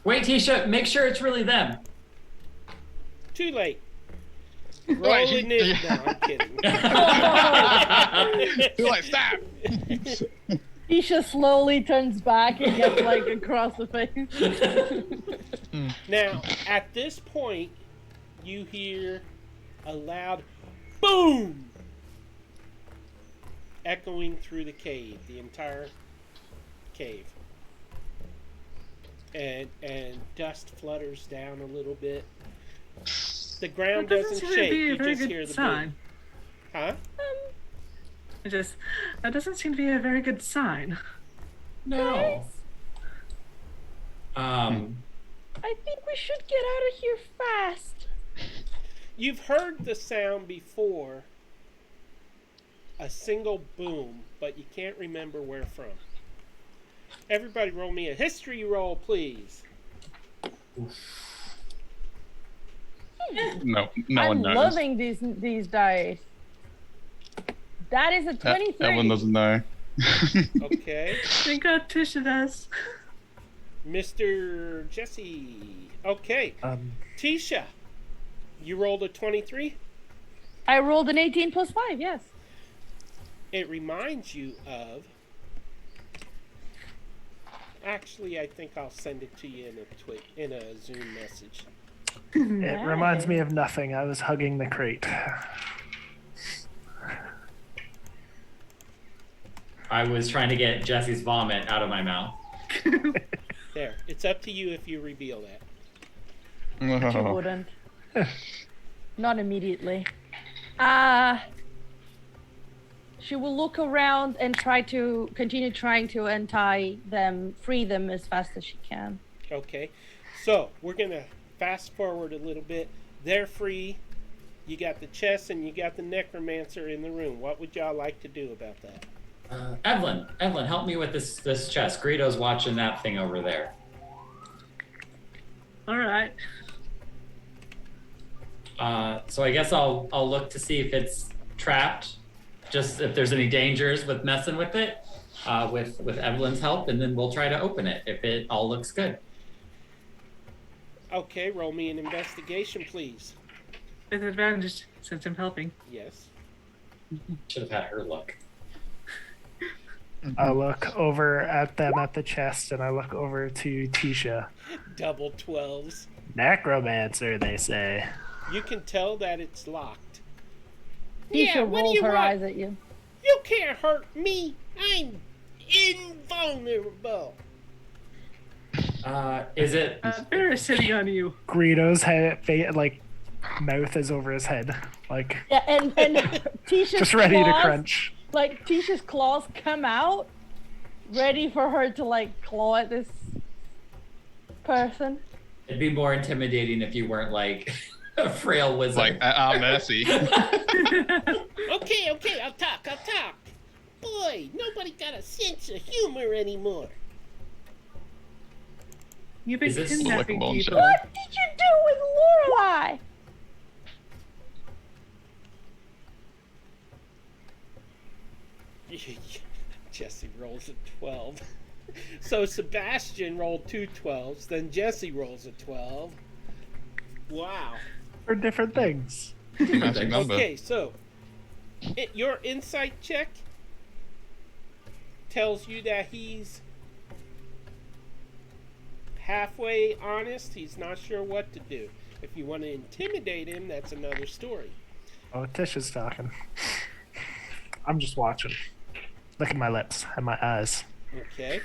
Speaker 2: wait, Tisha, make sure it's really them.
Speaker 1: Too late. Rolling it. No, I'm kidding.
Speaker 5: Too late, stab!
Speaker 4: Isha slowly turns back and gets across the face.
Speaker 1: Now, at this point, you hear a loud boom echoing through the cave, the entire cave. And dust flutters down a little bit. The ground
Speaker 6: That
Speaker 1: doesn't
Speaker 6: seem to
Speaker 1: shake.
Speaker 6: be a
Speaker 1: You
Speaker 6: very
Speaker 1: just
Speaker 6: good
Speaker 1: hear the
Speaker 6: sign.
Speaker 1: boom. Huh?
Speaker 6: That doesn't seem to be a very good sign.
Speaker 2: No.
Speaker 4: I think we should get out of here fast.
Speaker 1: You've heard the sound before, a single boom, but you can't remember where from. Everybody roll me a history roll, please.
Speaker 5: No
Speaker 4: I'm
Speaker 5: one knows.
Speaker 4: loving these dice. That is a 23.
Speaker 5: Everyone doesn't know.
Speaker 1: Okay.
Speaker 6: Thank God Tisha does.
Speaker 1: Mr. Jesse. Okay. Tisha, you rolled a 23?
Speaker 4: I rolled an 18 plus 5, yes.
Speaker 1: It reminds you of... Actually, I think I'll send it to you in a Zoom message.
Speaker 3: It reminds me of nothing. I was hugging the crate.
Speaker 2: I was trying to get Jesse's vomit out of my mouth.
Speaker 1: There. It's up to you if you reveal that.
Speaker 4: She
Speaker 5: Oh.
Speaker 4: wouldn't. Not immediately. She will look around and continue trying to untie them, free them as fast as she can.
Speaker 1: Okay. So, we're going to fast forward a little bit. They're free. You got the chest and you got the necromancer in the room. What would y'all like to do about that?
Speaker 2: Evelyn, help me with this chest. Greedo's watching that thing over there.
Speaker 6: All right.
Speaker 2: So I guess I'll look to see if it's trapped, just if there's any dangers with messing with it, with Evelyn's help, and then we'll try to open it if it all looks good.
Speaker 1: Okay, roll me an investigation, please.
Speaker 6: With advantage, since I'm helping.
Speaker 1: Yes.
Speaker 2: Should have had her look.
Speaker 3: I look over at them at the chest, and I look over to Tisha.
Speaker 1: Double 12s.
Speaker 3: Necromancer, they say.
Speaker 1: You can tell that it's locked.
Speaker 4: Tisha
Speaker 1: what do
Speaker 4: rolls
Speaker 1: you
Speaker 4: her
Speaker 1: want?
Speaker 4: eyes at you.
Speaker 1: You can't hurt me. I'm invulnerable.
Speaker 2: Is it?
Speaker 6: Bear is sitting on you.
Speaker 3: Greedo's head, mouth is over his head, like
Speaker 4: Yeah, and Tisha's
Speaker 3: just ready to
Speaker 4: claws,
Speaker 3: crunch.
Speaker 4: Like Tisha's claws come out, ready for her to like claw at this person.
Speaker 2: It'd be more intimidating if you weren't like a frail wizard.
Speaker 5: Like at our mercy.
Speaker 1: Okay, I'll talk. Boy, nobody got a sense of humor anymore.
Speaker 6: You've been
Speaker 2: Is this
Speaker 6: kidnapping
Speaker 5: like a
Speaker 6: people.
Speaker 4: What did you do with Lorelai?
Speaker 1: Jesse rolls a 12. So Sebastian rolled 2 12s, then Jesse rolls a 12. Wow.
Speaker 3: For different things.
Speaker 5: Magic number.
Speaker 1: Okay, so your insight check tells you that he's halfway honest. He's not sure what to do. If you want to intimidate him, that's another story.
Speaker 3: Oh, Tisha's talking. I'm just watching. Look at my lips and my eyes.
Speaker 1: Okay.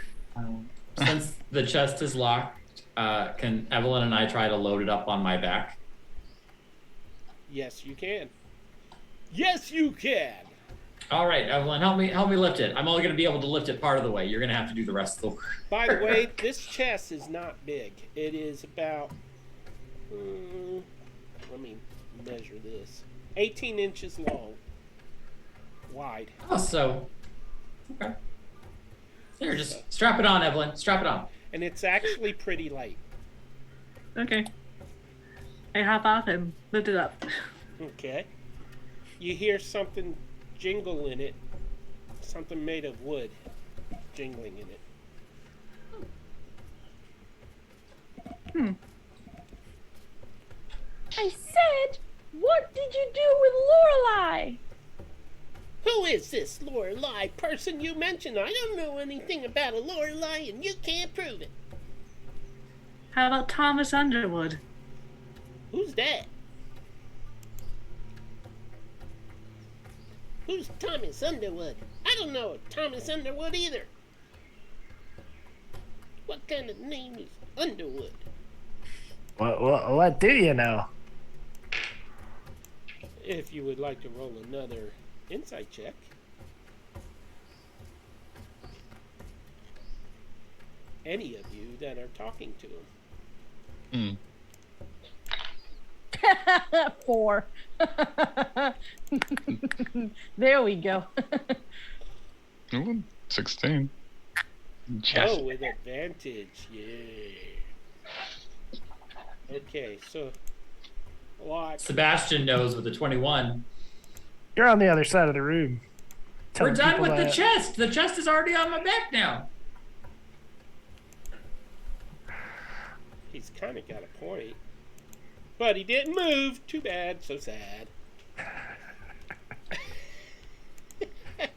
Speaker 2: Since the chest is locked, can Evelyn and I try to load it up on my back?
Speaker 1: Yes, you can. Yes, you can.
Speaker 2: All right, Evelyn, help me lift it. I'm only going to be able to lift it part of the way. You're going to have to do the rest of the work.
Speaker 1: By the way, this chest is not big. It is about, let me measure this, 18 inches long, wide.
Speaker 2: Oh, so okay. Here, just strap it on, Evelyn. Strap it on.
Speaker 1: And it's actually pretty light.
Speaker 6: Okay. I hop off and lift it up.
Speaker 1: Okay. You hear something jingle in it, something made of wood jingling in it.
Speaker 4: I said, what did you do with Lorelai?
Speaker 1: Who is this Lorelei person you mentioned? I don't know anything about a Lorelei, and you can't prove it.
Speaker 6: How about Thomas Underwood?
Speaker 1: Who's that? Who's Thomas Underwood? I don't know Thomas Underwood either. What kind of name is Underwood?
Speaker 3: What do you know?
Speaker 1: If you would like to roll another insight check. Any of you that are talking to him.
Speaker 4: 4. There we go.
Speaker 5: Ooh, 16.
Speaker 1: Oh, with advantage, yeah. Okay, so what?
Speaker 2: Sebastian knows with a 21.
Speaker 3: You're on the other side of the room.
Speaker 2: We're
Speaker 3: Telling
Speaker 2: done
Speaker 3: people
Speaker 2: with the
Speaker 3: that-
Speaker 2: chest. The chest is already on my back now.
Speaker 1: He's kind of got a point, but he didn't move. Too bad. So sad.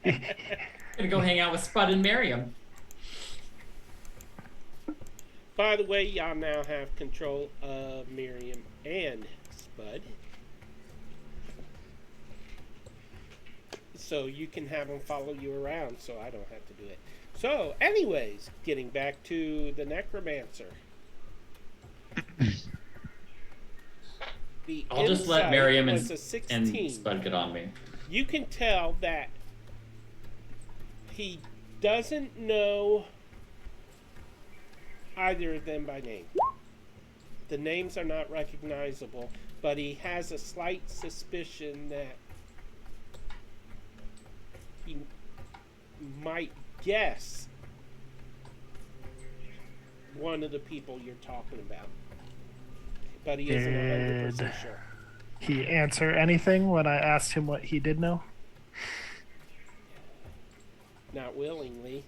Speaker 2: Gonna go hang out with Spud and Miriam.
Speaker 1: By the way, y'all now have control of Miriam and Spud. So you can have them follow you around so I don't have to do it. So, anyways, getting back to the necromancer. The
Speaker 2: I'll just let
Speaker 1: insight
Speaker 2: Miriam
Speaker 1: was
Speaker 2: and,
Speaker 1: a 16.
Speaker 2: and Spud get on me.
Speaker 1: You can tell that he doesn't know either of them by name. The names are not recognizable, but he has a slight suspicion that he might guess one of the people you're talking about. But he isn't 100% sure.
Speaker 3: He answer anything when I asked him what he did know?
Speaker 1: Not willingly.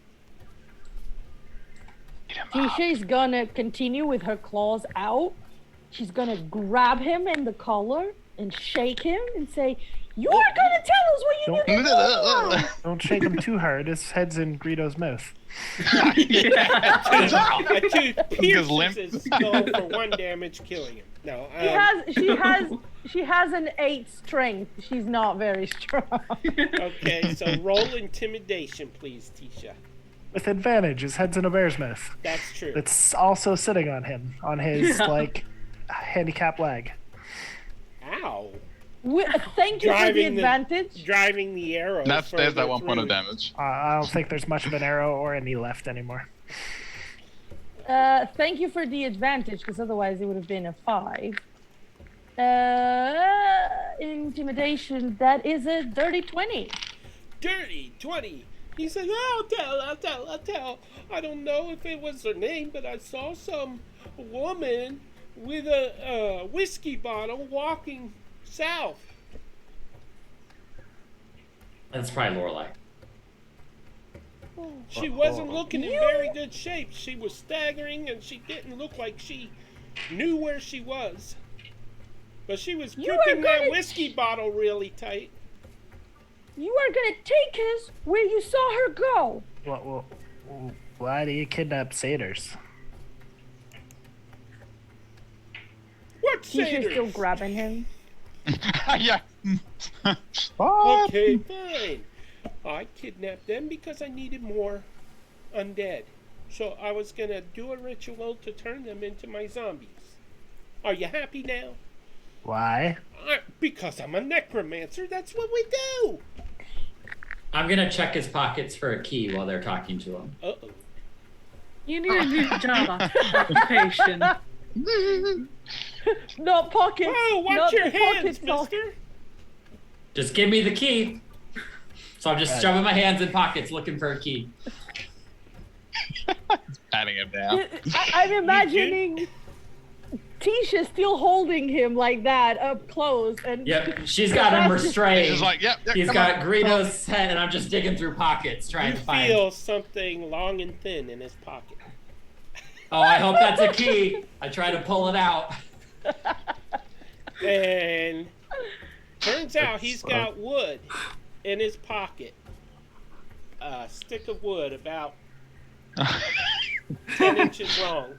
Speaker 4: Tisha's gonna continue with her claws out. She's gonna grab him in the collar and shake him and say, "You are gonna tell us what you did before."
Speaker 3: Don't shake him too hard. His head's in Greedo's mouth.
Speaker 1: A tooth pierces
Speaker 5: limp.
Speaker 1: his skull for 1 damage, killing him. No,
Speaker 4: She has an 8 strength. She's not very strong.
Speaker 1: okay, so roll intimidation, please, Tisha.
Speaker 3: With advantage. His head's in a bear's mouth.
Speaker 1: That's true.
Speaker 3: It's also sitting on him, on his, like, handicap leg.
Speaker 1: Ow.
Speaker 4: Thank you for the advantage.
Speaker 1: Driving the arrow.
Speaker 5: There's that
Speaker 1: further
Speaker 5: 1 point of
Speaker 1: through.
Speaker 5: damage.
Speaker 3: I don't think there's much of an arrow or any left anymore.
Speaker 4: Thank you for the advantage, because otherwise it would have been a 5. Intimidation, that is a dirty 20.
Speaker 1: Dirty 20. He says, I'll tell. I don't know if it was her name, but I saw some woman with a whiskey bottle walking south.
Speaker 2: That's probably Lorelai.
Speaker 1: She wasn't looking in very good shape. She was staggering, and she didn't look like she knew where she was. But she was gripping that whiskey bottle really tight.
Speaker 4: You are gonna take us where you saw her go.
Speaker 3: Well, why do you kidnap satyrs?
Speaker 1: What
Speaker 4: Tisha's
Speaker 1: satyrs?
Speaker 4: still grabbing him.
Speaker 5: Yeah.
Speaker 1: Okay, fine. I kidnapped them because I needed more undead. So I was gonna do a ritual to turn them into my zombies. Are you happy now?
Speaker 3: Why?
Speaker 1: Because I'm a necromancer. That's what we do.
Speaker 2: I'm gonna check his pockets for a key while they're talking to him.
Speaker 1: Uh-oh.
Speaker 6: You need a new job occupation.
Speaker 4: Not pockets.
Speaker 1: Oh, watch
Speaker 4: not
Speaker 1: your
Speaker 4: the
Speaker 1: hands,
Speaker 4: pocket talk.
Speaker 1: mister.
Speaker 2: Just give me the key. So I'm just shoving my hands in pockets looking for a key.
Speaker 5: Patting him down.
Speaker 4: I'm imagining Tisha still holding him like that up close, and
Speaker 2: Yep, she's got him restrained.
Speaker 5: He's like, yep,
Speaker 2: He's
Speaker 5: come
Speaker 2: got
Speaker 5: on.
Speaker 2: Greedo's head, and I'm just digging through pockets trying
Speaker 1: You
Speaker 2: to find.
Speaker 1: feel something long and thin in his pocket.
Speaker 2: Oh, I hope that's a key. I try to pull it out.
Speaker 1: And turns out he's got wood in his pocket. A stick of wood about 10 inches long.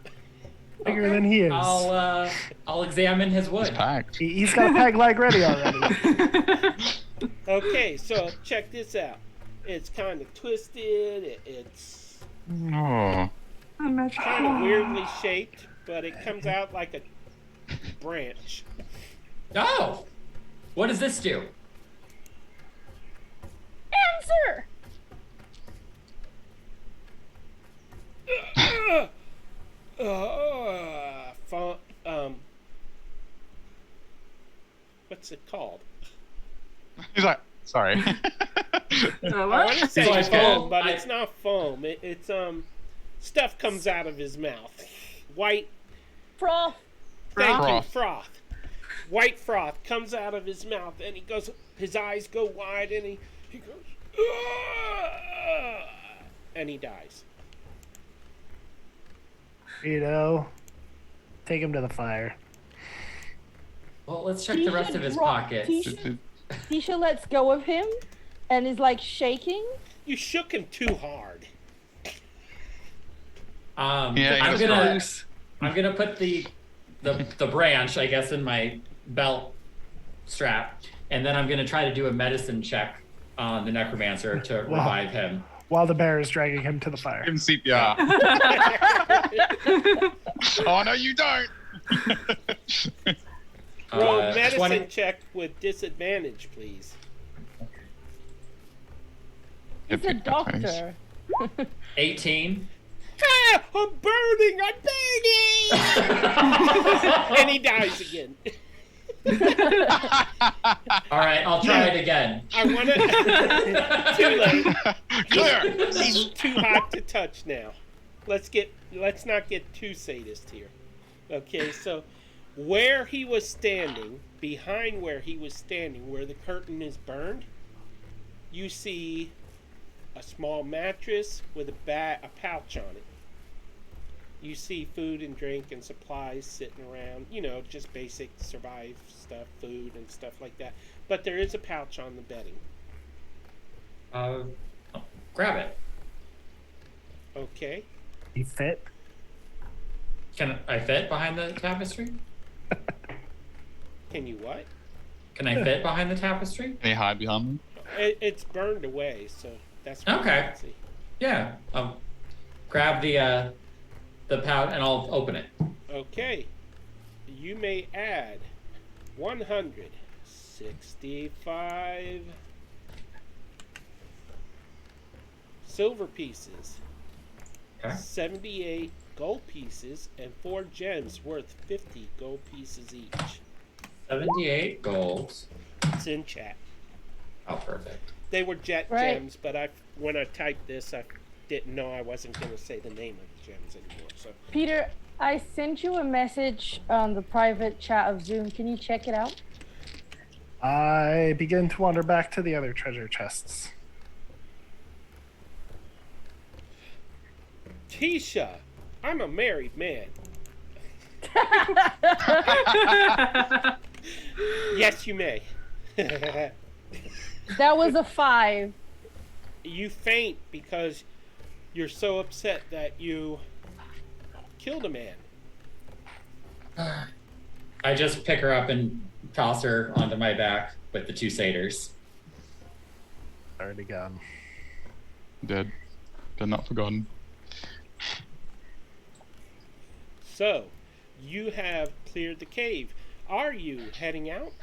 Speaker 3: Bigger than he is.
Speaker 2: I'll examine his wood.
Speaker 5: Packed.
Speaker 3: He's got a peg leg ready already.
Speaker 1: Okay, so check this out. It's kind of twisted. It's
Speaker 5: Oh.
Speaker 1: kind of weirdly shaped, but it comes out like a branch.
Speaker 2: Oh, what does this do?
Speaker 4: answer.
Speaker 1: What's it called?
Speaker 5: He's like, sorry.
Speaker 1: I want to say
Speaker 2: So I
Speaker 1: foam,
Speaker 2: foam-
Speaker 1: but
Speaker 2: I-
Speaker 1: it's not foam. It's stuff comes out of his mouth. White.
Speaker 4: Froth.
Speaker 1: Thank you,
Speaker 5: Froth.
Speaker 1: froth. White froth comes out of his mouth, and he goes. His eyes go wide, and he goes, "Ah!" and he dies.
Speaker 3: Take him to the fire.
Speaker 2: Well, let's check the rest of his pockets.
Speaker 4: Tisha lets go of him and is like shaking.
Speaker 1: You shook him too hard.
Speaker 5: Yeah,
Speaker 2: I'm gonna put the branch, I guess, in my belt strap, and then I'm gonna try to do a medicine check on the necromancer to revive him.
Speaker 3: While the bear is dragging him to the fire.
Speaker 5: Give him CPR. Oh, no, you don't.
Speaker 1: Roll medicine
Speaker 2: 20
Speaker 1: check with disadvantage, please.
Speaker 4: He's a doctor.
Speaker 2: 18.
Speaker 1: Ah, I'm burning! I'm burning! And he dies again.
Speaker 2: All right, I'll try it again.
Speaker 1: I want to. Too late.
Speaker 5: Clear.
Speaker 1: He's too hot to touch now. Let's not get too sadist here. Okay, so where he was standing, behind where he was standing, where the curtain is burned, you see a small mattress with a pouch on it. You see food and drink and supplies sitting around, just basic survive stuff, food and stuff like that. But there is a pouch on the bedding.
Speaker 2: Grab it.
Speaker 1: Okay.
Speaker 3: You fit?
Speaker 2: Can I fit behind the tapestry?
Speaker 1: Can you what?
Speaker 2: Can I fit behind the tapestry?
Speaker 5: Can you hide behind them?
Speaker 1: It's burned away, so that's what
Speaker 2: Okay.
Speaker 1: you can see.
Speaker 2: Yeah. I'll grab the pouch and I'll open it.
Speaker 1: Okay. You may add 165 silver pieces,
Speaker 2: Okay.
Speaker 1: 78 gold pieces, and 4 gems worth 50 gold pieces each.
Speaker 2: 78 gold.
Speaker 1: It's in chat.
Speaker 2: Oh, perfect.
Speaker 1: They were jet
Speaker 4: Right.
Speaker 1: gems, but when I typed this, I didn't know I wasn't going to say the name of the gems anymore. So
Speaker 4: Peter, I sent you a message on the private chat of Zoom. Can you check it out?
Speaker 3: I begin to wander back to the other treasure chests.
Speaker 1: Tisha, I'm a married man. Yes, you may.
Speaker 4: That was a 5.
Speaker 1: You faint because you're so upset that you killed a man.
Speaker 2: I just pick her up and toss her onto my back with the 2 satyrs.
Speaker 3: Already gone.
Speaker 5: Dead. They're not forgotten.
Speaker 1: So, you have cleared the cave. Are you heading out?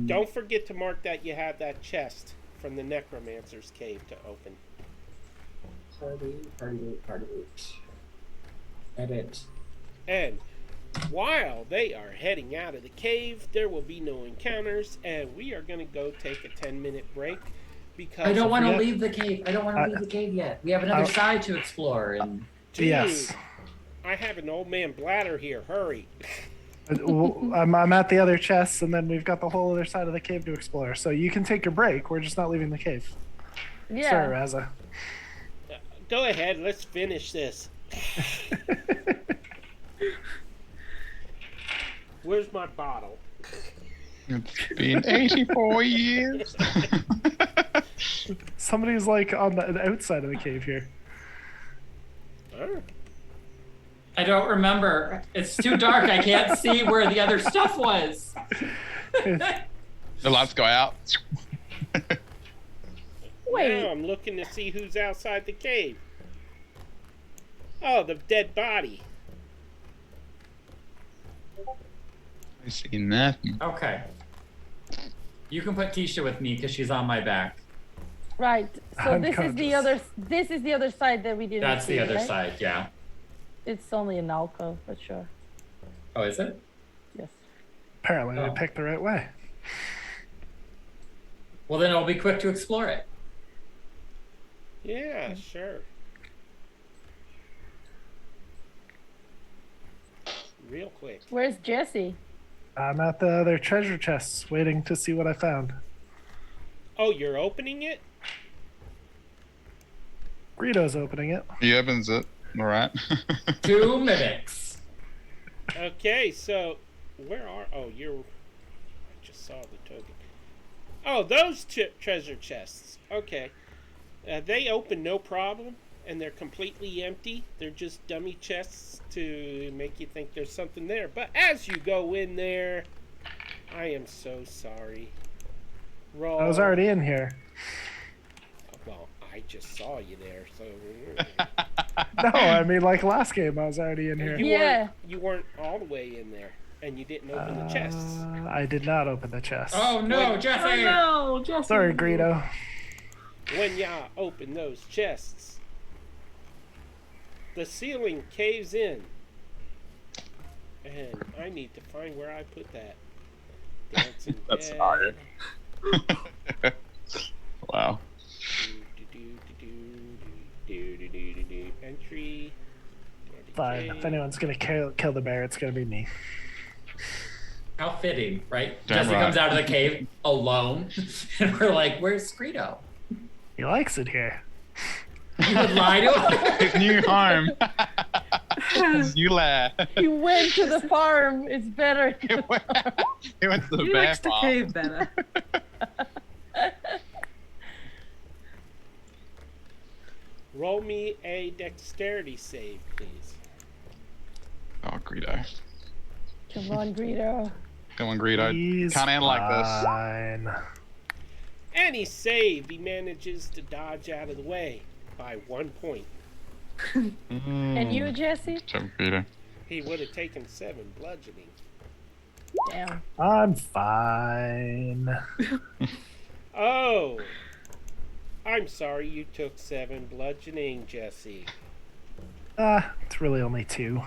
Speaker 1: Don't forget to mark that you have that chest from the necromancer's cave to open.
Speaker 2: Party. Edit.
Speaker 1: And while they are heading out of the cave, there will be no encounters, and we are going to go take a 10-minute break because
Speaker 2: I don't want to
Speaker 3: Yeah.
Speaker 2: leave the cave. I don't want to leave the cave yet. We have another side to explore. And
Speaker 1: Dude,
Speaker 3: Yes.
Speaker 1: I have an old man bladder here. Hurry.
Speaker 3: I'm at the other chests, and then we've got the whole other side of the cave to explore. So you can take your break. We're just not leaving the cave.
Speaker 4: Yeah.
Speaker 3: Sorry, Raza.
Speaker 1: Go ahead. Let's finish this. Where's my bottle?
Speaker 5: It's been 84 years.
Speaker 3: Somebody's like on the outside of the cave here.
Speaker 1: Oh.
Speaker 2: I don't remember. It's too dark. I can't see where the other stuff was.
Speaker 5: The lights go out.
Speaker 4: Wait.
Speaker 1: Now I'm looking to see who's outside the cave. Oh, the dead body.
Speaker 5: I see nothing.
Speaker 2: Okay. You can put Tisha with me because she's on my back.
Speaker 4: Right. So this is the
Speaker 3: Unconscious.
Speaker 4: other. This is the other side that we didn't.
Speaker 2: That's
Speaker 4: see,
Speaker 2: the other
Speaker 4: right?
Speaker 2: side, yeah.
Speaker 4: It's only an alcove, but sure.
Speaker 2: Oh, is it?
Speaker 4: Yes.
Speaker 3: Apparently,
Speaker 2: Oh.
Speaker 3: we picked the right way.
Speaker 2: Well, then I'll be quick to explore it.
Speaker 1: Yeah, sure. Real quick.
Speaker 4: Where's Jesse?
Speaker 3: I'm at the other treasure chests, waiting to see what I found.
Speaker 1: Oh, you're opening it?
Speaker 3: Greedo's opening it.
Speaker 5: He opens it. All right.
Speaker 2: 2 mimics.
Speaker 1: Okay, so where are? Oh, I just saw the token. Oh, those treasure chests. Okay, they open no problem, and they're completely empty. They're just dummy chests to make you think there's something there. But as you go in there, I am so sorry. Roll.
Speaker 3: I was already in here.
Speaker 1: Well, I just saw you there, so.
Speaker 3: No, I mean, like last game, I was already in here.
Speaker 4: Yeah.
Speaker 1: You weren't all the way in there, and you didn't open the chests.
Speaker 3: I did not open the chest.
Speaker 2: Oh, no,
Speaker 1: Wait.
Speaker 2: Jesse!
Speaker 6: Oh no, Jesse.
Speaker 3: Sorry, Greedo.
Speaker 1: When y'all open those chests, the ceiling caves in, And I need to find where I put that. Dancing
Speaker 5: That's
Speaker 1: dead.
Speaker 5: fire. Wow.
Speaker 1: Entry.
Speaker 3: Fine. If anyone's gonna kill the bear, it's gonna be me.
Speaker 2: How fitting, right?
Speaker 5: Damn
Speaker 2: Jesse
Speaker 5: right.
Speaker 2: comes out of the cave alone, and we're like, "Where's Greedo?"
Speaker 3: He likes it here.
Speaker 2: You would lie to him.
Speaker 5: His new home. His new lair.
Speaker 4: He went to the farm. It's better.
Speaker 5: He went to the
Speaker 6: He
Speaker 5: bear
Speaker 6: likes the
Speaker 5: farm.
Speaker 6: cave better.
Speaker 1: Roll me a dexterity save, please.
Speaker 5: Oh, Greedo.
Speaker 4: Come on, Greedo.
Speaker 5: Come on, Greedo.
Speaker 3: He's
Speaker 5: Can't end like this.
Speaker 3: fine.
Speaker 1: And he saved. He manages to dodge out of the way by 1 point.
Speaker 4: And you, Jesse?
Speaker 5: Jump, Greedo.
Speaker 1: He would have taken 7 bludgeoning.
Speaker 4: Damn.
Speaker 3: I'm fine.
Speaker 1: Oh! I'm sorry you took 7 bludgeoning, Jesse.
Speaker 3: It's really only 2.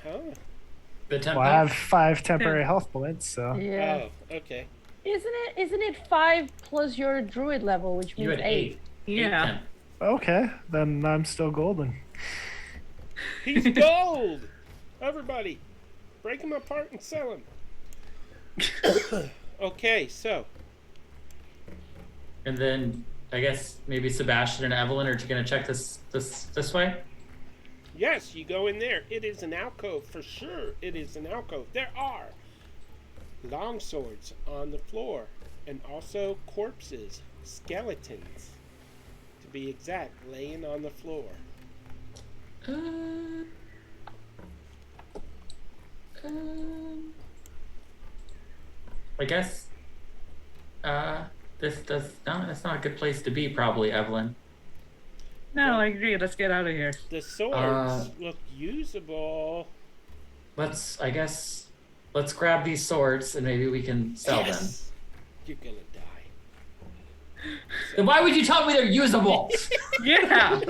Speaker 1: Huh?
Speaker 2: The tempo.
Speaker 3: Well, I have 5 temporary health points, so
Speaker 4: Yeah.
Speaker 1: Oh, okay.
Speaker 4: Isn't it 5 plus your druid level, which
Speaker 2: You
Speaker 4: means
Speaker 2: had 8.
Speaker 6: Yeah.
Speaker 3: okay. Then I'm still golden.
Speaker 1: He's gold! Everybody, break him apart and sell him. Okay, so
Speaker 2: And then I guess maybe Sebastian and Evelyn are going to check this way.
Speaker 1: yes, you go in there. It is an alcove for sure. It is an alcove. There are long swords on the floor, and also corpses, skeletons, to be exact, laying on the floor.
Speaker 2: I guess this does not. It's not a good place to be, probably, Evelyn.
Speaker 6: No, I agree. Let's get out of here.
Speaker 1: The swords look usable.
Speaker 2: I guess let's grab these swords and maybe we can sell them.
Speaker 1: Yes! You're gonna die.
Speaker 2: Then why would you tell me they're usable?
Speaker 6: Yeah.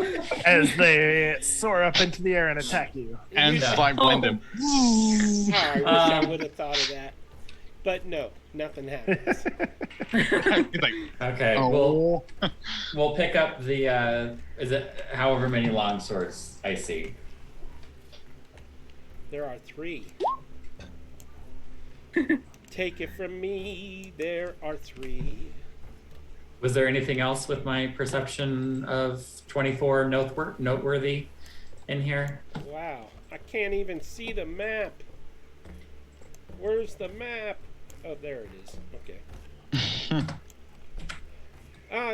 Speaker 3: As they soar up into the air and attack you.
Speaker 5: And
Speaker 1: You-
Speaker 5: just like blend him.
Speaker 1: Oh, I wish I would have thought of that. But no, nothing happens.
Speaker 5: He's like,
Speaker 2: Okay,
Speaker 5: oh.
Speaker 2: we'll pick up the is it however many long swords I see.
Speaker 1: There are 3. Take it from me, there are 3.
Speaker 2: Was there anything else with my perception of 24 noteworthy in here?
Speaker 1: Wow, I can't even see the map. Where's the map? Oh, there it is. Okay.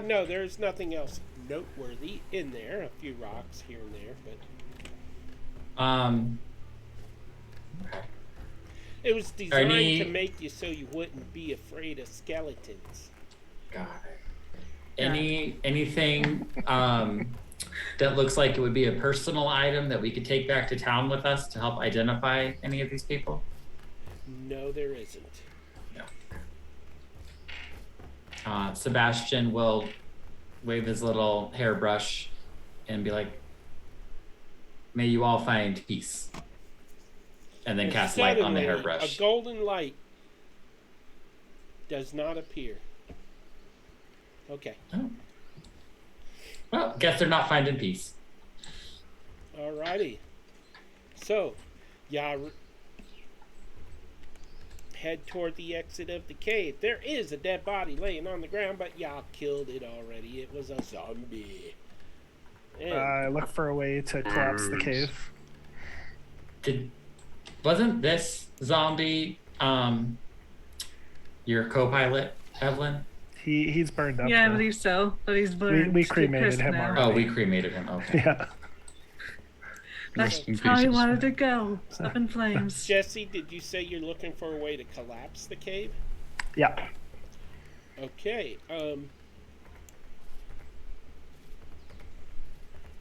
Speaker 1: No, there's nothing else noteworthy in there. A few rocks here and there, but it was designed to make you so you wouldn't be afraid of skeletons.
Speaker 2: Got it. Anything that looks like it would be a personal item that we could take back to town with us to help identify any of these people?
Speaker 1: No, there isn't.
Speaker 2: Sebastian will wave his little hairbrush and be like, "May you all find peace." And then
Speaker 1: And
Speaker 2: cast light on the
Speaker 1: suddenly,
Speaker 2: hairbrush.
Speaker 1: a golden light does not appear. Okay.
Speaker 2: Oh. Well, guess they're not finding peace.
Speaker 1: Alrighty. So, y'all head toward the exit of the cave. There is a dead body laying on the ground, but y'all killed it already. It was a zombie. And
Speaker 3: I look for a way to collapse the cave.
Speaker 2: Wasn't this zombie your co-pilot, Evelyn?
Speaker 3: He's burned up.
Speaker 6: Yeah, I
Speaker 3: though.
Speaker 6: believe so. But he's burned.
Speaker 3: we
Speaker 6: to
Speaker 3: cremated
Speaker 6: crisp
Speaker 3: him
Speaker 6: now.
Speaker 3: already.
Speaker 2: Oh, we cremated him. Okay.
Speaker 3: Yeah.
Speaker 5: Rest in
Speaker 6: That's how he
Speaker 5: pieces.
Speaker 6: wanted to go. Up in flames.
Speaker 1: Jesse, did you say you're looking for a way to collapse the cave?
Speaker 3: Yeah.
Speaker 1: Okay.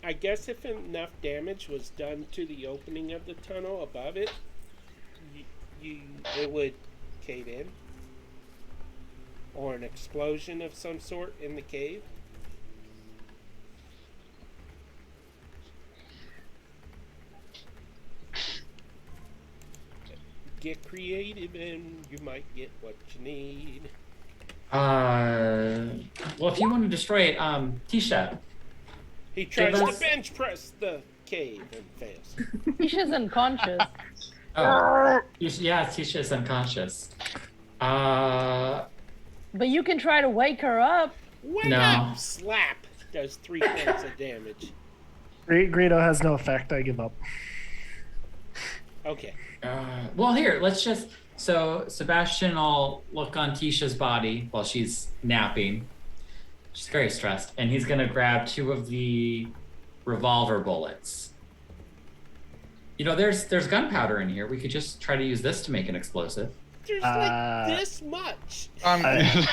Speaker 1: I guess if enough damage was done to the opening of the tunnel above it, it would cave in, or an explosion of some sort in the cave. get creative and you might get what you need.
Speaker 2: Well, if you want to destroy it, Tisha.
Speaker 1: He tries
Speaker 2: us-
Speaker 1: to bench press the cave and fails.
Speaker 4: Tisha's unconscious.
Speaker 2: Oh, yeah, Tisha's unconscious.
Speaker 4: But you can try to wake her up.
Speaker 1: Wake
Speaker 2: No.
Speaker 1: up! Slap! Does 3 points of damage.
Speaker 3: Greedo has no effect. I give up.
Speaker 1: Okay.
Speaker 2: Well, here, let's just. So Sebastian will look on Tisha's body while she's napping. She's very stressed, and he's gonna grab 2 of the revolver bullets. You know, there's gunpowder in here. We could just try to use this to make an explosive.
Speaker 1: There's like this much.
Speaker 3: I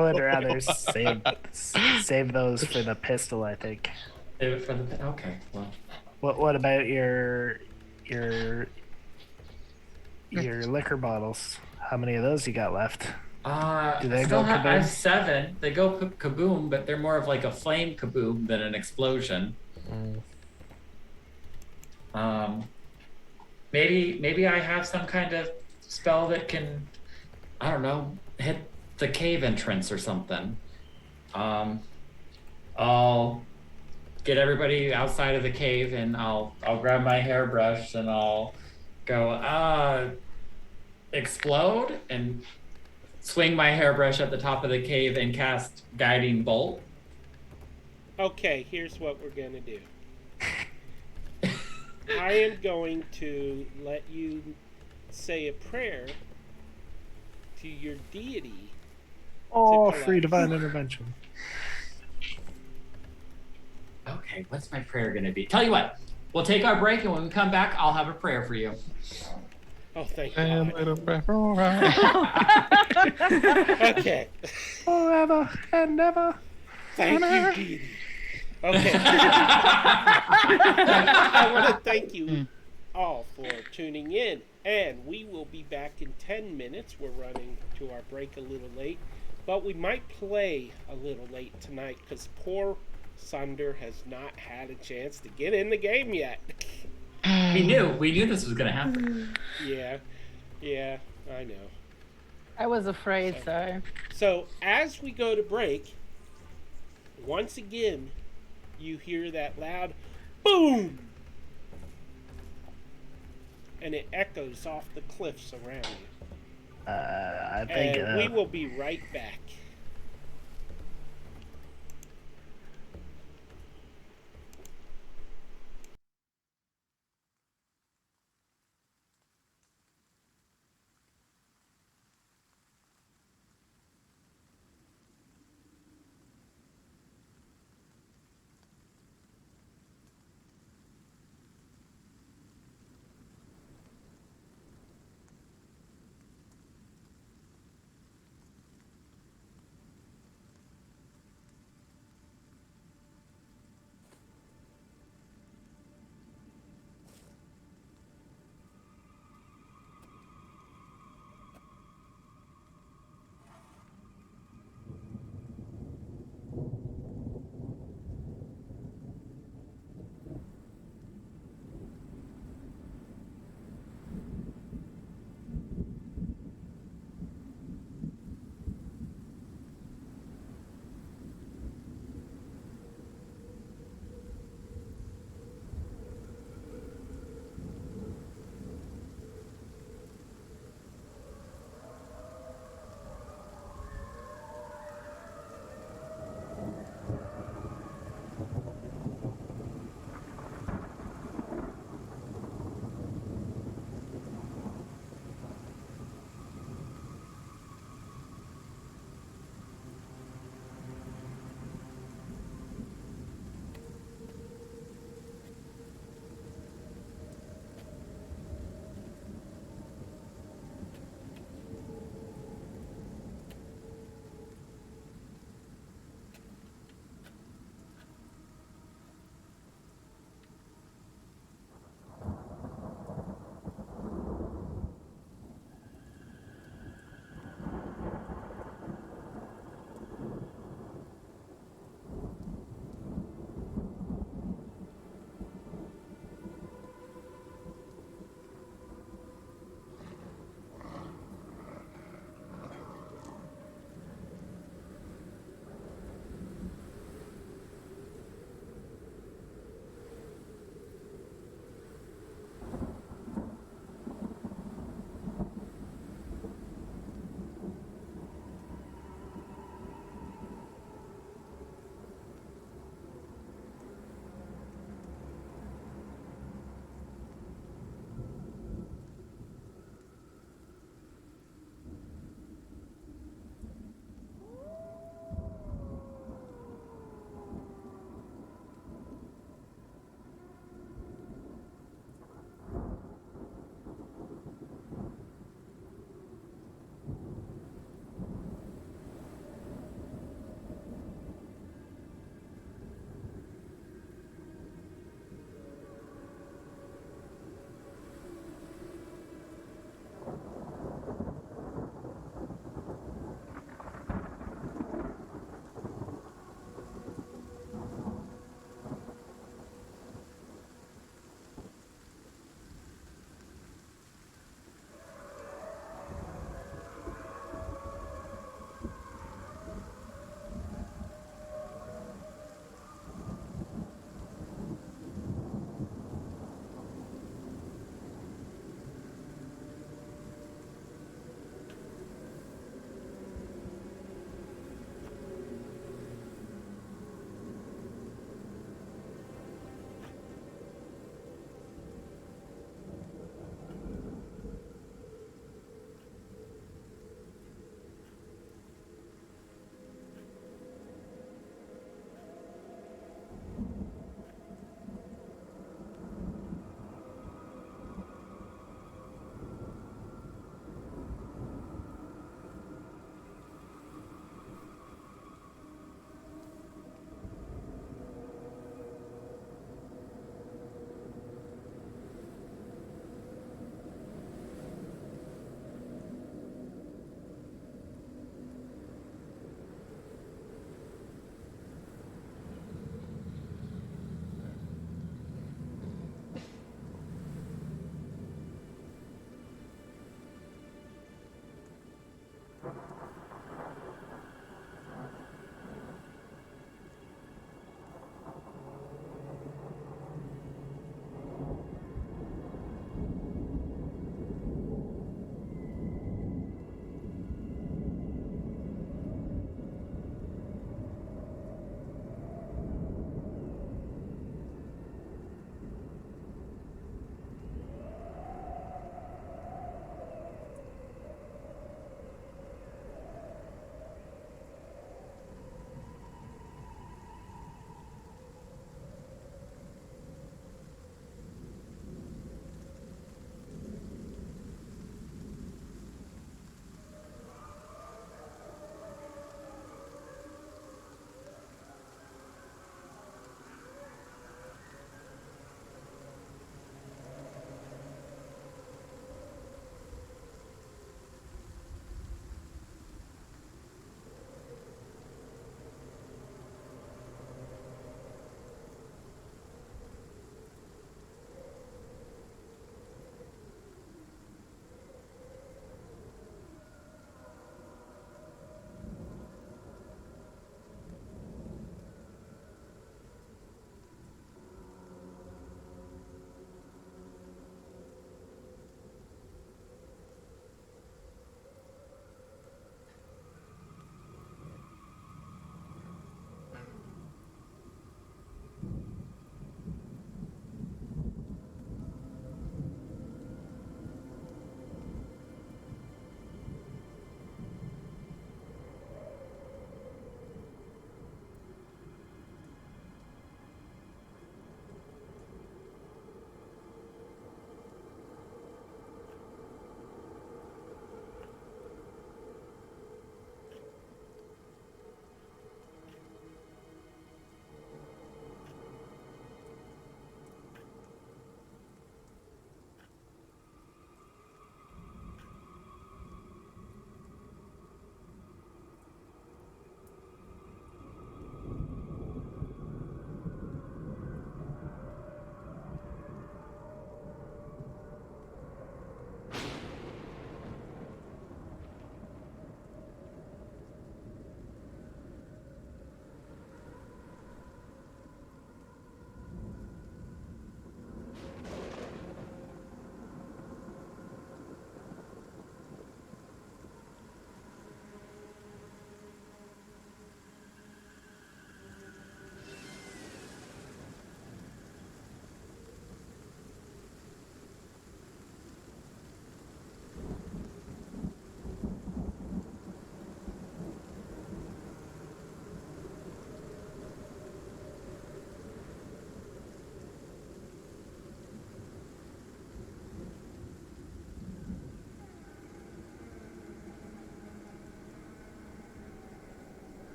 Speaker 3: would rather save those for the pistol. I think.
Speaker 2: Save it for the. Okay, well.
Speaker 3: What about your liquor bottles? How many of those you got left? Do they go
Speaker 2: I
Speaker 3: kaboom?
Speaker 2: have 7. They go kaboom, but they're more of like a flame kaboom than an explosion. Maybe I have some kind of spell that can, I don't know, hit the cave entrance or something. I'll get everybody outside of the cave and I'll grab my hairbrush and I'll go explode and swing my hairbrush at the top of the cave and cast guiding bolt.
Speaker 1: Okay, here's what we're gonna do. I am going to let you say a prayer to your deity.
Speaker 3: Oh,
Speaker 1: to
Speaker 3: free
Speaker 1: collapse.
Speaker 3: divine intervention.
Speaker 2: Okay, what's my prayer gonna be? Tell you what, we'll take our break and when we come back, I'll have a prayer for you.
Speaker 1: Oh, thank
Speaker 5: And
Speaker 1: God.
Speaker 5: little breath, all right.
Speaker 1: Okay.
Speaker 3: Forever and ever.
Speaker 1: Thank you, deity. Okay. I want to thank you all for tuning in. And we will be back in 10 minutes. We're running to our break a little late. But we might play a little late tonight because poor Sunder has not had a chance to get in the game yet.
Speaker 2: We knew this was gonna happen.
Speaker 1: Yeah, I know.
Speaker 4: I was afraid, so.
Speaker 1: So as we go to break, once again, you hear that loud boom, and it echoes off the cliffs around you.
Speaker 3: I think
Speaker 1: And we will be right back.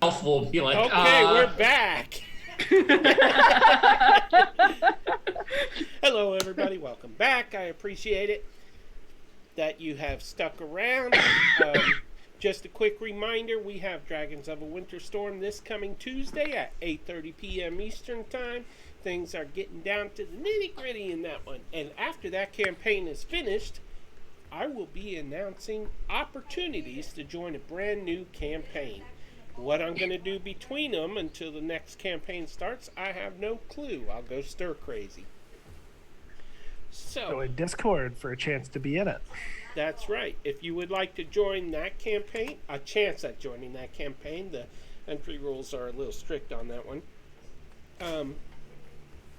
Speaker 2: will be like,
Speaker 1: Okay, we're back. Hello, everybody. Welcome back. I appreciate it that you have stuck around. Just a quick reminder, we have Dragons of a Winter Storm this coming Tuesday at 8:30 p.m. Eastern Time. Things are getting down to the nitty-gritty in that one. And after that campaign is finished, I will be announcing opportunities to join a brand new campaign. What I'm going to do between them until the next campaign starts, I have no clue. I'll go stir crazy.
Speaker 3: Go in Discord for a chance to be in it.
Speaker 1: That's right. If you would like to join that campaign, a chance at joining that campaign, the entry rules are a little strict on that one.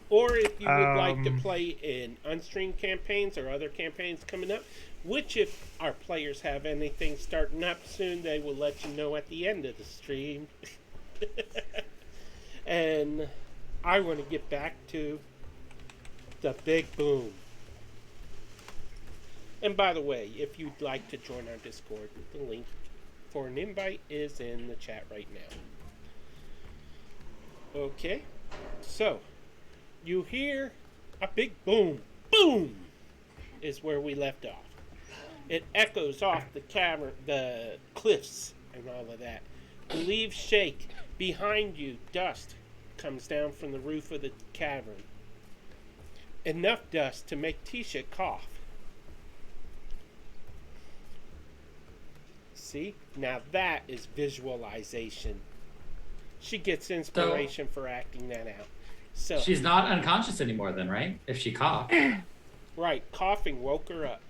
Speaker 1: Or if you would like to play in unstreamed campaigns or other campaigns coming up, which if our players have anything starting up soon, they will let you know at the end of the stream. And I want to get back to the big boom. And by the way, if you'd like to join our Discord, the link for an invite is in the chat right now. Okay, so you hear a big boom. Boom is where we left off. It echoes off the cavern, the cliffs, and all of that. The leaves shake. Behind you, dust comes down from the roof of the cavern. Enough dust to make Tisha cough. See? Now that is visualization. She gets inspiration for acting that out. So
Speaker 2: she's not unconscious anymore then, right? If she coughed.
Speaker 1: Right, coughing woke her up.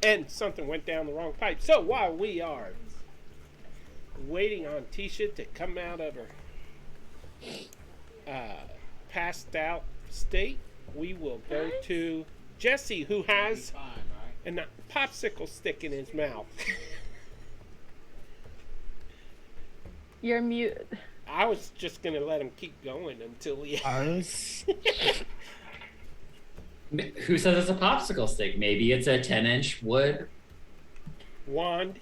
Speaker 1: And something went down the wrong pipe. So while we are waiting on Tisha to come out of her passed out state, we will go to Jesse, who has a popsicle stick in his mouth.
Speaker 4: You're mute.
Speaker 1: I was just going to let him keep going until he...
Speaker 2: Who says it's a popsicle stick? Maybe it's a 10-inch wood
Speaker 1: wand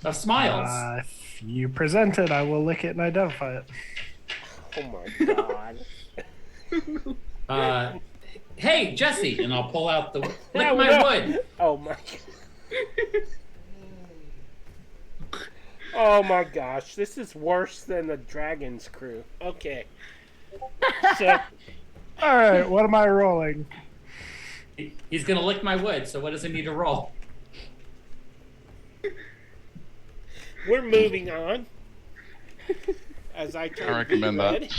Speaker 2: of smiles.
Speaker 3: If you present it, I will lick it and identify it.
Speaker 1: Oh my god.
Speaker 2: Hey, Jesse, and I'll pull out the lick my wood.
Speaker 1: Oh my. Oh my gosh, this is worse than the Dragon's Crew. Okay. So,
Speaker 3: all right, what am I rolling?
Speaker 2: He's gonna lick my wood, so what does he need to roll?
Speaker 1: We're moving on. As I
Speaker 5: recommend that.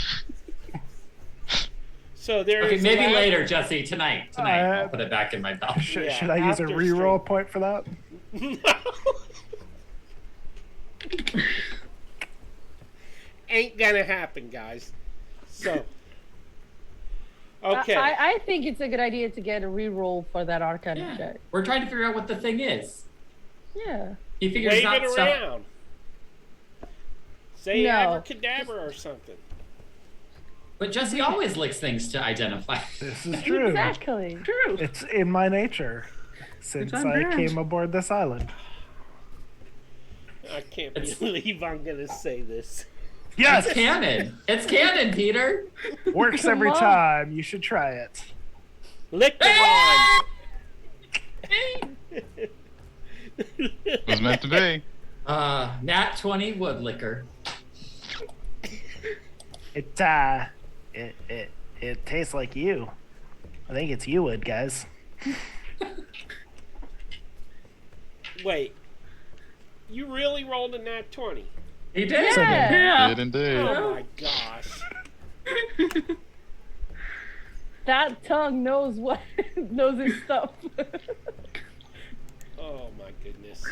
Speaker 1: So there
Speaker 2: okay,
Speaker 1: is
Speaker 2: maybe later, Jesse. Tonight, I'll put it back in my belt.
Speaker 3: Should I use a reroll point for that?
Speaker 1: No. Ain't gonna happen, guys. So, okay.
Speaker 4: I think it's a good idea to get a reroll for that Arcana check.
Speaker 2: We're trying to figure out what the thing is.
Speaker 4: Yeah.
Speaker 2: He figures
Speaker 1: Wave
Speaker 2: out
Speaker 1: it
Speaker 2: stuff.
Speaker 1: around. Say
Speaker 4: No.
Speaker 1: abracadabra or something.
Speaker 2: But Jesse always licks things to identify.
Speaker 3: This is true.
Speaker 4: Exactly.
Speaker 6: True.
Speaker 3: It's in my nature since
Speaker 6: on
Speaker 3: I
Speaker 6: brand.
Speaker 3: came aboard this island.
Speaker 1: I can't believe I'm gonna say this.
Speaker 3: Yes,
Speaker 2: It's canon. It's canon, Peter.
Speaker 3: works
Speaker 4: Come
Speaker 3: every
Speaker 4: on.
Speaker 3: time. You should try it.
Speaker 1: Lick the wand.
Speaker 5: It was meant to be.
Speaker 2: Nat 20 wood liquor.
Speaker 3: It tastes like you. I think it's you wood, guys.
Speaker 1: Wait. You really rolled a nat 20?
Speaker 2: He did.
Speaker 4: Yeah.
Speaker 5: Did indeed.
Speaker 1: Oh my gosh.
Speaker 4: That tongue knows what knows its stuff.
Speaker 1: Oh my goodness.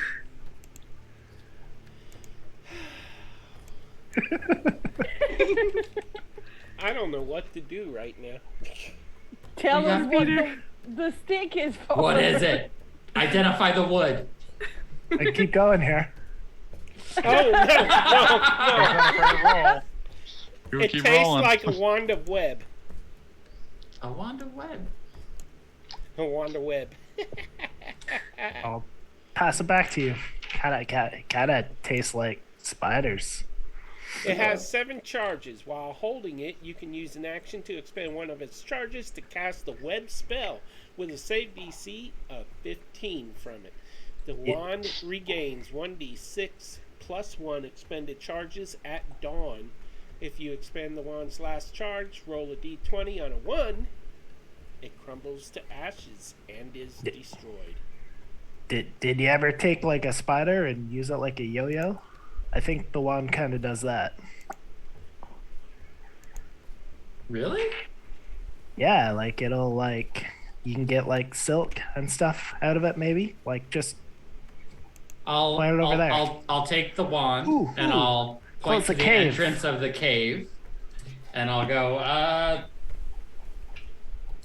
Speaker 1: I don't know what to do right now.
Speaker 4: Tell
Speaker 2: Yeah.
Speaker 4: us what the stick is for.
Speaker 2: What is it? Identify the wood.
Speaker 3: I keep going here.
Speaker 1: Oh, no.
Speaker 5: You
Speaker 1: It
Speaker 5: keep
Speaker 1: tastes
Speaker 5: rolling.
Speaker 1: like a wand of web.
Speaker 2: A wand of web.
Speaker 1: A wand of web.
Speaker 3: I'll pass it back to you. Kind of tastes like spiders.
Speaker 1: It has 7 charges. While holding it, you can use an action to expend one of its charges to cast the web spell with a save DC of 15 from it. The wand regains 1d6 plus 1 expended charges at dawn. If you expend the wand's last charge, roll a d20 on a 1. It crumbles to ashes and is destroyed.
Speaker 3: Did you ever take like a spider and use it like a yo-yo? I think the wand kind of does that.
Speaker 2: Really?
Speaker 3: Yeah, like it'll like you can get like silk and stuff out of it maybe. Like just
Speaker 2: I'll
Speaker 3: Point it over there.
Speaker 2: I'll take the wand
Speaker 3: Ooh,
Speaker 2: and
Speaker 3: ooh.
Speaker 2: I'll point
Speaker 3: Close
Speaker 2: to
Speaker 3: the
Speaker 2: the
Speaker 3: cave.
Speaker 2: entrance of the cave, and I'll go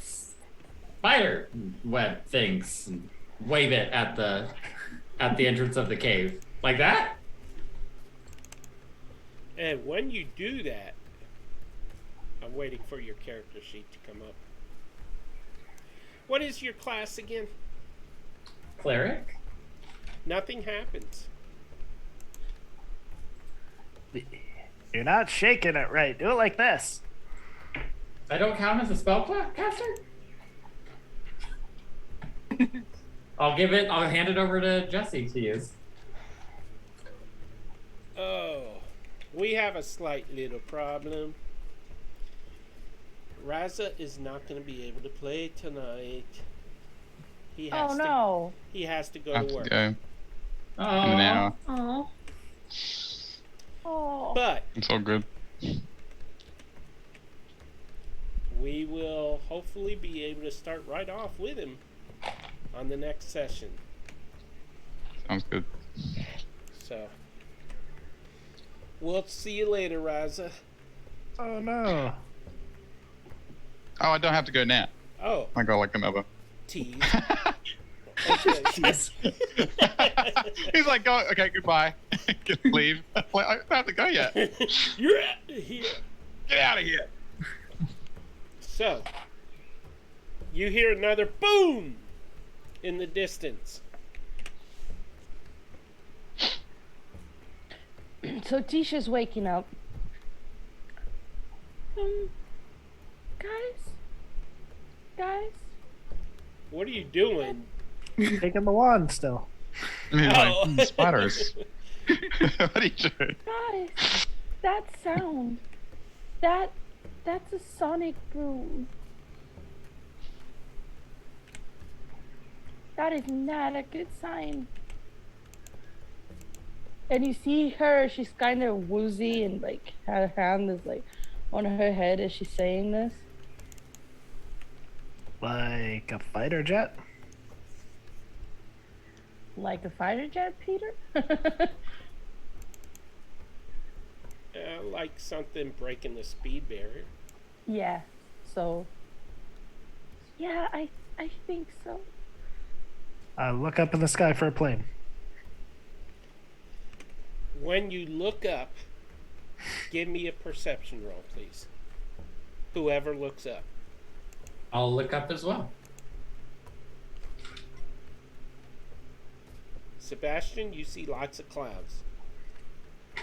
Speaker 2: spider web things, and wave it at the entrance of the cave like that.
Speaker 1: And when you do that, I'm waiting for your character sheet to come up. What is your class again?
Speaker 2: Cleric.
Speaker 1: Nothing happens.
Speaker 3: You're not shaking it right. Do it like this.
Speaker 2: I don't count as a spellcaster. I'll hand it over to Jesse to use.
Speaker 1: Oh, we have a slight little problem. Raza is not going to be able to play tonight. He has
Speaker 4: no.
Speaker 1: He has to go
Speaker 5: I have
Speaker 1: to
Speaker 5: to
Speaker 1: work.
Speaker 5: go in
Speaker 2: Oh,
Speaker 5: an hour.
Speaker 6: Oh,
Speaker 4: Oh.
Speaker 1: But
Speaker 5: It's all good.
Speaker 1: we will hopefully be able to start right off with him on the next session.
Speaker 5: Sounds good.
Speaker 1: So, we'll see you later, Raza.
Speaker 3: Oh no.
Speaker 5: Oh, I don't have to go now.
Speaker 1: Oh,
Speaker 5: I got like another.
Speaker 1: tease. Okay.
Speaker 5: He's like, go. Okay, goodbye. Leave. Like, I don't have to go yet.
Speaker 1: You're out of here.
Speaker 5: Get out of here.
Speaker 1: So, you hear another boom in the distance.
Speaker 4: So Tisha's waking up. Guys,
Speaker 1: What are you doing?
Speaker 3: Taking the wand still.
Speaker 5: And he's
Speaker 1: Oh.
Speaker 5: like, spiders. What are you doing?
Speaker 4: guys, that sound, that's a sonic boom. That is not a good sign. And you see her, she's kind of woozy and like her hand is like on her head as she's saying this.
Speaker 3: Like a fighter jet?
Speaker 4: Like a fighter jet, Peter?
Speaker 1: Like something breaking the speed barrier.
Speaker 4: Yeah, so. Yeah, I think so.
Speaker 3: Look up in the sky for a plane.
Speaker 1: When you look up, give me a perception roll, please. Whoever looks up.
Speaker 2: I'll look up as well.
Speaker 1: Sebastian, you see lots of clouds.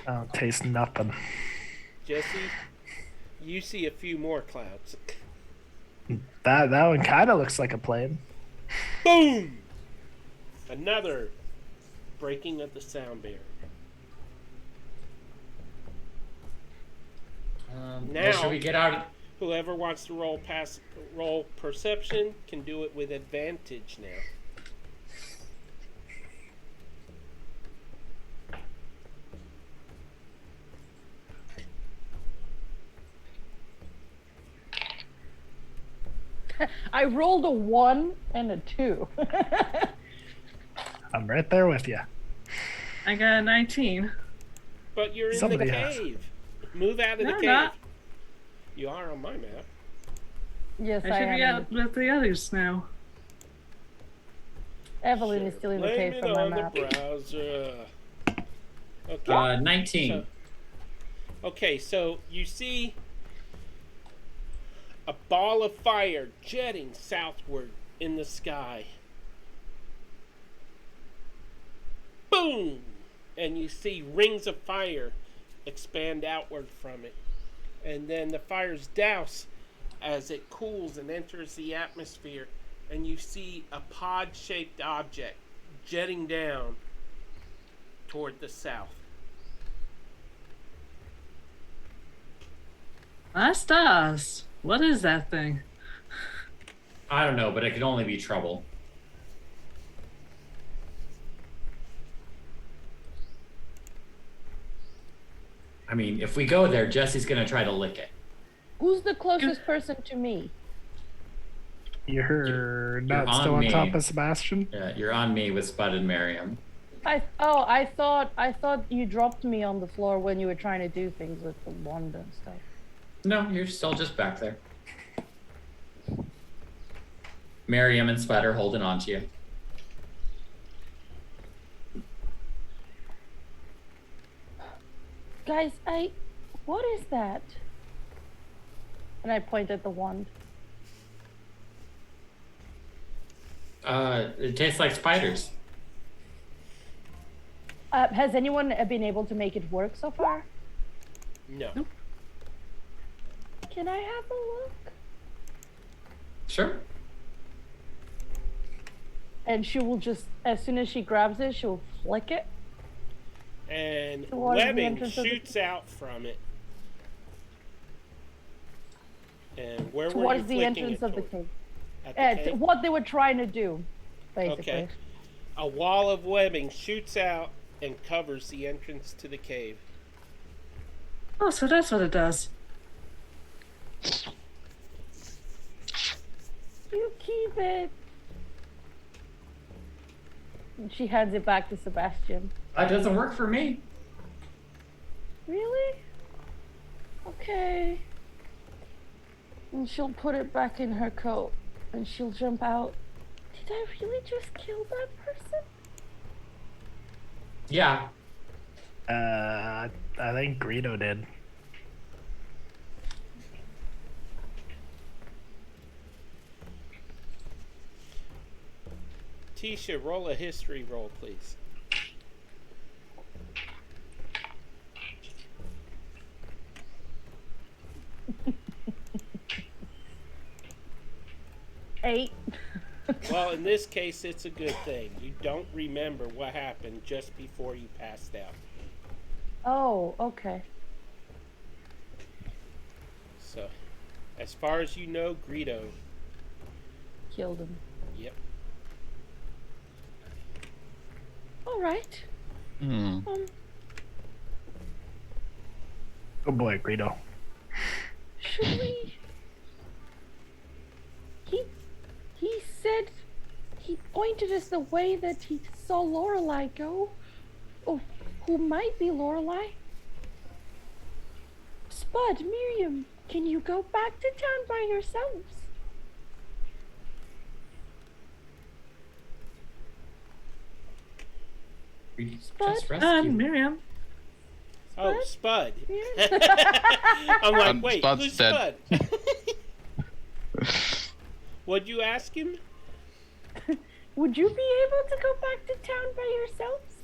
Speaker 3: I don't taste nothing.
Speaker 1: Jesse, you see a few more clouds.
Speaker 3: That one kind of looks like a plane.
Speaker 1: Boom! Another breaking of the sound barrier.
Speaker 2: Well, should we get out?
Speaker 1: Whoever wants to roll perception can do it with advantage now.
Speaker 4: I rolled a 1 and a 2.
Speaker 3: I'm right there with you.
Speaker 6: I got a 19.
Speaker 1: But you're in
Speaker 3: Somebody
Speaker 1: the
Speaker 3: has.
Speaker 1: cave. Move out of
Speaker 6: No,
Speaker 1: the
Speaker 6: I'm
Speaker 1: cave.
Speaker 6: not.
Speaker 1: You are on my map.
Speaker 4: Yes,
Speaker 6: I should be
Speaker 4: am.
Speaker 6: out with the others now.
Speaker 4: Evelyn is still in the
Speaker 1: Blame
Speaker 4: cave
Speaker 1: it
Speaker 4: from my
Speaker 1: on
Speaker 4: map.
Speaker 1: the browser. Okay.
Speaker 2: 19.
Speaker 1: So you see a ball of fire jetting southward in the sky. boom, and you see rings of fire expand outward from it. And then the fire's doused as it cools and enters the atmosphere, and you see a pod-shaped object jetting down toward the south.
Speaker 6: My stars. What is that thing?
Speaker 2: I don't know, but it could only be trouble. I mean, if we go there, Jesse's gonna try to lick it.
Speaker 4: Who's the closest person to me?
Speaker 3: You're
Speaker 2: You're
Speaker 3: not
Speaker 2: on
Speaker 3: still on
Speaker 2: me.
Speaker 3: top of Sebastian?
Speaker 2: Yeah, you're on me with Spud and Miriam.
Speaker 4: I thought you dropped me on the floor when you were trying to do things with the wand and stuff.
Speaker 2: No, you're still just back there. Miriam and Spud are holding on to you.
Speaker 4: Guys, what is that? And I point at the wand.
Speaker 2: It tastes like spiders.
Speaker 4: Has anyone been able to make it work so far?
Speaker 1: No.
Speaker 4: Can I have a look?
Speaker 2: Sure.
Speaker 4: And she will just, as soon as she grabs it, she'll flick it.
Speaker 1: And
Speaker 4: Towards the
Speaker 1: webbing
Speaker 4: entrance of the-
Speaker 1: shoots out from it. And where were you
Speaker 4: Towards the
Speaker 1: flicking
Speaker 4: entrance
Speaker 1: it
Speaker 4: of the
Speaker 1: toward?
Speaker 4: cave.
Speaker 1: At the cave?
Speaker 4: What they were trying to do, basically.
Speaker 1: Okay. A wall of webbing shoots out and covers the entrance to the cave.
Speaker 6: Oh, so that's what it does.
Speaker 4: You keep it. And she hands it back to Sebastian.
Speaker 2: That doesn't work for me.
Speaker 4: Really? Okay. And she'll put it back in her coat. And she'll jump out. Did I really just kill that person?
Speaker 2: Yeah.
Speaker 3: I think Greedo did.
Speaker 1: Tisha, roll a history roll, please.
Speaker 4: Eight.
Speaker 1: Well, in this case, it's a good thing. You don't remember what happened just before you passed out.
Speaker 4: Oh, okay.
Speaker 1: So, as far as you know, Greedo.
Speaker 4: Killed him.
Speaker 1: Yep.
Speaker 4: All right.
Speaker 5: Hmm.
Speaker 3: Oh boy, Greedo.
Speaker 4: Should we? He said he pointed us the way that he saw Lorelei go. Oh, who might be Lorelei? Spud, Miriam, can you go back to town by yourselves?
Speaker 2: We
Speaker 4: Spud?
Speaker 2: just rescued.
Speaker 6: Miriam.
Speaker 1: Oh, Spud.
Speaker 4: Yeah.
Speaker 1: I'm like, wait,
Speaker 5: Spud's
Speaker 1: who's
Speaker 5: dead.
Speaker 1: Spud? What'd you ask him?
Speaker 4: Would you be able to go back to town by yourselves?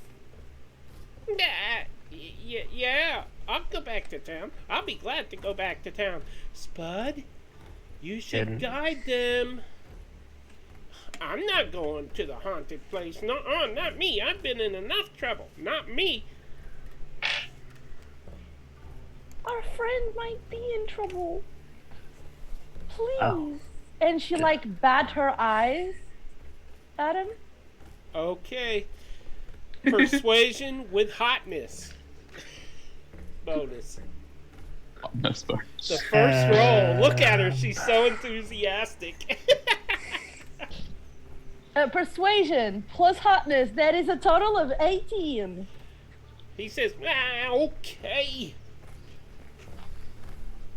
Speaker 1: Yeah, I'll go back to town. I'll be glad to go back to town. Spud, you should
Speaker 3: Didn't-
Speaker 1: guide them. I'm not going to the haunted place. No, not me. I've been in enough trouble. Not me.
Speaker 4: Our friend might be in trouble. Please.
Speaker 3: Oh.
Speaker 4: And she like bat her eyes at him.
Speaker 1: Okay. Persuasion with hotness. Bonus.
Speaker 5: That's fine.
Speaker 1: The first roll. Look at her. She's so enthusiastic.
Speaker 4: Persuasion plus hotness. That is a total of 18.
Speaker 1: He says, okay.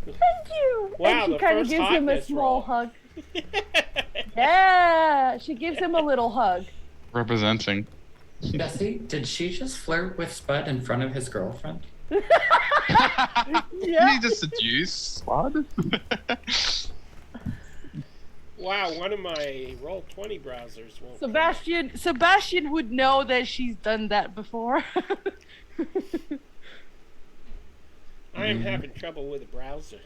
Speaker 4: Thank you.
Speaker 1: Wow,
Speaker 4: and she
Speaker 1: the
Speaker 4: kind of
Speaker 1: first
Speaker 4: gives him a
Speaker 1: hotness
Speaker 4: small
Speaker 1: roll.
Speaker 4: hug. Yeah, she gives him a little hug.
Speaker 5: Representing.
Speaker 2: Jesse, did she just flirt with Spud in front of his girlfriend?
Speaker 5: You need to seduce Spud.
Speaker 1: Wow. wow, one of my Roll20 browsers won't.
Speaker 4: Sebastian would know that she's done that before.
Speaker 1: I am having trouble with a browser.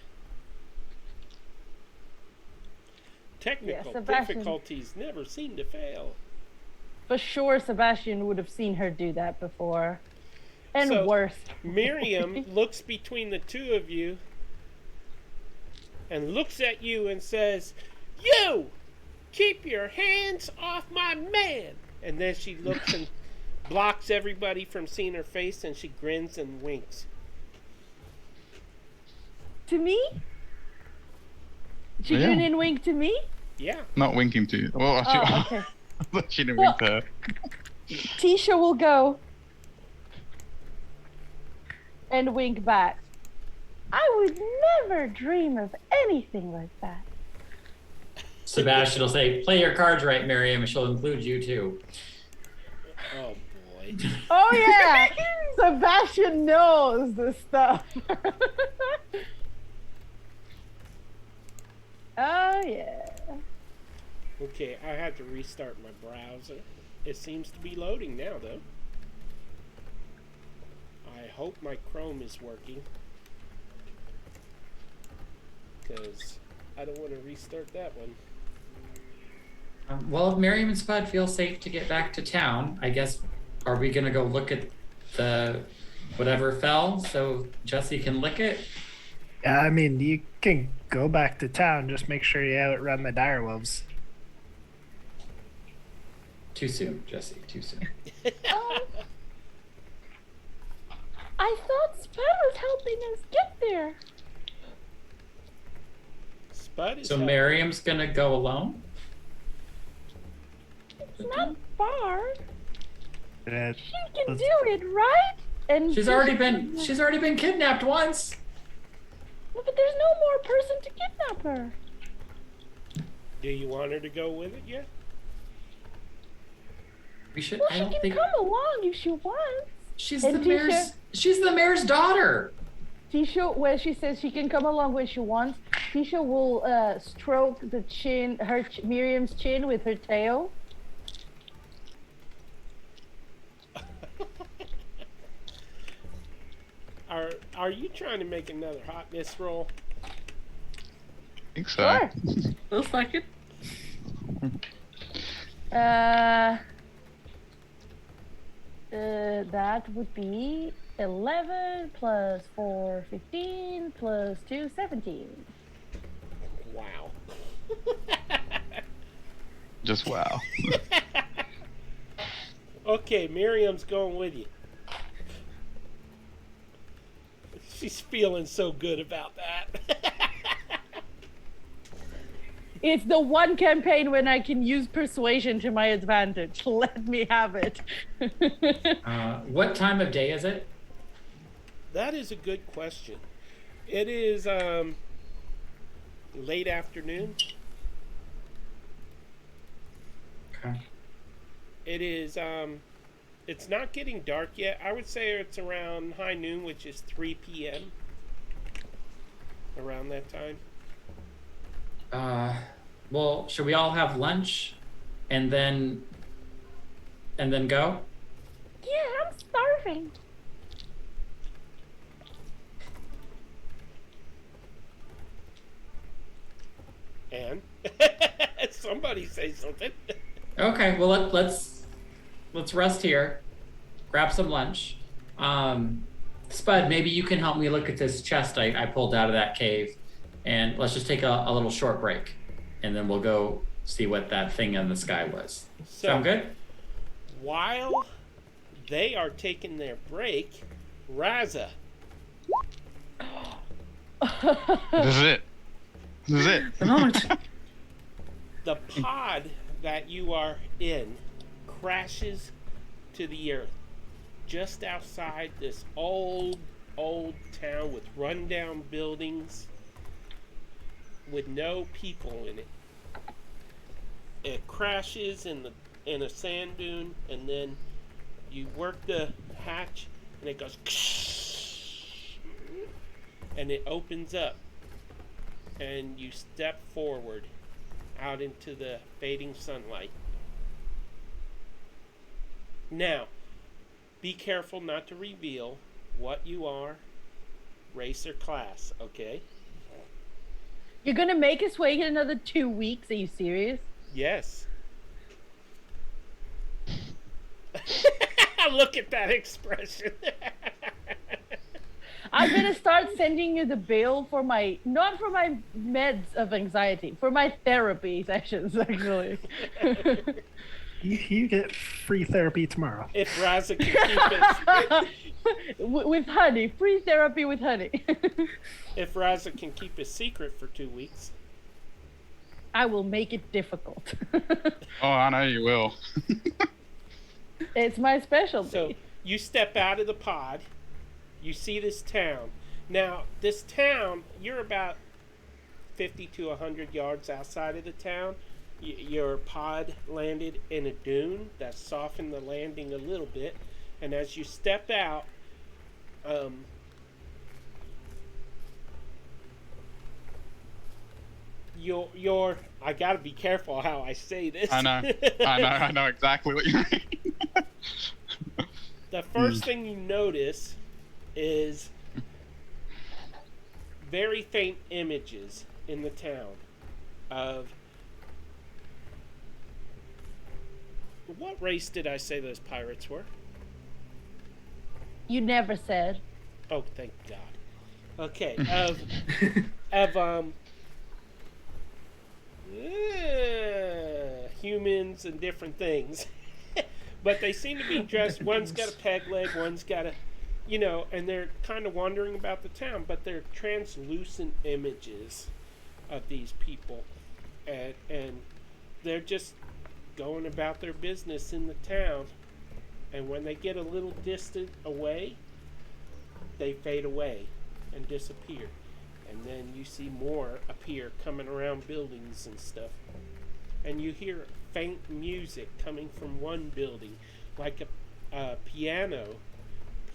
Speaker 1: Technical
Speaker 4: Sebastian.
Speaker 1: difficulties never seem to fail.
Speaker 4: For sure, Sebastian would have seen her do that before. And
Speaker 1: So,
Speaker 4: worse.
Speaker 1: Miriam looks between the two of you and looks at you and says, "You! Keep your hands off my man!" And then she looks and blocks everybody from seeing her face, and she grins and winks.
Speaker 4: To me? She
Speaker 5: Yeah.
Speaker 4: grin and wink to me?
Speaker 1: Yeah.
Speaker 5: Not winking to you. Well,
Speaker 4: Oh, okay.
Speaker 5: she didn't wink to her.
Speaker 4: Tisha will go and wink back. I would never dream of anything like that.
Speaker 2: Sebastian will say, "Play your cards right, Miriam, and she'll include you too."
Speaker 1: Oh boy.
Speaker 4: Oh yeah, Sebastian knows this stuff. Oh yeah.
Speaker 1: Okay, I had to restart my browser. It seems to be loading now, though. I hope my Chrome is working. Because I don't want to restart that one.
Speaker 2: Well, if Miriam and Spud feel safe to get back to town, I guess, are we gonna go look at the whatever fell so Jesse can lick it?
Speaker 3: Yeah, I mean, you can go back to town. Just make sure you outrun the direwolves.
Speaker 2: Too soon, Jesse. Too soon.
Speaker 4: I thought Spud was helping us get there.
Speaker 1: Spud is
Speaker 2: So
Speaker 1: helping.
Speaker 2: Miriam's gonna go alone?
Speaker 4: It's not far.
Speaker 3: Uh,
Speaker 4: She can do it, right? And
Speaker 2: She's already been kidnapped once.
Speaker 4: But there's no more person to kidnap her.
Speaker 1: Do you want her to go with it yet?
Speaker 2: We should.
Speaker 4: Well,
Speaker 2: I
Speaker 4: she
Speaker 2: don't
Speaker 4: can
Speaker 2: think
Speaker 4: come along if she wants.
Speaker 2: she's
Speaker 4: And
Speaker 2: the mayor's. She's the mayor's daughter.
Speaker 4: Tisha, when she says she can come along when she wants, Tisha will stroke the chin, Miriam's chin with her tail.
Speaker 1: Are you trying to make another hotness roll?
Speaker 5: I think so.
Speaker 4: Sure.
Speaker 6: Looks like it.
Speaker 4: That would be 11 plus 4, 15 plus 2, 17.
Speaker 1: Wow.
Speaker 5: Just wow.
Speaker 1: Okay, Miriam's going with you. She's feeling so good about that.
Speaker 4: It's the one campaign when I can use persuasion to my advantage. Let me have it.
Speaker 2: What time of day is it?
Speaker 1: That is a good question. It is late afternoon.
Speaker 2: Okay.
Speaker 1: It is it's not getting dark yet. I would say it's around high noon, which is 3 p.m. Around that time.
Speaker 2: Well, should we all have lunch and then go?
Speaker 4: Yeah, I'm starving.
Speaker 1: And somebody say something.
Speaker 2: Okay, well let's rest here, grab some lunch. Spud, maybe you can help me look at this chest I pulled out of that cave, and let's just take a little short break, and then we'll go see what that thing in the sky was.
Speaker 1: So,
Speaker 2: Sound good?
Speaker 1: While they are taking their break, Raza,
Speaker 5: This is it. This is it.
Speaker 6: The moment.
Speaker 1: the pod that you are in crashes to the earth just outside this old town with rundown buildings with no people in it. It crashes in a sand dune, and then you work the hatch and it goes and it opens up and you step forward out into the fading sunlight. Now, be careful not to reveal what you are, race or class, okay?
Speaker 4: You're gonna make us wait another 2 weeks? Are you serious?
Speaker 1: Yes. Look at that expression.
Speaker 4: I'm gonna start sending you the bill for my, not for my meds of anxiety, for my therapy sessions, actually.
Speaker 3: You get free therapy tomorrow.
Speaker 1: If Raza can keep it,
Speaker 4: With honey, free therapy with honey.
Speaker 1: if Raza can keep a secret for 2 weeks.
Speaker 4: I will make it difficult.
Speaker 5: Oh, I know you will.
Speaker 4: It's my specialty.
Speaker 1: So you step out of the pod, you see this town. Now, this town, you're about 50 to 100 yards outside of the town. Your pod landed in a dune that softened the landing a little bit. And as you step out, you're I gotta be careful how I say this.
Speaker 5: I know exactly what you mean.
Speaker 1: The first thing you notice is very faint images in the town of, what race did I say those pirates were?
Speaker 4: You never said.
Speaker 1: Oh, thank God. Okay, humans and different things. But they seem to be dressed, one's got a peg leg, one's got a, and they're kind of wandering about the town, but they're translucent images of these people. And they're just going about their business in the town. And when they get a little distant away, they fade away and disappear. And then you see more appear coming around buildings and stuff. And you hear faint music coming from one building, like a piano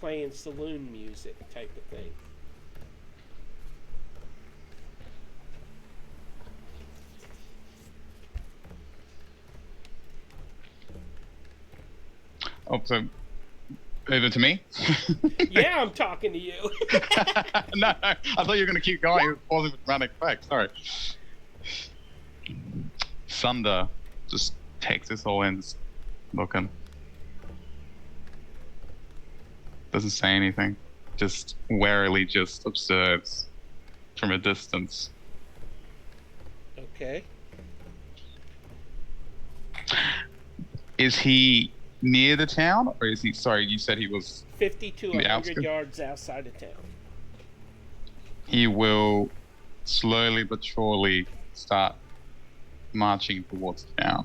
Speaker 1: playing saloon music type of thing.
Speaker 5: Oh, so over to me?
Speaker 1: Yeah, I'm talking to you.
Speaker 5: No, I thought you were going to keep going. You were pausing with dramatic effect. Sorry. Sunder just takes this all in, just looking. Doesn't say anything. Just warily just observes from a distance.
Speaker 1: Okay.
Speaker 5: Is he near the town, or is he? Sorry, you said he was.
Speaker 1: 50 to
Speaker 5: The
Speaker 1: 100
Speaker 5: outskirts?
Speaker 1: yards outside of town.
Speaker 5: He will slowly but surely start marching towards town.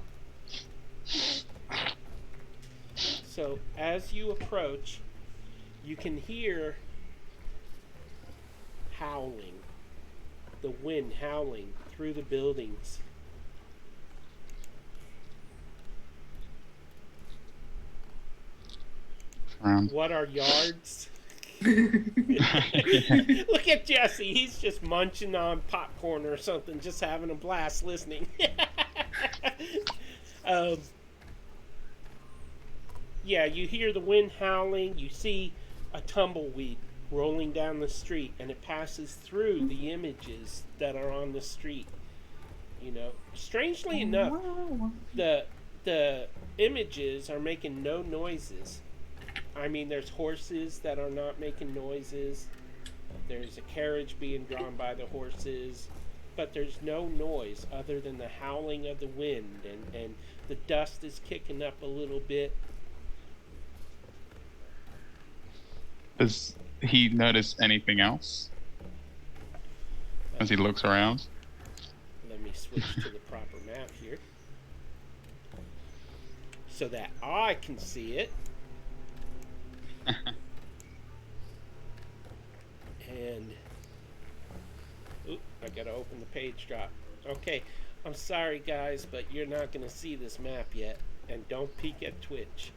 Speaker 1: So as you approach, you can hear howling, the wind howling through the buildings. What are yards? Look at Jesse. He's just munching on popcorn or something, just having a blast listening. Yeah, you hear the wind howling. You see a tumbleweed rolling down the street, and it passes through the images that are on the street. Strangely enough, the images are making no noises. I mean, there's horses that are not making noises. There's a carriage being drawn by the horses. But there's no noise other than the howling of the wind. And the dust is kicking up a little bit.
Speaker 5: Does he notice anything else as he looks around?
Speaker 1: Let me switch to the proper map here, so that I can see it. And I gotta open the page drop. Okay, I'm sorry guys, but you're not gonna see this map yet, and don't peek at Twitch.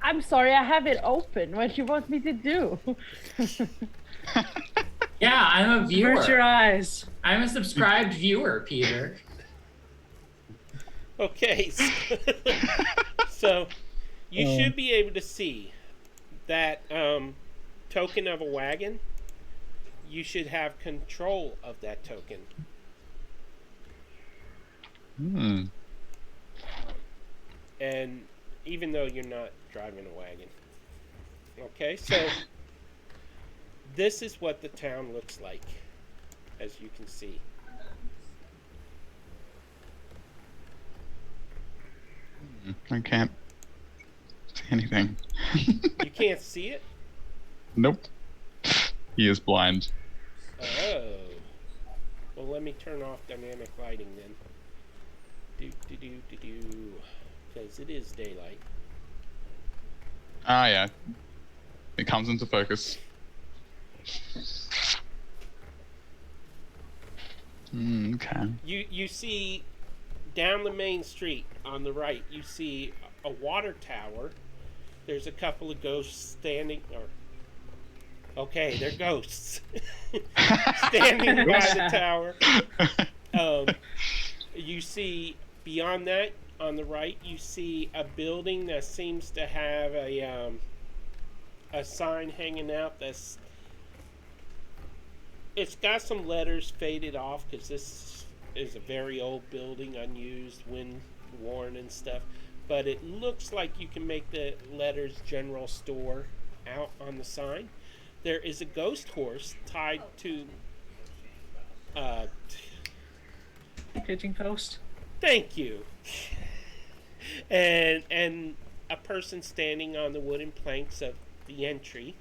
Speaker 4: I'm sorry, I have it open. What do you want me to do?
Speaker 2: Yeah, I'm a
Speaker 6: Hurt your
Speaker 2: viewer.
Speaker 6: eyes.
Speaker 2: I'm a subscribed viewer, Peter.
Speaker 1: Okay, so you should be able to see that token of a wagon. You should have control of that token. And even though you're not driving a wagon. Okay, so this is what the town looks like, as you can see.
Speaker 5: I can't see anything.
Speaker 1: You can't see it?
Speaker 5: Nope. He is blind.
Speaker 1: Oh. Well, let me turn off dynamic lighting then. Because it is daylight.
Speaker 5: Ah, yeah. It comes into focus. Okay.
Speaker 1: You see down the main street on the right, you see a water tower. There's a couple of ghosts standing, okay, they're ghosts standing by the tower. You see beyond that on the right, you see a building that seems to have a sign hanging out. It's got some letters faded off because this is a very old building, unused, wind worn and stuff. But it looks like you can make the letters General Store out on the sign. There is a ghost horse tied to
Speaker 6: Pigeon post.
Speaker 1: thank you. And a person standing on the wooden planks of the entry.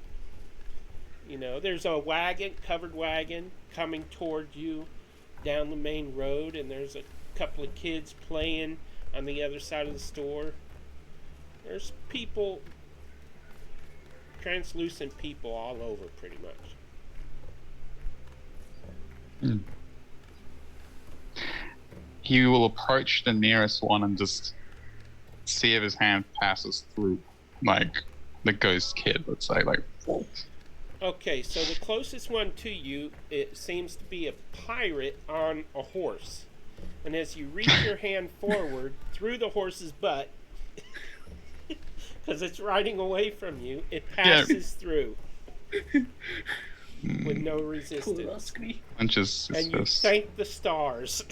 Speaker 1: You know, there's a wagon, covered wagon, coming toward you down the main road, and there's a couple of kids playing on the other side of the store. There's people, translucent people all over, pretty much.
Speaker 5: He will approach the nearest one and just see if his hand passes through, like, the ghost kid, let's say, like.
Speaker 1: Okay, so the closest one to you, it seems to be a pirate on a horse. And as you reach your hand forward through the horse's butt, because it's riding away from you, it passes through with no resistance.
Speaker 5: And just,
Speaker 1: And you thank the stars.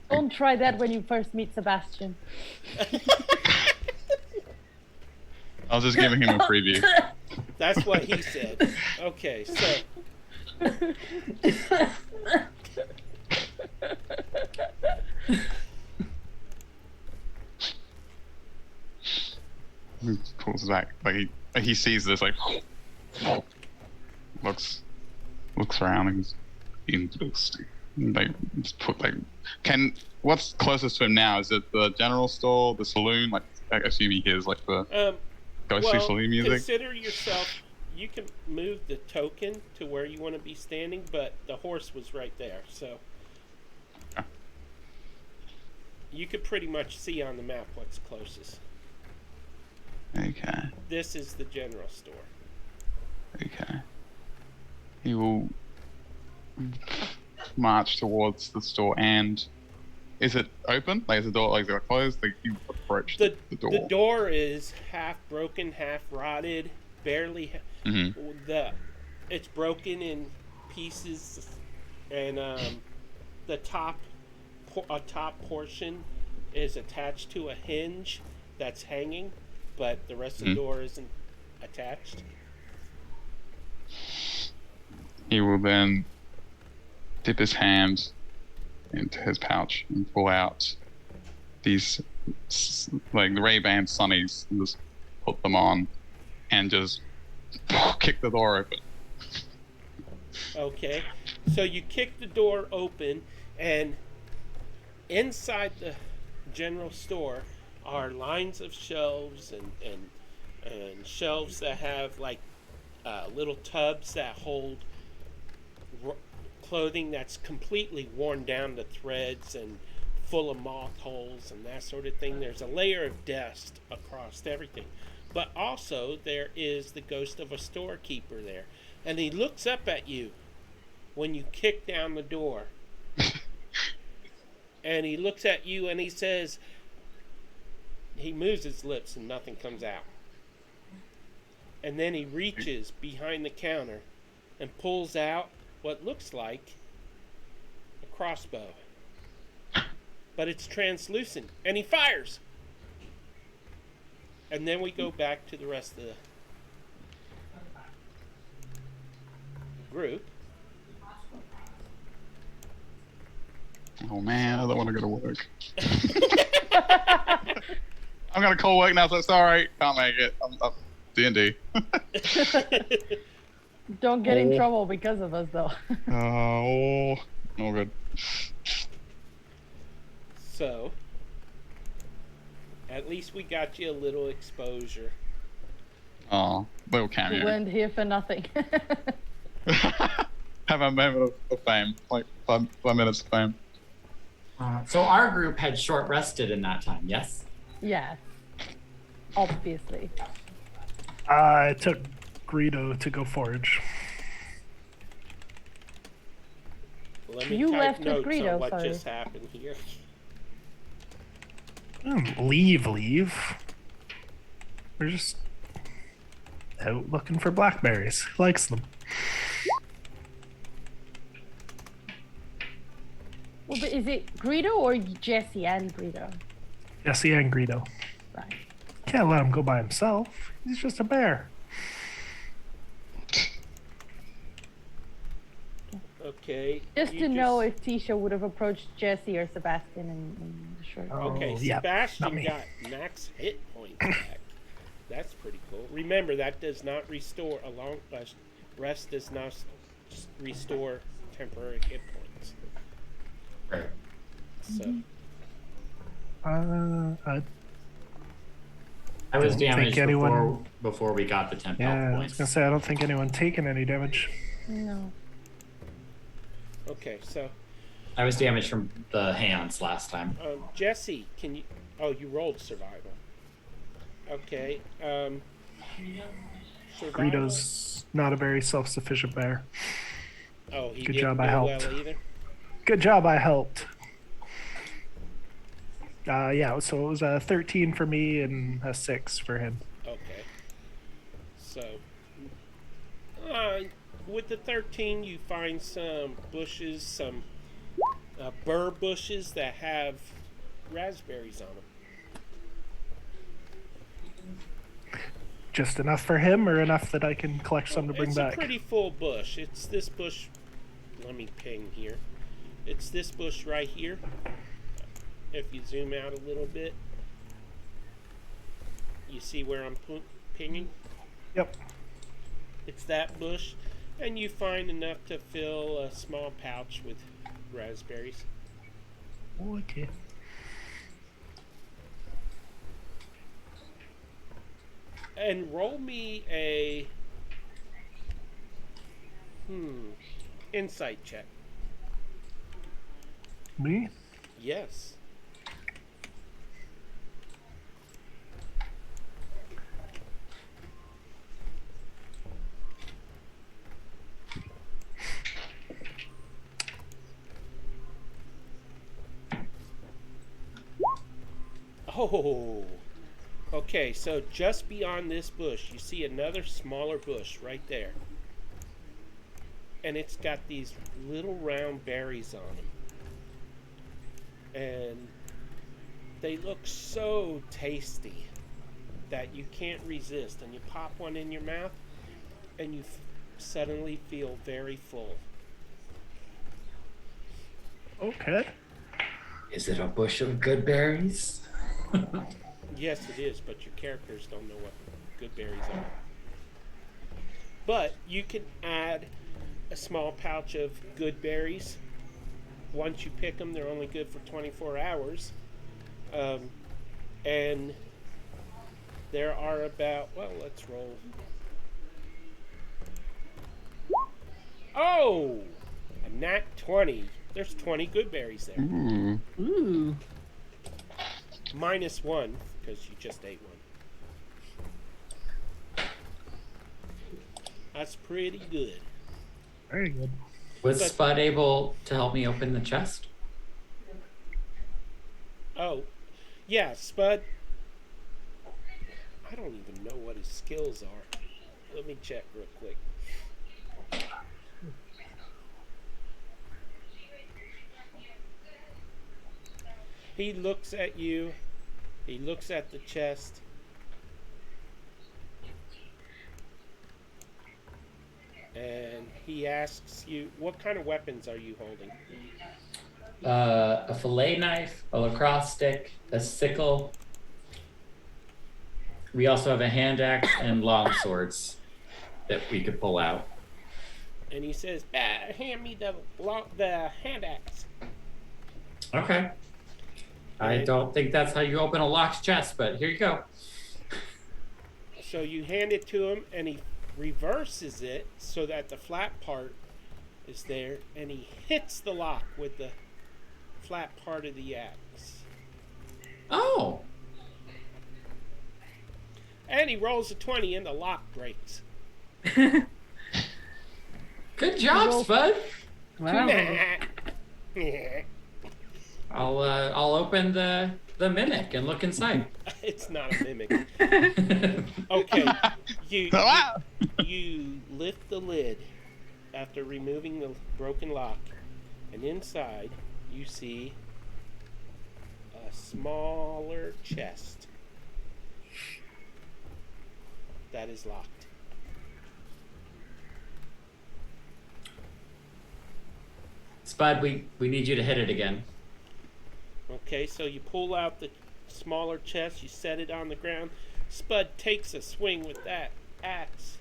Speaker 4: Don't try that when you first meet Sebastian.
Speaker 5: I was just giving him a preview.
Speaker 1: That's what he said. Okay, so
Speaker 5: He pulls back, like he sees this, like looks around and goes, interesting. Like, just put like, what's closest to him now? Is it the general store, the saloon? Like, I assume he hears like the ghostly saloon music.
Speaker 1: Consider yourself. You can move the token to where you want to be standing, but the horse was right there, so you could pretty much see on the map what's closest.
Speaker 5: Okay.
Speaker 1: This is the general store.
Speaker 5: Okay. He will march towards the store, and is it open? Like, is the door, like, is it closed? Like, you approach the door.
Speaker 1: The door is half broken, half rotted, barely. It's broken in pieces, and the top portion is attached to a hinge that's hanging, but the rest of the door isn't attached.
Speaker 5: He will then dip his hand into his pouch and pull out these, like, the Ray-Ban Sunnies, and just put them on and just kick the door open.
Speaker 1: Okay, so you kick the door open, and inside the general store are lines of shelves and shelves that have like little tubs that hold clothing that's completely worn down to threads and full of moth holes and that sort of thing. There's a layer of dust across everything. But also there is the ghost of a storekeeper there. And he looks up at you when you kick down the door. And he looks at you and he says, he moves his lips and nothing comes out. And then he reaches behind the counter and pulls out what looks like a crossbow. But it's translucent. And he fires. And then we go back to the rest of the group.
Speaker 5: Oh man, I don't want to go to work. I'm gonna call work now, so sorry, can't make it. I'm D&D.
Speaker 4: Don't get in trouble because of us, though.
Speaker 5: Oh, no good.
Speaker 1: So, at least we got you a little exposure.
Speaker 5: Oh, little
Speaker 4: We
Speaker 5: cameo.
Speaker 4: weren't here for nothing.
Speaker 5: Have a moment of fame, like 5 minutes of fame.
Speaker 2: So our group had short rested in that time, yes?
Speaker 4: Yeah. Obviously.
Speaker 3: I took Greedo to go forage.
Speaker 1: Let me
Speaker 4: You
Speaker 1: type
Speaker 4: left with
Speaker 1: notes
Speaker 4: Greedo,
Speaker 1: on what
Speaker 4: sorry.
Speaker 1: just happened here.
Speaker 3: Leave. We're just out looking for blackberries. He likes them.
Speaker 4: Well, but is it Greedo or Jesse and Greedo?
Speaker 3: Jesse and Greedo.
Speaker 4: Right.
Speaker 3: Can't let him go by himself. He's just a bear.
Speaker 1: Okay.
Speaker 4: Just
Speaker 1: you
Speaker 4: to know if Tisha would have approached Jesse or Sebastian in the short.
Speaker 1: Okay,
Speaker 3: Oh, yeah, not
Speaker 1: Sebastian
Speaker 3: me.
Speaker 1: got max hit points back. That's pretty cool. Remember, that does not restore a long rest. Does not restore temporary hit points.
Speaker 2: Right.
Speaker 1: So
Speaker 2: I was
Speaker 3: Don't think
Speaker 2: damaged
Speaker 3: anyone-
Speaker 2: before we got the 10
Speaker 3: yeah,
Speaker 2: health
Speaker 3: I was
Speaker 2: points.
Speaker 3: gonna say I don't think anyone taken any damage.
Speaker 4: No.
Speaker 1: okay, so
Speaker 2: I was damaged from the hands last time.
Speaker 1: Jesse, can you? Oh, you rolled survival. Okay. Survival.
Speaker 3: Greedo's not a very self-sufficient bear.
Speaker 1: Oh, he
Speaker 3: Good
Speaker 1: didn't
Speaker 3: job,
Speaker 1: do
Speaker 3: I helped.
Speaker 1: well either.
Speaker 3: Good job, I helped. Yeah, so it was a 13 for me and a 6 for him.
Speaker 1: Okay. So, with the 13, you find some bushes, some burr bushes that have raspberries on them.
Speaker 3: Just enough for him, or enough that I can collect some to bring
Speaker 1: It's
Speaker 3: back?
Speaker 1: a pretty full bush. It's this bush. Let me ping here. It's this bush right here. If you zoom out a little bit, you see where I'm pinging?
Speaker 3: Yep.
Speaker 1: It's that bush, and you find enough to fill a small pouch with raspberries.
Speaker 3: Okay.
Speaker 1: And roll me a insight check.
Speaker 3: Me?
Speaker 1: Yes. Oh. Okay, so just beyond this bush, you see another smaller bush right there. And it's got these little round berries on them. And they look so tasty that you can't resist. And you pop one in your mouth, and you suddenly feel very full.
Speaker 3: Okay.
Speaker 2: Is it a bush of good berries?
Speaker 1: Yes, it is, but your characters don't know what good berries are. But you can add a small pouch of good berries. Once you pick them, they're only good for 24 hours. And there are about, well, let's roll. Oh! A nat 20. There's 20 good berries there.
Speaker 5: Ooh.
Speaker 6: Ooh.
Speaker 1: -1 because you just ate one. That's pretty good.
Speaker 3: Very good.
Speaker 2: Was
Speaker 1: But-
Speaker 2: Spud able to help me open the chest?
Speaker 1: Oh, yeah, Spud. I don't even know what his skills are. Let me check real quick. He looks at you. He looks at the chest. And he asks you, what kind of weapons are you holding?
Speaker 2: A fillet knife, a lacrosse stick, a sickle. We also have a hand axe and long swords that we could pull out.
Speaker 1: And he says, hand me the hand axe.
Speaker 2: Okay. I don't think that's how you open a locked chest, but here you go.
Speaker 1: So you hand it to him, and he reverses it so that the flat part is there, and he hits the lock with the flat part of the axe.
Speaker 2: Oh.
Speaker 1: And he rolls a 20, and the lock breaks.
Speaker 2: Good job, Spud.
Speaker 6: Wow.
Speaker 2: I'll open the mimic and look inside.
Speaker 1: It's not a mimic. Okay, you lift the lid after removing the broken lock, and inside you see a smaller chest that is locked.
Speaker 2: Spud, we need you to hit it again.
Speaker 1: Okay, so you pull out the smaller chest, you set it on the ground. Spud takes a swing with that axe.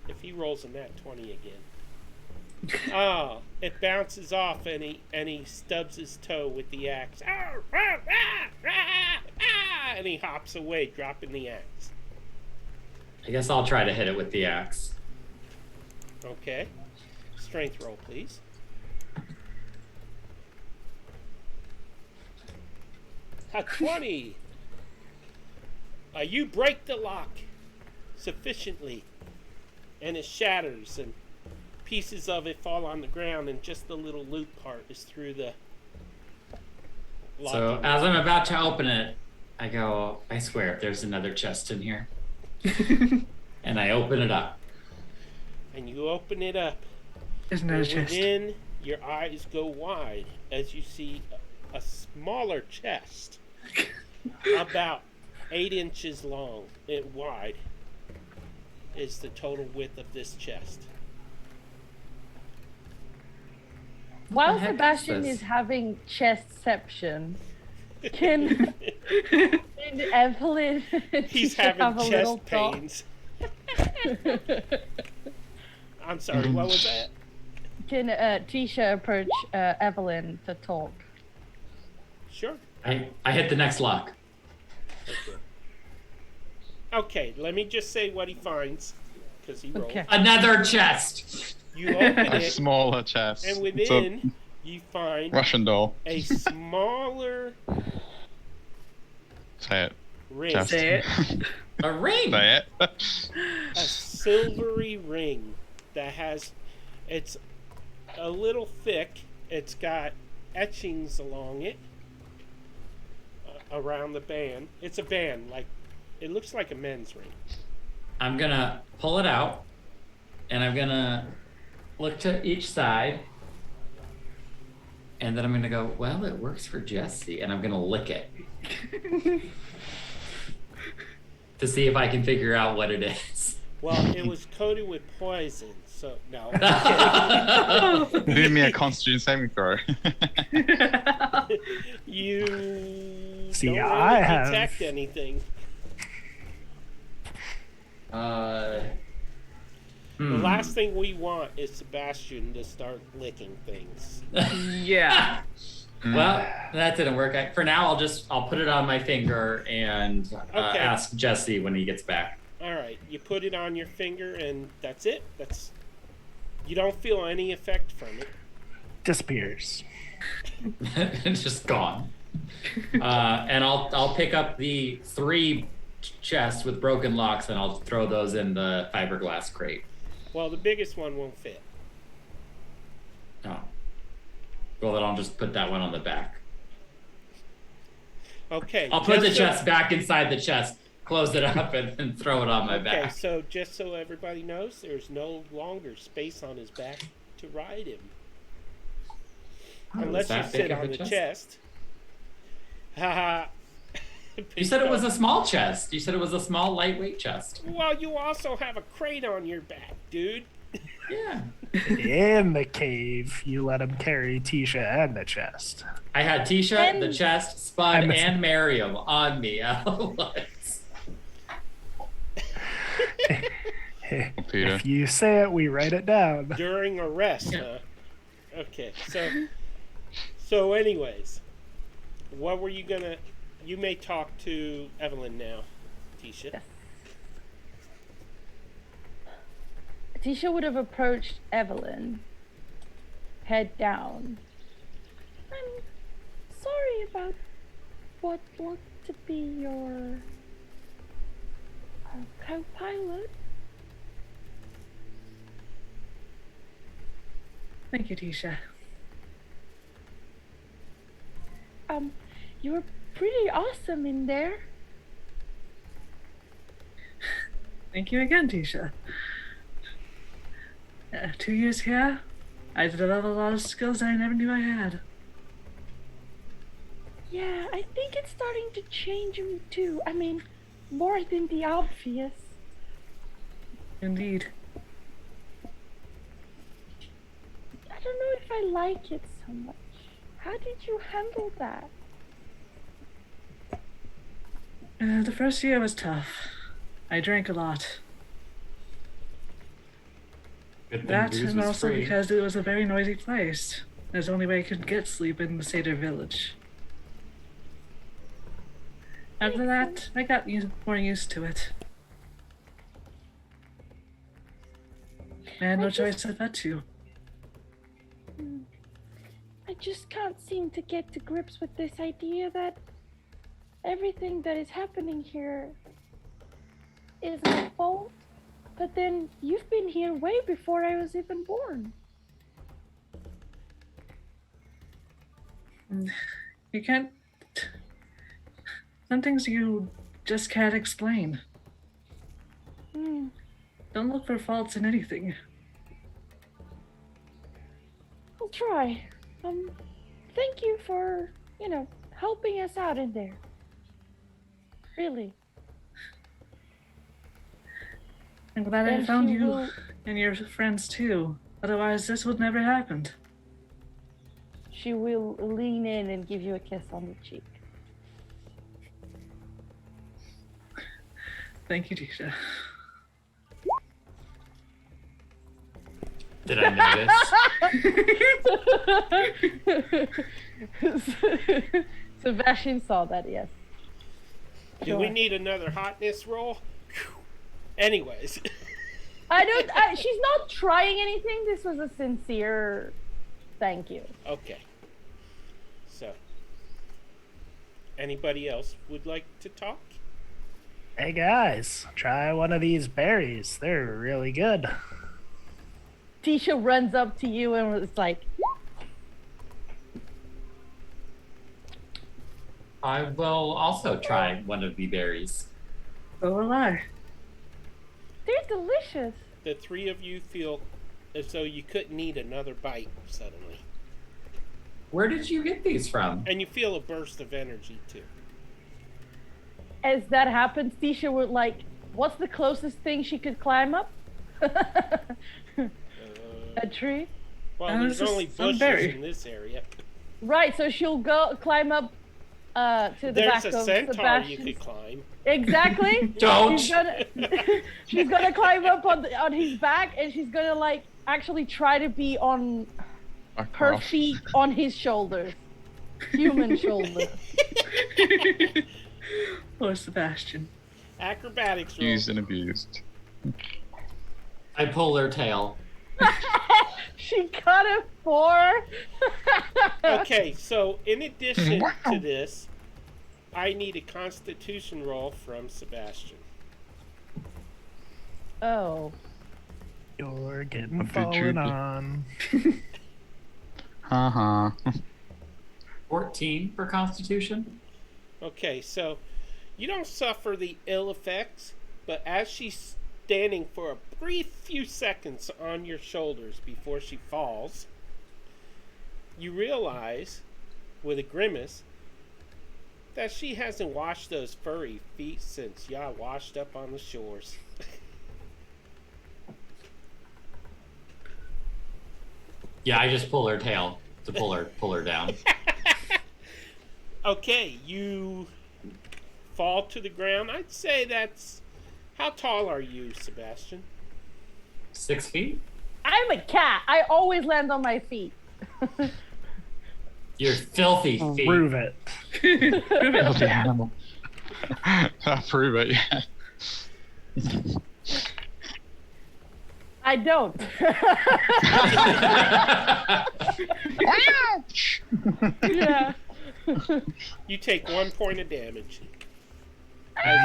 Speaker 1: If he rolls a nat 20 again. Oh, it bounces off and he stubs his toe with the axe. And he hops away, dropping the axe.
Speaker 2: I guess I'll try to hit it with the axe.
Speaker 1: Okay. Strength roll, please. A 20. You break the lock sufficiently, and it shatters, and pieces of it fall on the ground, and just the little loop part is through the lock.
Speaker 2: So as I'm about to open it, I go, I swear, there's another chest in here. And I open it up.
Speaker 1: And you open it up.
Speaker 6: There's no
Speaker 1: And
Speaker 6: chest.
Speaker 1: within, your eyes go wide as you see a smaller chest, about 8 inches long and wide, is the total width of this chest.
Speaker 4: While
Speaker 2: the heck is
Speaker 4: Sebastian
Speaker 2: this?
Speaker 4: is having chestception, can Evelyn
Speaker 1: He's
Speaker 4: Tisha
Speaker 1: having
Speaker 4: have a little
Speaker 1: chest
Speaker 4: talk?
Speaker 1: pains. I'm sorry, what was that?
Speaker 4: Can Tisha approach Evelyn to talk?
Speaker 1: Sure.
Speaker 2: I hit the next lock.
Speaker 1: Okay, let me just say what he finds, because he rolled.
Speaker 4: Okay.
Speaker 2: Another chest.
Speaker 1: You open
Speaker 5: A
Speaker 1: it,
Speaker 5: smaller chest.
Speaker 1: and
Speaker 5: It's a
Speaker 1: within, you find
Speaker 5: Russian doll.
Speaker 1: a smaller
Speaker 5: Say it.
Speaker 1: ring.
Speaker 5: Chest.
Speaker 6: Say it.
Speaker 2: A ring.
Speaker 5: Say it.
Speaker 1: A silvery ring that has, it's a little thick. It's got etchings along it, around the band. It's a band, like, it looks like a men's ring.
Speaker 2: I'm gonna pull it out, and I'm gonna look to each side, and then I'm gonna go, well, it works for Jesse, and I'm gonna lick it to see if I can figure out what it is.
Speaker 1: Well, it was coated with poison, so no.
Speaker 5: Give me a constitution saving throw.
Speaker 1: You
Speaker 3: See,
Speaker 1: don't really
Speaker 3: I have-
Speaker 1: detect anything. The last thing we want is Sebastian to start licking things.
Speaker 6: Yeah.
Speaker 2: Well, that didn't work. For now, I'll put it on my finger and
Speaker 1: Okay.
Speaker 2: ask Jesse when he gets back.
Speaker 1: All right, you put it on your finger, and that's it. You don't feel any effect from it.
Speaker 3: disappears.
Speaker 2: It's just gone. And I'll pick up the 3 chests with broken locks and I'll throw those in the fiberglass crate.
Speaker 1: Well, the biggest one won't fit.
Speaker 2: Oh. Well, then I'll just put that one on the back.
Speaker 1: Okay.
Speaker 2: I'll put the chest back inside the chest, close it up, and throw it on my back.
Speaker 1: Okay, so just so everybody knows, there's no longer space on his back to ride him.
Speaker 2: Oh,
Speaker 1: unless you sit on the chest. Haha.
Speaker 2: You said it was a small chest. You said it was a small, lightweight chest.
Speaker 1: Well, you also have a crate on your back, dude.
Speaker 2: Yeah.
Speaker 3: In the cave, you let him carry Tisha and the chest.
Speaker 2: I had Tisha,
Speaker 4: And-
Speaker 2: the chest, Spud, and Miriam on me all at once.
Speaker 5: Peter.
Speaker 3: If you say it, we write it down.
Speaker 1: During arrest, huh? Okay, so anyways, what were you gonna... You may talk to Evelyn now, Tisha.
Speaker 4: Yes. Tisha would have approached Evelyn, head down. I'm sorry about what looked to be your co-pilot.
Speaker 6: Thank you, Tisha.
Speaker 4: You were pretty awesome in there.
Speaker 6: Thank you again, Tisha. 2 years here, I developed a lot of skills that I never knew I had.
Speaker 4: Yeah, I think it's starting to change me too. I mean, more than the obvious.
Speaker 6: Indeed.
Speaker 4: I don't know if I like it so much. How did you handle that?
Speaker 6: The first year was tough. I drank a lot.
Speaker 2: Good thing
Speaker 6: That
Speaker 2: booze
Speaker 6: and
Speaker 2: was
Speaker 6: also
Speaker 2: free.
Speaker 6: because it was a very noisy place. There's the only way I could get sleep in the Seder village. After that, I got more used to it. I had no choice but to.
Speaker 4: I just can't seem to get to grips with this idea that everything that is happening here is my fault. But then you've been here way before I was even born.
Speaker 6: You can't. Some things you just can't explain.
Speaker 4: Hmm.
Speaker 6: Don't look for faults in anything.
Speaker 4: I'll try. Thank you for, helping us out in there. Really.
Speaker 6: I'm glad I
Speaker 4: And
Speaker 6: found
Speaker 4: she
Speaker 6: you
Speaker 4: will-
Speaker 6: and your friends too. Otherwise, this would never happened.
Speaker 4: She will lean in and give you a kiss on the cheek.
Speaker 6: Thank you, Tisha.
Speaker 2: Did I notice?
Speaker 4: Sebastian saw that, yes.
Speaker 1: Do we need another hotness roll? Phew. Anyways.
Speaker 4: She's not trying anything. This was a sincere thank you.
Speaker 1: Okay. So, anybody else would like to talk?
Speaker 3: Hey guys, try one of these berries. They're really good.
Speaker 4: Tisha runs up to you and was like,
Speaker 2: I will also try one of the berries.
Speaker 6: So will I.
Speaker 4: they're delicious.
Speaker 1: The three of you feel as though you couldn't eat another bite suddenly.
Speaker 2: Where did you get these from?
Speaker 1: And you feel a burst of energy too.
Speaker 4: As that happens, Tisha would like, what's the closest thing she could climb up? A tree?
Speaker 1: Well,
Speaker 6: this
Speaker 1: there's
Speaker 6: is
Speaker 1: only
Speaker 6: some
Speaker 1: bushes
Speaker 6: berry.
Speaker 1: in this area.
Speaker 4: Right, so she'll go climb up to the
Speaker 1: There's
Speaker 4: back
Speaker 1: a
Speaker 4: of
Speaker 1: centaur you
Speaker 4: Sebastian's.
Speaker 1: could climb.
Speaker 4: Exactly.
Speaker 2: Don't.
Speaker 4: She's gonna climb up on his back, and she's gonna like actually try to be on her
Speaker 5: Across.
Speaker 4: feet on his shoulders, human shoulders.
Speaker 6: Poor Sebastian.
Speaker 1: Acrobatics roll.
Speaker 5: Used and abused.
Speaker 2: I pull their tail.
Speaker 4: She got a 4.
Speaker 1: Okay, so in addition to this, I need a Constitution roll from Sebastian.
Speaker 4: Oh.
Speaker 3: You're getting
Speaker 5: What did
Speaker 3: fallen
Speaker 5: you do?
Speaker 3: on.
Speaker 5: Haha.
Speaker 2: 14 for Constitution.
Speaker 1: Okay, so you don't suffer the ill effects, but as she's standing for a brief few seconds on your shoulders before she falls, you realize, with a grimace, that she hasn't washed those furry feet since y'all washed up on the shores.
Speaker 2: Yeah, I just pull her tail to pull her down.
Speaker 1: Okay, you fall to the ground. I'd say that's... How tall are you, Sebastian?
Speaker 2: 6 feet?
Speaker 4: I'm a cat. I always land on my feet.
Speaker 2: You're filthy feet.
Speaker 3: Prove it.
Speaker 5: Filthy animal. I'll prove it, yeah.
Speaker 4: I don't. Yeah.
Speaker 1: You take 1 point of damage.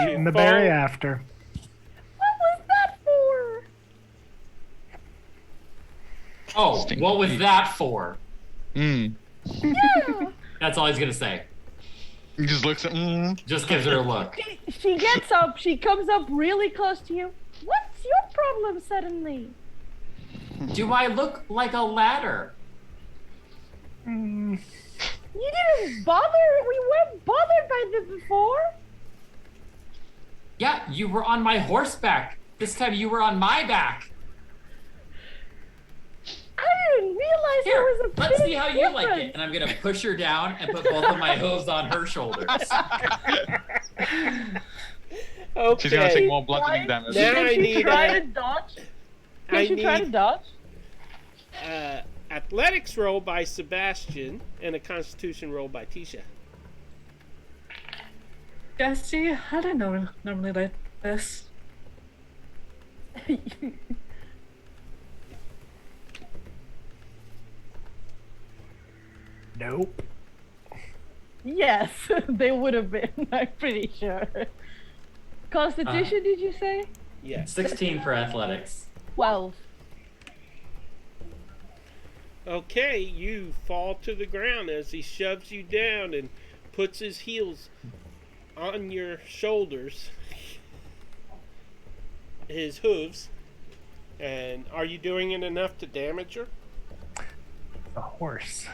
Speaker 3: Eating the berry after.
Speaker 4: What was that for?
Speaker 2: Oh,
Speaker 5: Stinky
Speaker 2: what was
Speaker 5: feet.
Speaker 2: that for?
Speaker 5: Mm.
Speaker 4: Yeah.
Speaker 2: That's all he's gonna say.
Speaker 5: He just looks at.
Speaker 2: Just gives her a look.
Speaker 4: She gets up. She comes up really close to you. What's your problem suddenly?
Speaker 2: Do I look like a ladder?
Speaker 3: Mm,
Speaker 4: You didn't bother. We weren't bothered by them before.
Speaker 2: Yeah, you were on my horseback. This time you were on my back.
Speaker 4: I didn't realize
Speaker 2: Here,
Speaker 4: there was a
Speaker 2: let's
Speaker 4: big
Speaker 2: see how you like it.
Speaker 4: difference.
Speaker 2: And I'm gonna push her down and put both of my hooves on her shoulders.
Speaker 1: Okay.
Speaker 5: She's gonna take more bludgeoning damage.
Speaker 1: Now
Speaker 4: Can
Speaker 1: I
Speaker 4: she
Speaker 1: need
Speaker 4: try
Speaker 1: a-
Speaker 4: to dodge?
Speaker 1: I
Speaker 4: Can she try to
Speaker 1: need
Speaker 4: dodge?
Speaker 1: athletics roll by Sebastian and a Constitution roll by Tisha.
Speaker 6: Jesse, I don't know normally like this.
Speaker 3: nope.
Speaker 4: Yes, they would have been. I'm pretty sure. Constitution, did you say?
Speaker 1: Yes.
Speaker 2: 16 for athletics.
Speaker 4: 12.
Speaker 1: Okay, you fall to the ground as he shoves you down and puts his heels on your shoulders, his hooves. And are you doing it enough to damage her?
Speaker 3: A horse.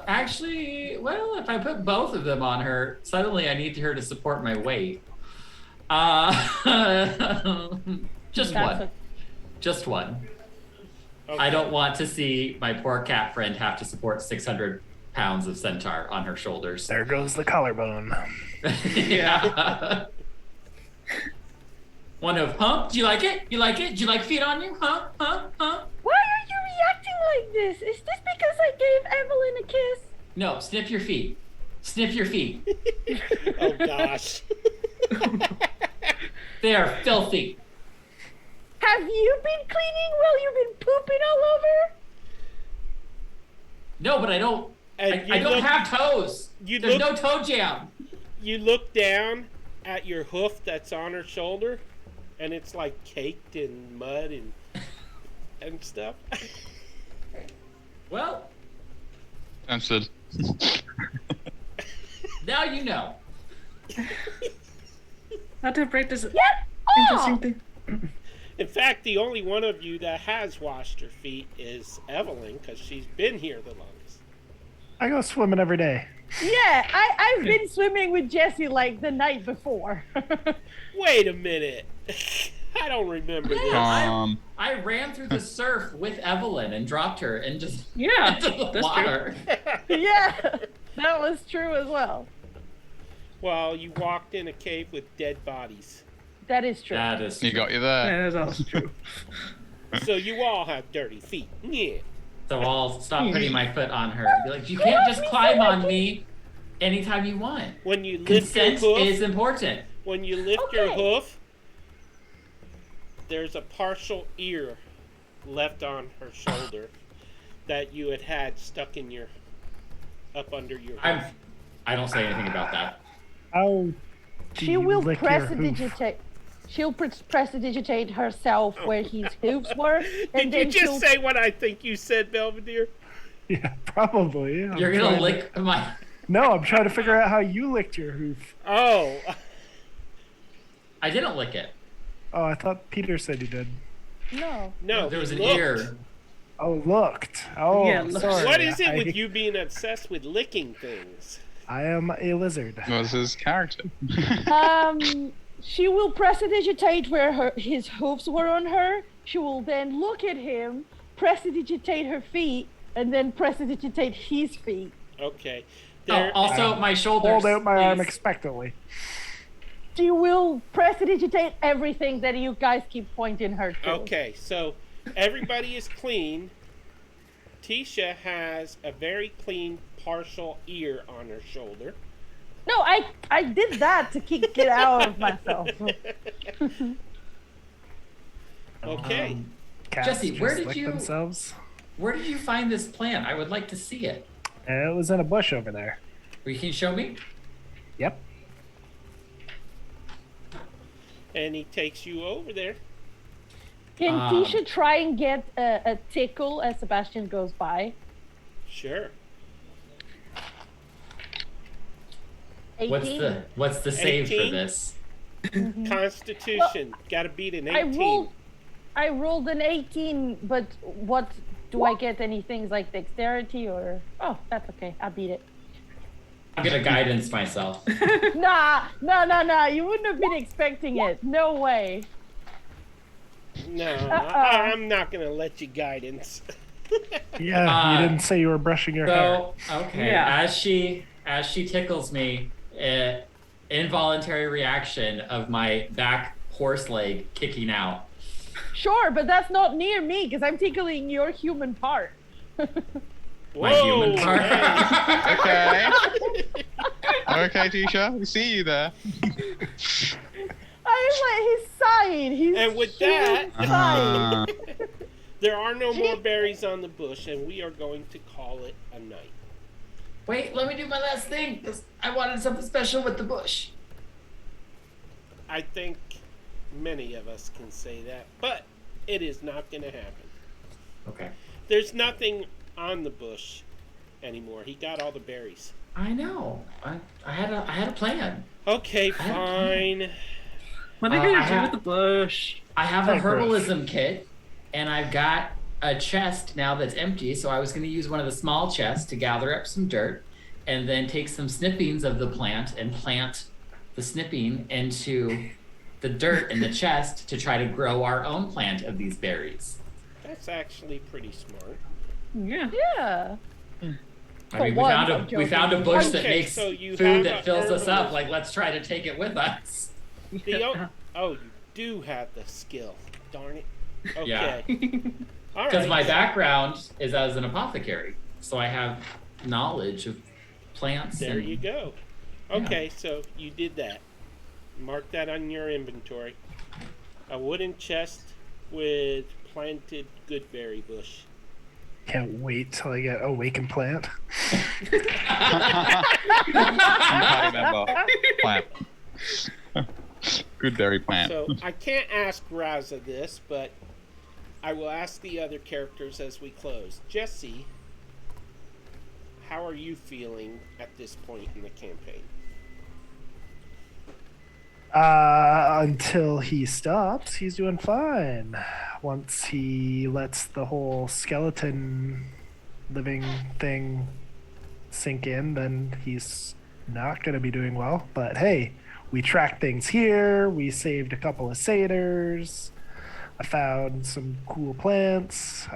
Speaker 2: Actually, well, if I put both of them on her, suddenly I need her to support my weight. Just
Speaker 4: That's
Speaker 2: one. Just one.
Speaker 1: Okay.
Speaker 2: I don't want to see my poor cat friend have to support 600 pounds of centaur on her shoulders.
Speaker 3: There goes the collarbone.
Speaker 2: Yeah. One of, huh? Do you like it? You like it? Do you like feet on you? Huh? Huh? Huh?
Speaker 4: Why are you reacting like this? Is this because I gave Evelyn a kiss?
Speaker 2: No, sniff your feet. Sniff your feet.
Speaker 1: Oh gosh.
Speaker 2: They are filthy.
Speaker 4: Have you been cleaning while you've been pooping all over?
Speaker 2: No, but I don't.
Speaker 1: And
Speaker 2: I don't have toes.
Speaker 1: you
Speaker 2: There's
Speaker 1: look-
Speaker 2: no toe jam.
Speaker 1: You look down at your hoof that's on her shoulder, and it's like caked in mud and stuff.
Speaker 2: Well,
Speaker 5: Censored.
Speaker 2: now you know.
Speaker 6: Not to break this
Speaker 4: Get
Speaker 6: interesting
Speaker 4: off!
Speaker 6: thing.
Speaker 1: In fact, the only one of you that has washed her feet is Evelyn, because she's been here the longest.
Speaker 3: I go swimming every day.
Speaker 4: Yeah, I've been swimming with Jesse like the night before.
Speaker 1: Wait a minute. I don't remember this.
Speaker 2: I ran through the surf with Evelyn and dropped her and just
Speaker 6: Yeah,
Speaker 2: into the
Speaker 6: that's
Speaker 2: water.
Speaker 4: Yeah, that was true as well.
Speaker 1: Well, you walked in a cave with dead bodies.
Speaker 4: That is true.
Speaker 2: That is
Speaker 5: He
Speaker 2: true.
Speaker 5: got you there.
Speaker 6: Yeah, that's also true.
Speaker 1: So you all have dirty feet. Yeah.
Speaker 2: So I'll stop putting my foot on her. Be like, you can't just climb on me anytime you want.
Speaker 1: When you lift your
Speaker 2: Consent is
Speaker 1: hoof,
Speaker 2: important.
Speaker 1: when you lift your
Speaker 4: Okay.
Speaker 1: hoof, there's a partial ear left on her shoulder that you had stuck in your up under your.
Speaker 2: I don't say anything about that.
Speaker 3: How do
Speaker 4: She
Speaker 3: you
Speaker 4: will
Speaker 3: lick your hoof?
Speaker 4: prestidigitate. She'll prestidigitate herself where his hooves were, and
Speaker 1: Did you
Speaker 4: then
Speaker 1: just
Speaker 4: she'll
Speaker 1: say what I think you said, Belvedere?
Speaker 3: Yeah, probably.
Speaker 2: You're gonna lick my.
Speaker 3: No, I'm trying to figure out how you licked your hoof.
Speaker 1: Oh,
Speaker 2: I didn't lick it.
Speaker 3: Oh, I thought Peter said you did.
Speaker 4: no.
Speaker 1: no.
Speaker 2: There was
Speaker 1: he
Speaker 2: an
Speaker 1: looked.
Speaker 2: ear.
Speaker 3: Oh, looked. Oh,
Speaker 6: Yeah, looked.
Speaker 3: sorry.
Speaker 1: What is it
Speaker 3: I,
Speaker 1: with you being obsessed with licking things?
Speaker 3: I am a lizard.
Speaker 5: What was his character?
Speaker 4: She will prestidigitate where his hooves were on her. She will then look at him, prestidigitate her feet, and then prestidigitate his feet.
Speaker 1: Okay.
Speaker 2: Oh,
Speaker 1: There,
Speaker 2: also my shoulders.
Speaker 3: Hold out my arm
Speaker 2: please.
Speaker 3: expectantly.
Speaker 4: She will prestidigitate everything that you guys keep pointing her to.
Speaker 1: Okay, so everybody is clean. Tisha has a very clean partial ear on her shoulder.
Speaker 4: No, I did that to keep it out of myself.
Speaker 1: Okay.
Speaker 3: Cats
Speaker 2: Jesse,
Speaker 3: just
Speaker 2: where did
Speaker 3: lick
Speaker 2: you-
Speaker 3: themselves.
Speaker 2: Where did you find this plant? I would like to see it.
Speaker 3: It was in a bush over there.
Speaker 2: Can you show me?
Speaker 3: Yep.
Speaker 1: And he takes you over there.
Speaker 4: Can
Speaker 2: Um,
Speaker 4: Tisha try and get a tickle as Sebastian goes by?
Speaker 1: Sure.
Speaker 4: 18.
Speaker 2: What's the save
Speaker 1: 18?
Speaker 2: for this?
Speaker 1: Constitution. Gotta beat an 18.
Speaker 4: I rolled an 18, but what do I get? Any things like dexterity or? Oh, that's okay. I beat it.
Speaker 2: I'm gonna guidance myself.
Speaker 4: Nah. You wouldn't have been expecting it. No way.
Speaker 1: No, I'm not gonna let you guidance.
Speaker 3: Yeah, you didn't say you were brushing your hair.
Speaker 2: So okay,
Speaker 6: Yeah.
Speaker 2: as she tickles me, involuntary reaction of my back horse leg kicking out.
Speaker 4: Sure, but that's not near me because I'm tickling your human part.
Speaker 2: My human part.
Speaker 1: hey.
Speaker 5: Okay. Okay, Tisha, we see you there.
Speaker 4: He's sighing. He's
Speaker 1: And with that-
Speaker 4: sighing.
Speaker 1: There are no more berries on the bush, and we are going to call it a night.
Speaker 2: Wait, let me do my last thing. 'Cause I wanted something special with the bush.
Speaker 1: I think many of us can say that, but it is not going to happen.
Speaker 2: Okay.
Speaker 1: There's nothing on the bush anymore. He got all the berries.
Speaker 2: I know. I had a plan.
Speaker 1: Okay, fine.
Speaker 6: What are you
Speaker 2: I
Speaker 6: gonna do
Speaker 2: have-
Speaker 6: with the bush?
Speaker 2: I have a
Speaker 3: Like Griff.
Speaker 2: herbalism kit, and I've got a chest now that's empty. So I was going to use one of the small chests to gather up some dirt, and then take some snippings of the plant and plant the snipping into the dirt in the chest to try to grow our own plant of these berries.
Speaker 1: That's actually pretty smart.
Speaker 6: Yeah.
Speaker 4: Yeah.
Speaker 2: I mean,
Speaker 4: once, I'm
Speaker 2: we found a bush that
Speaker 1: Okay,
Speaker 2: makes
Speaker 1: so you have
Speaker 2: food
Speaker 1: a
Speaker 2: that fills us up.
Speaker 1: herbalism.
Speaker 2: Like, let's try to take it with us.
Speaker 1: Oh, you do have the skill. Darn it. Okay.
Speaker 2: Yeah.
Speaker 1: All
Speaker 2: Because
Speaker 1: right.
Speaker 2: my background is as an apothecary, so I have knowledge of plants.
Speaker 1: There
Speaker 2: and
Speaker 1: you go. Okay, so you did that. Mark that on your inventory. A wooden chest with planted goodberry bush.
Speaker 3: Can't wait till I get awakened plant.
Speaker 5: Party member. Plant. Good berry plant.
Speaker 1: So I can't ask Raza this, but I will ask the other characters as we close. Jesse, how are you feeling at this point in the campaign?
Speaker 3: Until he stops, he's doing fine. Once he lets the whole skeleton living thing sink in, then he's not going to be doing well. But hey, we tracked things here. We saved a couple of satyrs. I found some cool plants.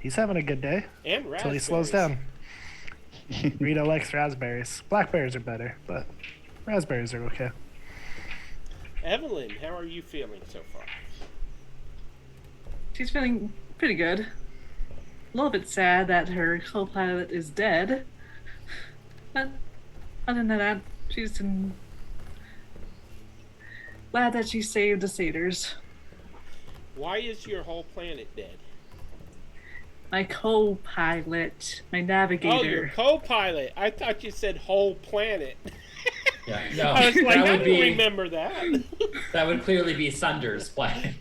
Speaker 3: He's having a good day
Speaker 1: And
Speaker 3: until he slows
Speaker 1: raspberries.
Speaker 3: down. Rita likes raspberries. Blackberries are better, but raspberries are okay.
Speaker 1: Evelyn, how are you feeling so far?
Speaker 6: She's feeling pretty good. A little bit sad that her co-pilot is dead. But other than that, she's glad that she saved the satyrs.
Speaker 1: Why is your whole planet dead?
Speaker 6: My co-pilot, my navigator.
Speaker 1: Oh, your co-pilot. I thought you said whole planet.
Speaker 2: Yeah, no,
Speaker 1: I was like,
Speaker 2: that
Speaker 1: I
Speaker 2: would
Speaker 1: don't
Speaker 2: be
Speaker 1: remember that.
Speaker 2: that would clearly be Sunder's plan.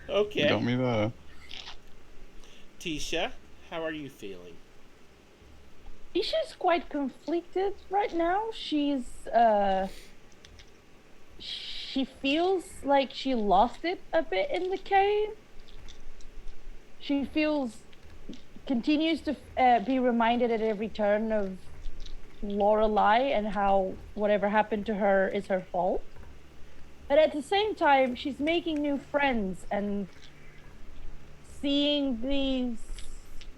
Speaker 1: Okay.
Speaker 5: Got me there.
Speaker 1: Tisha, how are you feeling?
Speaker 4: Isha's quite conflicted right now. She feels like she lost it a bit in the cave. She continues to be reminded at every turn of Lorelei and how whatever happened to her is her fault. But at the same time, she's making new friends and feeling these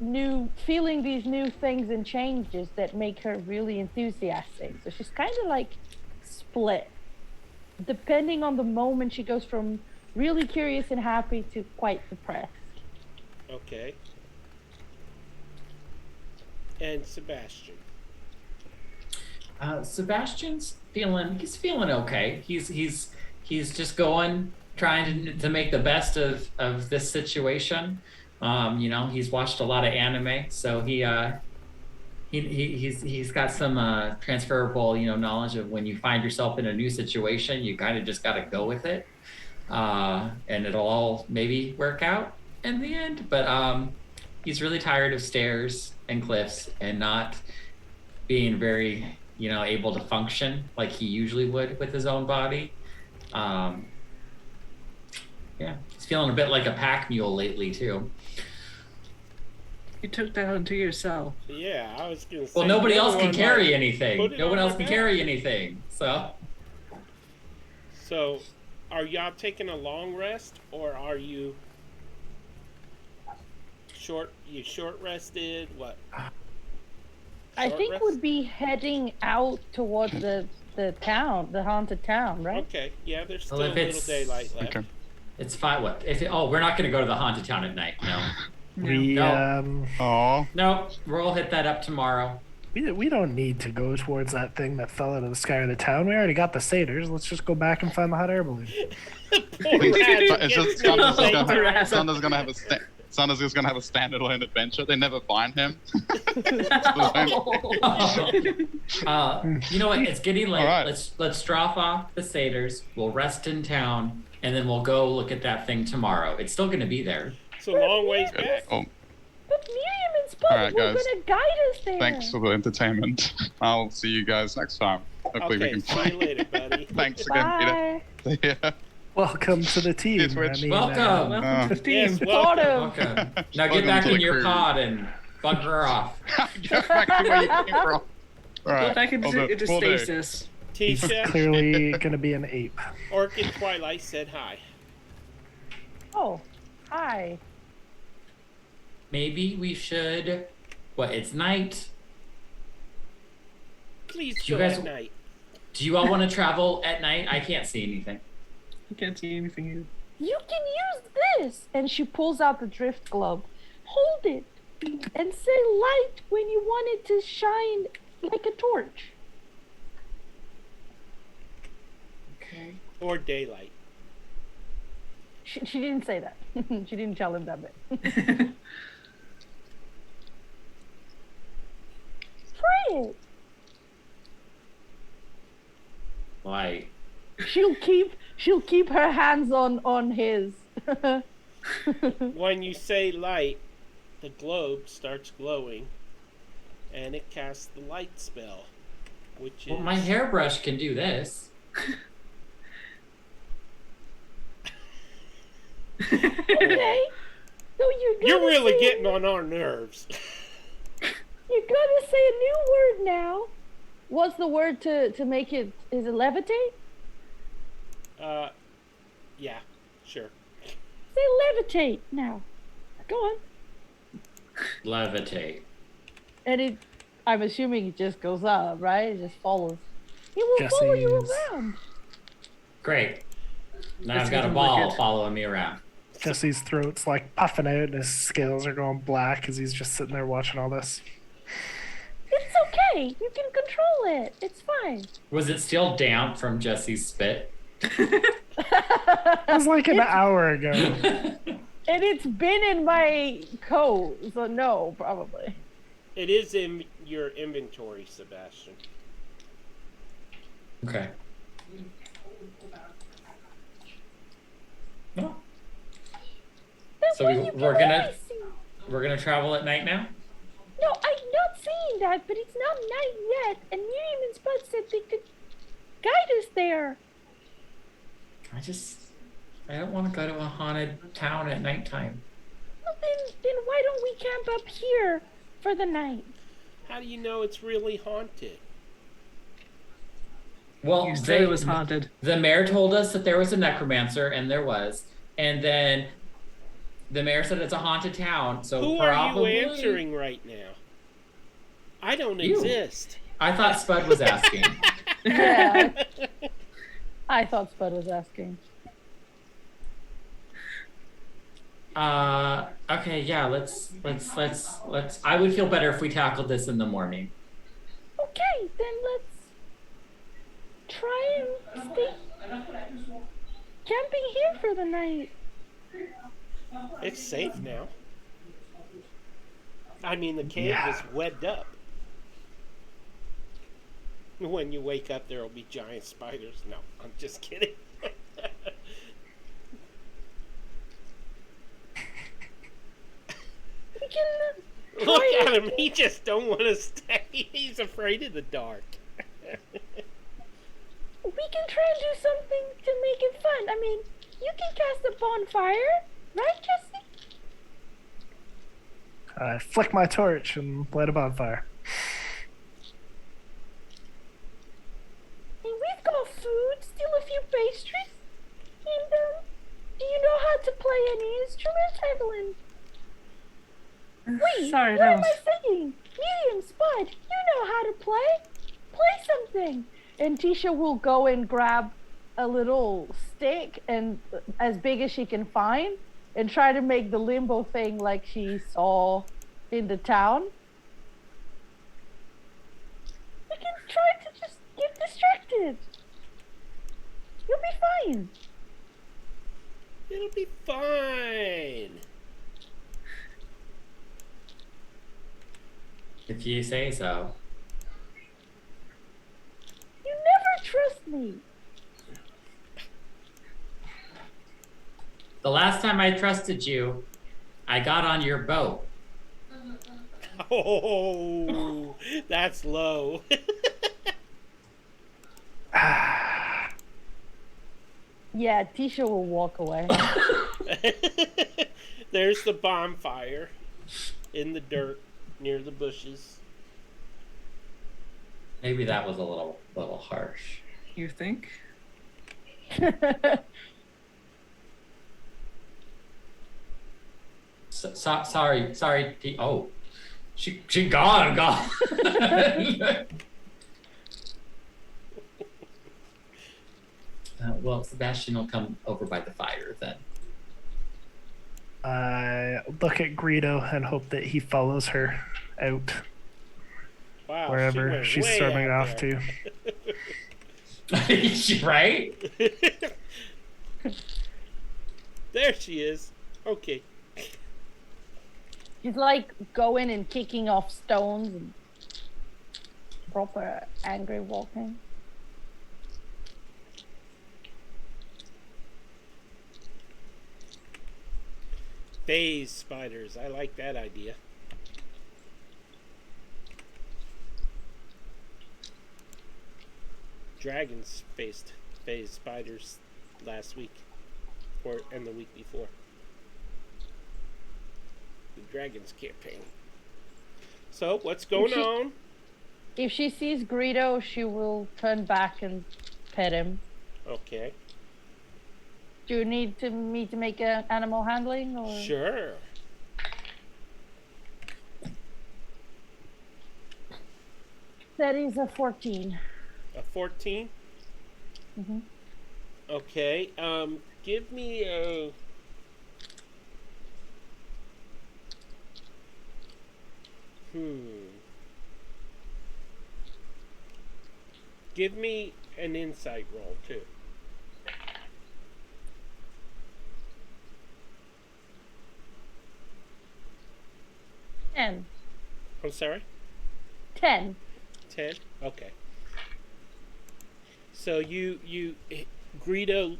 Speaker 4: new things and changes that make her really enthusiastic. So she's kind of like split. Depending on the moment, she goes from really curious and happy to quite depressed.
Speaker 1: Okay. And Sebastian.
Speaker 2: Sebastian's he's feeling okay. He's just trying to make the best of this situation. He's watched a lot of anime, so he's got some transferable, knowledge of when you find yourself in a new situation, you kind of just got to go with it, and it'll all maybe work out in the end. But he's really tired of stairs and cliffs and not being very, able to function like he usually would with his own body. He's feeling a bit like a pack mule lately too.
Speaker 6: You took that onto yourself.
Speaker 1: Yeah, I was gonna say.
Speaker 2: Well, nobody else can carry
Speaker 1: put
Speaker 2: anything.
Speaker 1: it
Speaker 2: No
Speaker 1: on
Speaker 2: one else
Speaker 1: my
Speaker 2: can
Speaker 1: back.
Speaker 2: carry anything. So
Speaker 1: So, are y'all taking a long rest, or are you short? You short rested? What?
Speaker 4: I
Speaker 1: Short
Speaker 4: think
Speaker 1: rest?
Speaker 4: would be heading out towards the town, the haunted town, right?
Speaker 1: Okay, yeah, there's still
Speaker 2: Well,
Speaker 1: a
Speaker 2: if
Speaker 1: little
Speaker 2: it's-
Speaker 1: daylight left.
Speaker 5: Okay.
Speaker 2: it's fine. What? We're not going to go to the haunted town at night. No,
Speaker 3: We
Speaker 2: No.
Speaker 5: Oh,
Speaker 2: no. We'll hit that up tomorrow.
Speaker 3: we don't need to go towards that thing that fell out of the sky of the town. We already got the satyrs. Let's just go back and find the hot air balloon.
Speaker 1: Poor rat
Speaker 5: it's
Speaker 1: gets
Speaker 5: just
Speaker 1: to the
Speaker 5: Santa's
Speaker 1: same
Speaker 5: gonna,
Speaker 1: time.
Speaker 5: Santa's gonna have a Santa's just gonna have a standalone adventure. They never find him.
Speaker 2: You know what? It's getting late.
Speaker 5: All right.
Speaker 2: Let's drop off the satyrs. We'll rest in town, and then we'll go look at that thing tomorrow. It's still going to be there.
Speaker 1: It's a long ways back.
Speaker 5: Oh,
Speaker 4: But Miriam and Spud
Speaker 5: All right,
Speaker 4: were
Speaker 5: guys.
Speaker 4: gonna guide us there.
Speaker 5: thanks for the entertainment. I'll see you guys next time. Hopefully we
Speaker 1: Okay,
Speaker 5: can
Speaker 1: see
Speaker 5: play.
Speaker 1: you later, buddy.
Speaker 5: Thanks again,
Speaker 4: Bye.
Speaker 5: Peter. Yeah.
Speaker 3: Welcome to the team.
Speaker 5: It's rich.
Speaker 2: Welcome.
Speaker 6: Welcome to the team.
Speaker 1: Yes,
Speaker 4: Sort
Speaker 1: welcome.
Speaker 4: of.
Speaker 2: Welcome. Now get
Speaker 5: Welcome
Speaker 2: back
Speaker 5: to
Speaker 2: in
Speaker 5: the
Speaker 2: your
Speaker 5: crew.
Speaker 2: pod and bugger off.
Speaker 5: Get back to where you came from. All right.
Speaker 6: Go back into
Speaker 5: Will do.
Speaker 6: stasis.
Speaker 3: He's
Speaker 1: Tisha,
Speaker 3: clearly gonna be an ape.
Speaker 1: Orchid Twilight said hi.
Speaker 4: Oh, hi.
Speaker 2: Maybe we should. What? It's night.
Speaker 1: Please
Speaker 2: You
Speaker 1: go
Speaker 2: guys-
Speaker 1: at night.
Speaker 2: Do you all want to travel at night? I can't see anything.
Speaker 6: I can't see anything either.
Speaker 4: You can use this. And she pulls out the drift globe. Hold it and say light when you want it to shine like a torch.
Speaker 2: Okay.
Speaker 1: Or daylight.
Speaker 4: She didn't say that. She didn't tell him that bit. Try it.
Speaker 2: Like,
Speaker 4: She'll keep her hands on his.
Speaker 1: When you say light, the globe starts glowing, and it casts the light spell, which is
Speaker 2: well, my hairbrush can do this.
Speaker 4: Okay. So
Speaker 1: You're really getting on our nerves.
Speaker 4: You're gonna say a new word now. What's the word to make it? Is it levitate?
Speaker 1: Yeah, sure.
Speaker 4: Say levitate now. Go on.
Speaker 2: Levitate.
Speaker 4: And I'm assuming it just goes up, right? It just follows. It will follow you
Speaker 3: Jesse's-
Speaker 4: around.
Speaker 2: Great. Now
Speaker 6: Let's
Speaker 2: I've got
Speaker 6: get
Speaker 2: a
Speaker 6: him
Speaker 2: ball
Speaker 6: wicked.
Speaker 2: following me around.
Speaker 3: Jesse's throat's like puffing out and his scales are going black as he's just sitting there watching all this.
Speaker 4: It's okay. You can control it. It's fine.
Speaker 2: Was it still damp from Jesse's spit?
Speaker 3: It was like an hour ago.
Speaker 4: And it's been in my coat, so no, probably.
Speaker 1: It is in your inventory, Sebastian.
Speaker 2: Okay. No.
Speaker 4: That's
Speaker 2: So
Speaker 4: what you
Speaker 2: we're
Speaker 4: can
Speaker 2: gonna
Speaker 4: always see.
Speaker 2: we're gonna travel at night now.
Speaker 4: No, I'm not saying that, but it's not night yet, and Miriam and Spud said they could guide us there.
Speaker 2: I don't want to go to a haunted town at nighttime.
Speaker 4: Well, then why don't we camp up here for the night?
Speaker 1: How do you know it's really haunted?
Speaker 2: Well,
Speaker 6: You said it was haunted.
Speaker 2: The mayor told us that there was a necromancer, and there was. And then the mayor said it's a haunted town, so
Speaker 1: Who
Speaker 2: probably...
Speaker 1: are you answering right now? I don't
Speaker 2: You.
Speaker 1: exist.
Speaker 2: I thought Spud was asking.
Speaker 4: Yeah. I thought Spud was asking.
Speaker 2: Okay, yeah, let's. I would feel better if we tackled this in the morning.
Speaker 4: Okay, then let's try and stay camping here for the night.
Speaker 1: It's safe now. I mean, the cave is webbed up. When you wake up, there will be giant spiders. No, I'm just kidding.
Speaker 4: We can
Speaker 1: Look
Speaker 4: try
Speaker 1: at
Speaker 4: and-
Speaker 1: him. He just don't want to stay. He's afraid of the dark.
Speaker 4: We can try and do something to make it fun. I mean, you can cast a bonfire, right, Jesse?
Speaker 3: I flick my torch and light a bonfire.
Speaker 4: And we've got food, still a few pastries. And, do you know how to play any instrument, Evelyn? Wait,
Speaker 6: Sorry,
Speaker 4: what
Speaker 6: that
Speaker 4: am
Speaker 6: was...
Speaker 4: I saying? Miriam, Spud, you know how to play. Play something. And Tisha will go and grab a little stick and as big as she can find and try to make the limbo thing like she saw in the town. You can try to just get distracted. You'll be fine.
Speaker 1: It'll be fine.
Speaker 2: If you say so.
Speaker 4: You never trust me.
Speaker 2: The last time I trusted you, I got on your boat.
Speaker 1: Oh, that's low.
Speaker 4: Yeah, Tisha will walk away.
Speaker 1: There's the bonfire in the dirt near the bushes.
Speaker 2: Maybe that was a little harsh.
Speaker 6: You think?
Speaker 2: Sorry. Oh, she gone. Well, Sebastian will come over by the fire then.
Speaker 3: I look at Greedo and hope that he follows her out
Speaker 1: Wow,
Speaker 3: wherever
Speaker 1: went
Speaker 3: she's
Speaker 1: way
Speaker 3: storming
Speaker 1: out
Speaker 3: off
Speaker 1: there.
Speaker 3: to.
Speaker 2: Right?
Speaker 1: There she is. Okay.
Speaker 4: He's like going and kicking off stones and proper angry walking.
Speaker 1: Phase spiders. I like that idea. Dragons faced phase spiders last week, and the week before. The Dragons campaign. So, what's going on?
Speaker 4: If she sees Greedo, she will turn back and pet him.
Speaker 1: Okay.
Speaker 4: Do you need me to make an animal handling? Or?
Speaker 1: Sure.
Speaker 4: That is a 14.
Speaker 1: A 14?
Speaker 4: Mm-hmm.
Speaker 1: Okay. Give me a... Give me an insight roll, too. I'm sorry?
Speaker 4: 10.
Speaker 1: 10? Okay. So Greedo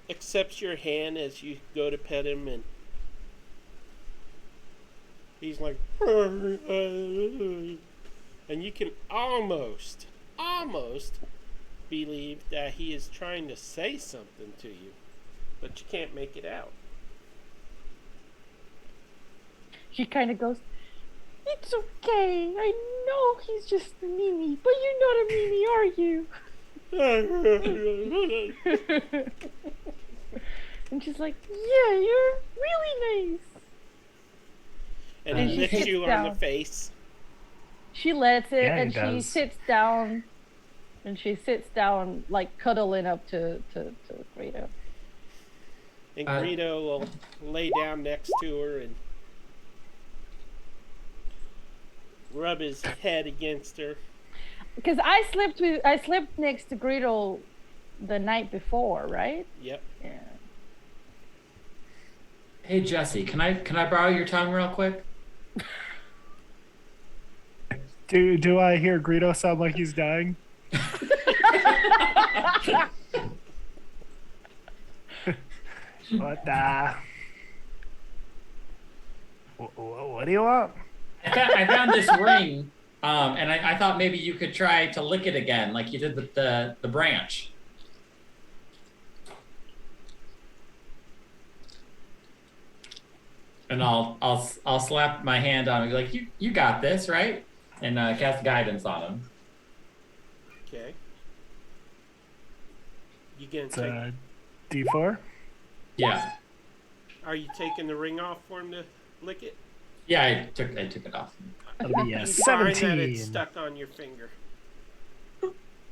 Speaker 1: accepts your hand as you go to pet him, and he's like, and you can almost believe that he is trying to say something to you, but you can't make it out.
Speaker 4: She kind of goes, "It's okay. I know he's just a Mimi, but you're not a Mimi, are you?" And she's like, "Yeah, you're really nice."
Speaker 1: And
Speaker 4: And
Speaker 1: he
Speaker 4: she
Speaker 1: licks
Speaker 4: sits
Speaker 1: you on
Speaker 4: down.
Speaker 1: the face.
Speaker 4: She lets it,
Speaker 3: Yeah, he
Speaker 4: and she
Speaker 3: does.
Speaker 4: sits down. And she sits down, like cuddling up to Greedo.
Speaker 1: And Greedo will lay down next to her and rub his head against her.
Speaker 4: Because I slept next to Greedo the night before, right?
Speaker 1: Yep.
Speaker 4: Yeah.
Speaker 2: Hey Jesse, can I borrow your tongue real quick?
Speaker 3: Do I hear Greedo sound like he's dying? What what do you want?
Speaker 2: I found this ring, and I thought maybe you could try to lick it again, like you did with the branch. And I'll slap my hand on him, and be like, you got this, right? And cast guidance on him.
Speaker 1: Okay. You gonna
Speaker 3: It's
Speaker 1: take?
Speaker 3: D4.
Speaker 2: Yeah,
Speaker 1: Are you taking the ring off for him to lick it?
Speaker 2: yeah. I took it off.
Speaker 3: That'll be a
Speaker 1: You find that
Speaker 3: 17.
Speaker 1: it's stuck on your finger.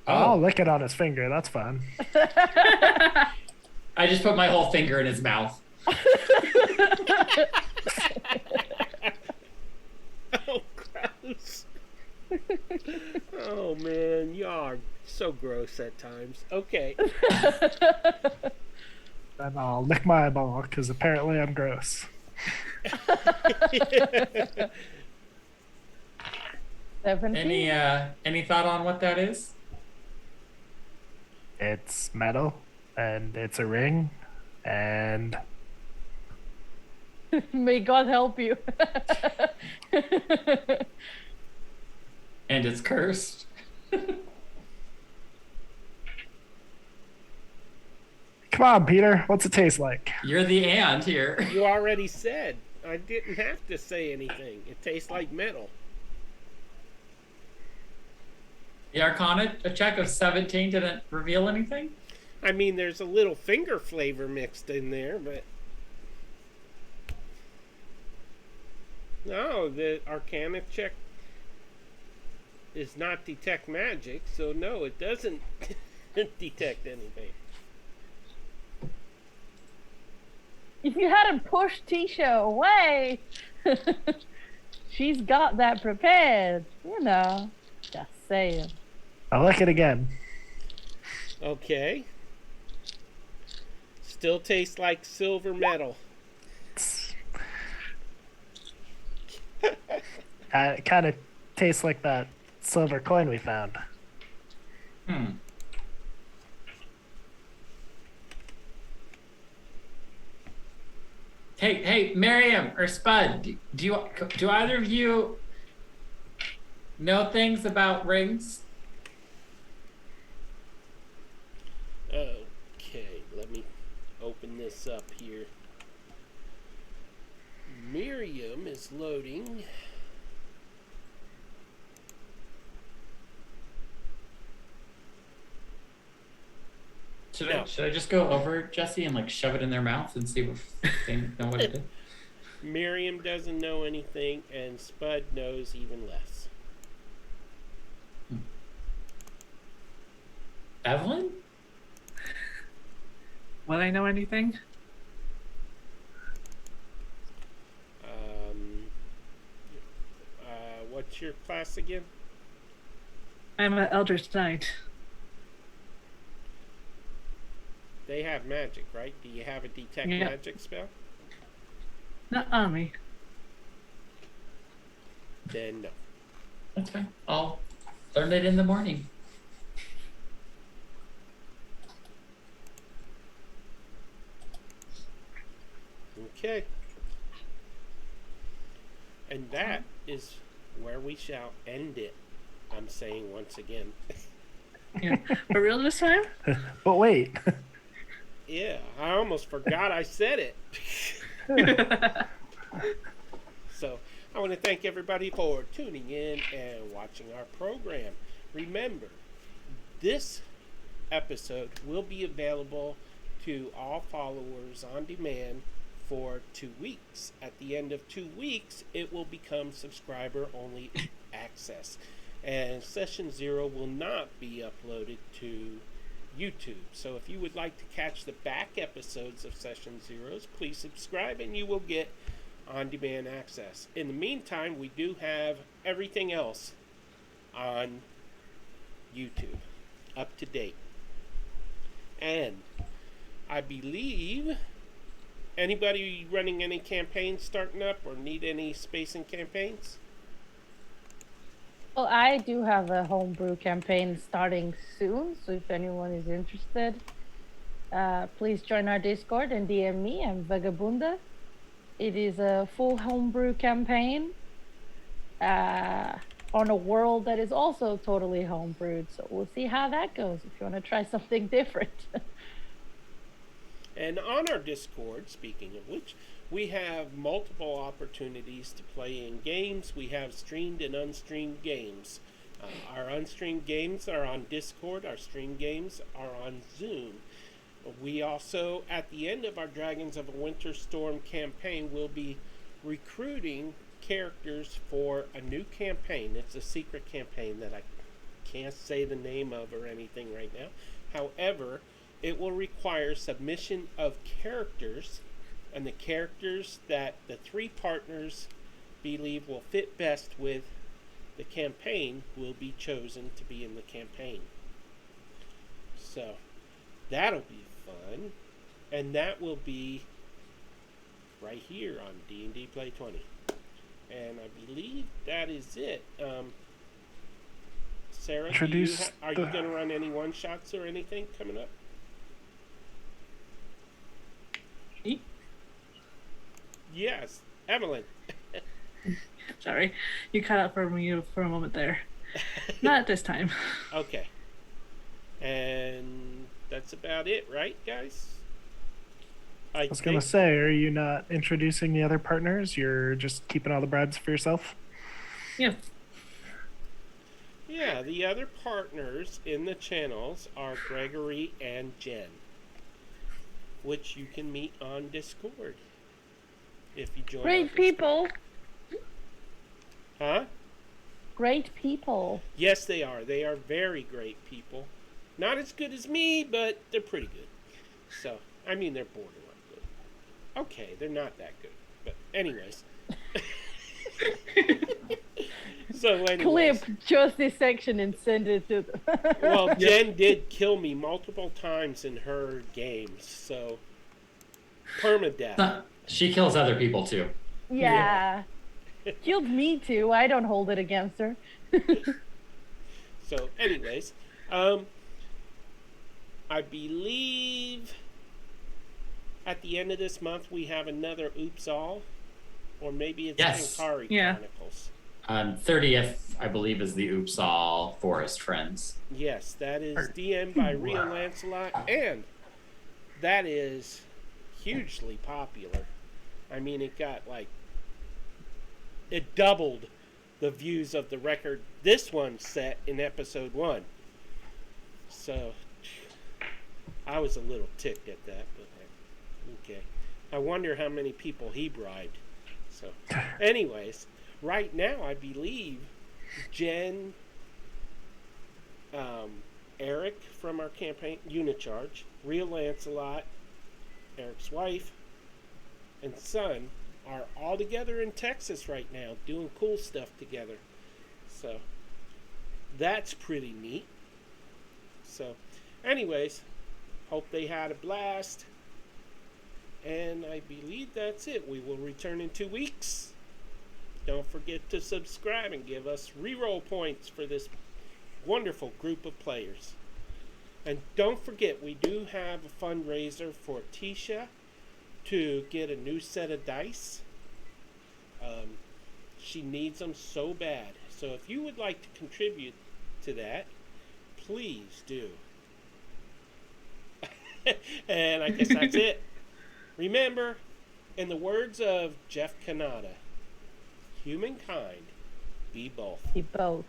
Speaker 3: I'll
Speaker 2: Oh,
Speaker 3: lick it on his finger. That's fun.
Speaker 2: I just put my whole finger in his mouth.
Speaker 1: Oh, gross. Oh, man. You are so gross at times. Okay.
Speaker 3: Then I'll lick my eyeball because apparently I'm gross.
Speaker 4: 17.
Speaker 2: Any thought on what that is?
Speaker 3: It's metal and it's a ring and
Speaker 4: May God help you.
Speaker 2: And it's cursed.
Speaker 3: come on, Peter. What's it taste like?
Speaker 2: You're the and here.
Speaker 1: You already said. I didn't have to say anything. It tastes like metal.
Speaker 2: The Arcana, a check of 17 didn't reveal anything?
Speaker 1: I mean, there's a little finger flavor mixed in there, but... No, the Arcana check is not detect magic, so no, it doesn't detect anything.
Speaker 4: If you hadn't pushed Tisha away, she's got that prepared. You know, just saying.
Speaker 3: I'll lick it again.
Speaker 1: Okay. Still tastes like silver metal.
Speaker 3: It kind of tastes like that silver coin we found.
Speaker 2: Hey, Miriam or Spud, do either of you know things about rings?
Speaker 1: Okay, let me open this up here. Miriam is loading.
Speaker 2: Should I just go over Jesse and like shove it in their mouth and see if they know what it is?
Speaker 1: Miriam doesn't know anything, and Spud knows even less.
Speaker 2: Evelyn?
Speaker 6: Would I know anything?
Speaker 1: What's your class again?
Speaker 6: I'm an Eldritch Knight.
Speaker 1: They have magic, right? Do you have a detect
Speaker 6: Yeah.
Speaker 1: magic spell?
Speaker 6: Not on me.
Speaker 1: then no.
Speaker 2: That's fine. I'll learn it in the morning.
Speaker 1: Okay. And that is where we shall end it. I'm saying once again.
Speaker 6: Yeah. For real this time?
Speaker 3: But wait.
Speaker 1: Yeah, I almost forgot I said it. So, I want to thank everybody for tuning in and watching our program. Remember, this episode will be available to all followers on demand for 2 weeks. At the end of 2 weeks, it will become subscriber only access. And Session 0 will not be uploaded to YouTube. So if you would like to catch the back episodes of Session Zeros, please subscribe and you will get on-demand access. In the meantime, we do have everything else on YouTube up to date. And I believe anybody running any campaigns starting up or need any space and campaigns?
Speaker 4: Well, I do have a homebrew campaign starting soon, so if anyone is interested, please join our Discord and DM me. I'm Vagabunda. It is a full homebrew campaign on a world that is also totally homebrewed, so we'll see how that goes if you want to try something different.
Speaker 1: And on our Discord, speaking of which, we have multiple opportunities to play in games. We have streamed and unstreamed games. Our unstreamed games are on Discord. Our streamed games are on Zoom. We also, at the end of our Dragons of a Winter Storm campaign, will be recruiting characters for a new campaign. It's a secret campaign that I can't say the name of or anything right now. However, it will require submission of characters, and the characters that the 3 partners believe will fit best with the campaign will be chosen to be in the campaign. So that'll be fun, and that will be right here on D&D Play 20. And I believe that is it. Sarah, are you going to run any one-shots or anything coming up? Yes, Evelyn.
Speaker 6: Sorry, you cut out for me for a moment there. Not at this time.
Speaker 1: Okay. And that's about it, right, guys?
Speaker 3: I was going to say, are you not introducing the other partners? You're just keeping all the bribes for yourself?
Speaker 6: Yeah.
Speaker 1: Yeah, the other partners in the channels are Gregory and Jen, which you can meet on Discord if you join.
Speaker 4: Great people.
Speaker 1: Huh?
Speaker 4: Great people.
Speaker 1: Yes, they are. They are very great people. Not as good as me, but they're pretty good. So, I mean, they're borderline good. Okay, they're not that good. But anyways. So anyways.
Speaker 4: Clip just this section and send it to them.
Speaker 1: Well, Jen did kill me multiple times in her games, so permadeath.
Speaker 2: She kills other people too.
Speaker 4: Yeah. Killed me too. I don't hold it against her.
Speaker 1: So anyways, I believe at the end of this month we have another Oops All, or maybe it's Ankari Chronicles.
Speaker 2: 30th, I believe, is the Oops All Forest Friends.
Speaker 1: Yes, that is DM'd by Real Lancelot, and that is hugely popular. I mean, it got it doubled the views of the record this one set in episode 1. So I was a little ticked at that, but okay. I wonder how many people he bribed. So anyways, right now I believe Jen, Eric from our campaign, Unicharge, Real Lancelot, Eric's wife, and son are all together in Texas right now doing cool stuff together. So that's pretty neat. So anyways, hope they had a blast. And I believe that's it. We will return in 2 weeks. Don't forget to subscribe and give us reroll points for this wonderful group of players. And don't forget, we do have a fundraiser for Tisha to get a new set of dice. She needs them so bad. So if you would like to contribute to that, please do. And I guess that's it. Remember, in the words of Jeff Kanata, humankind be both.
Speaker 4: You both.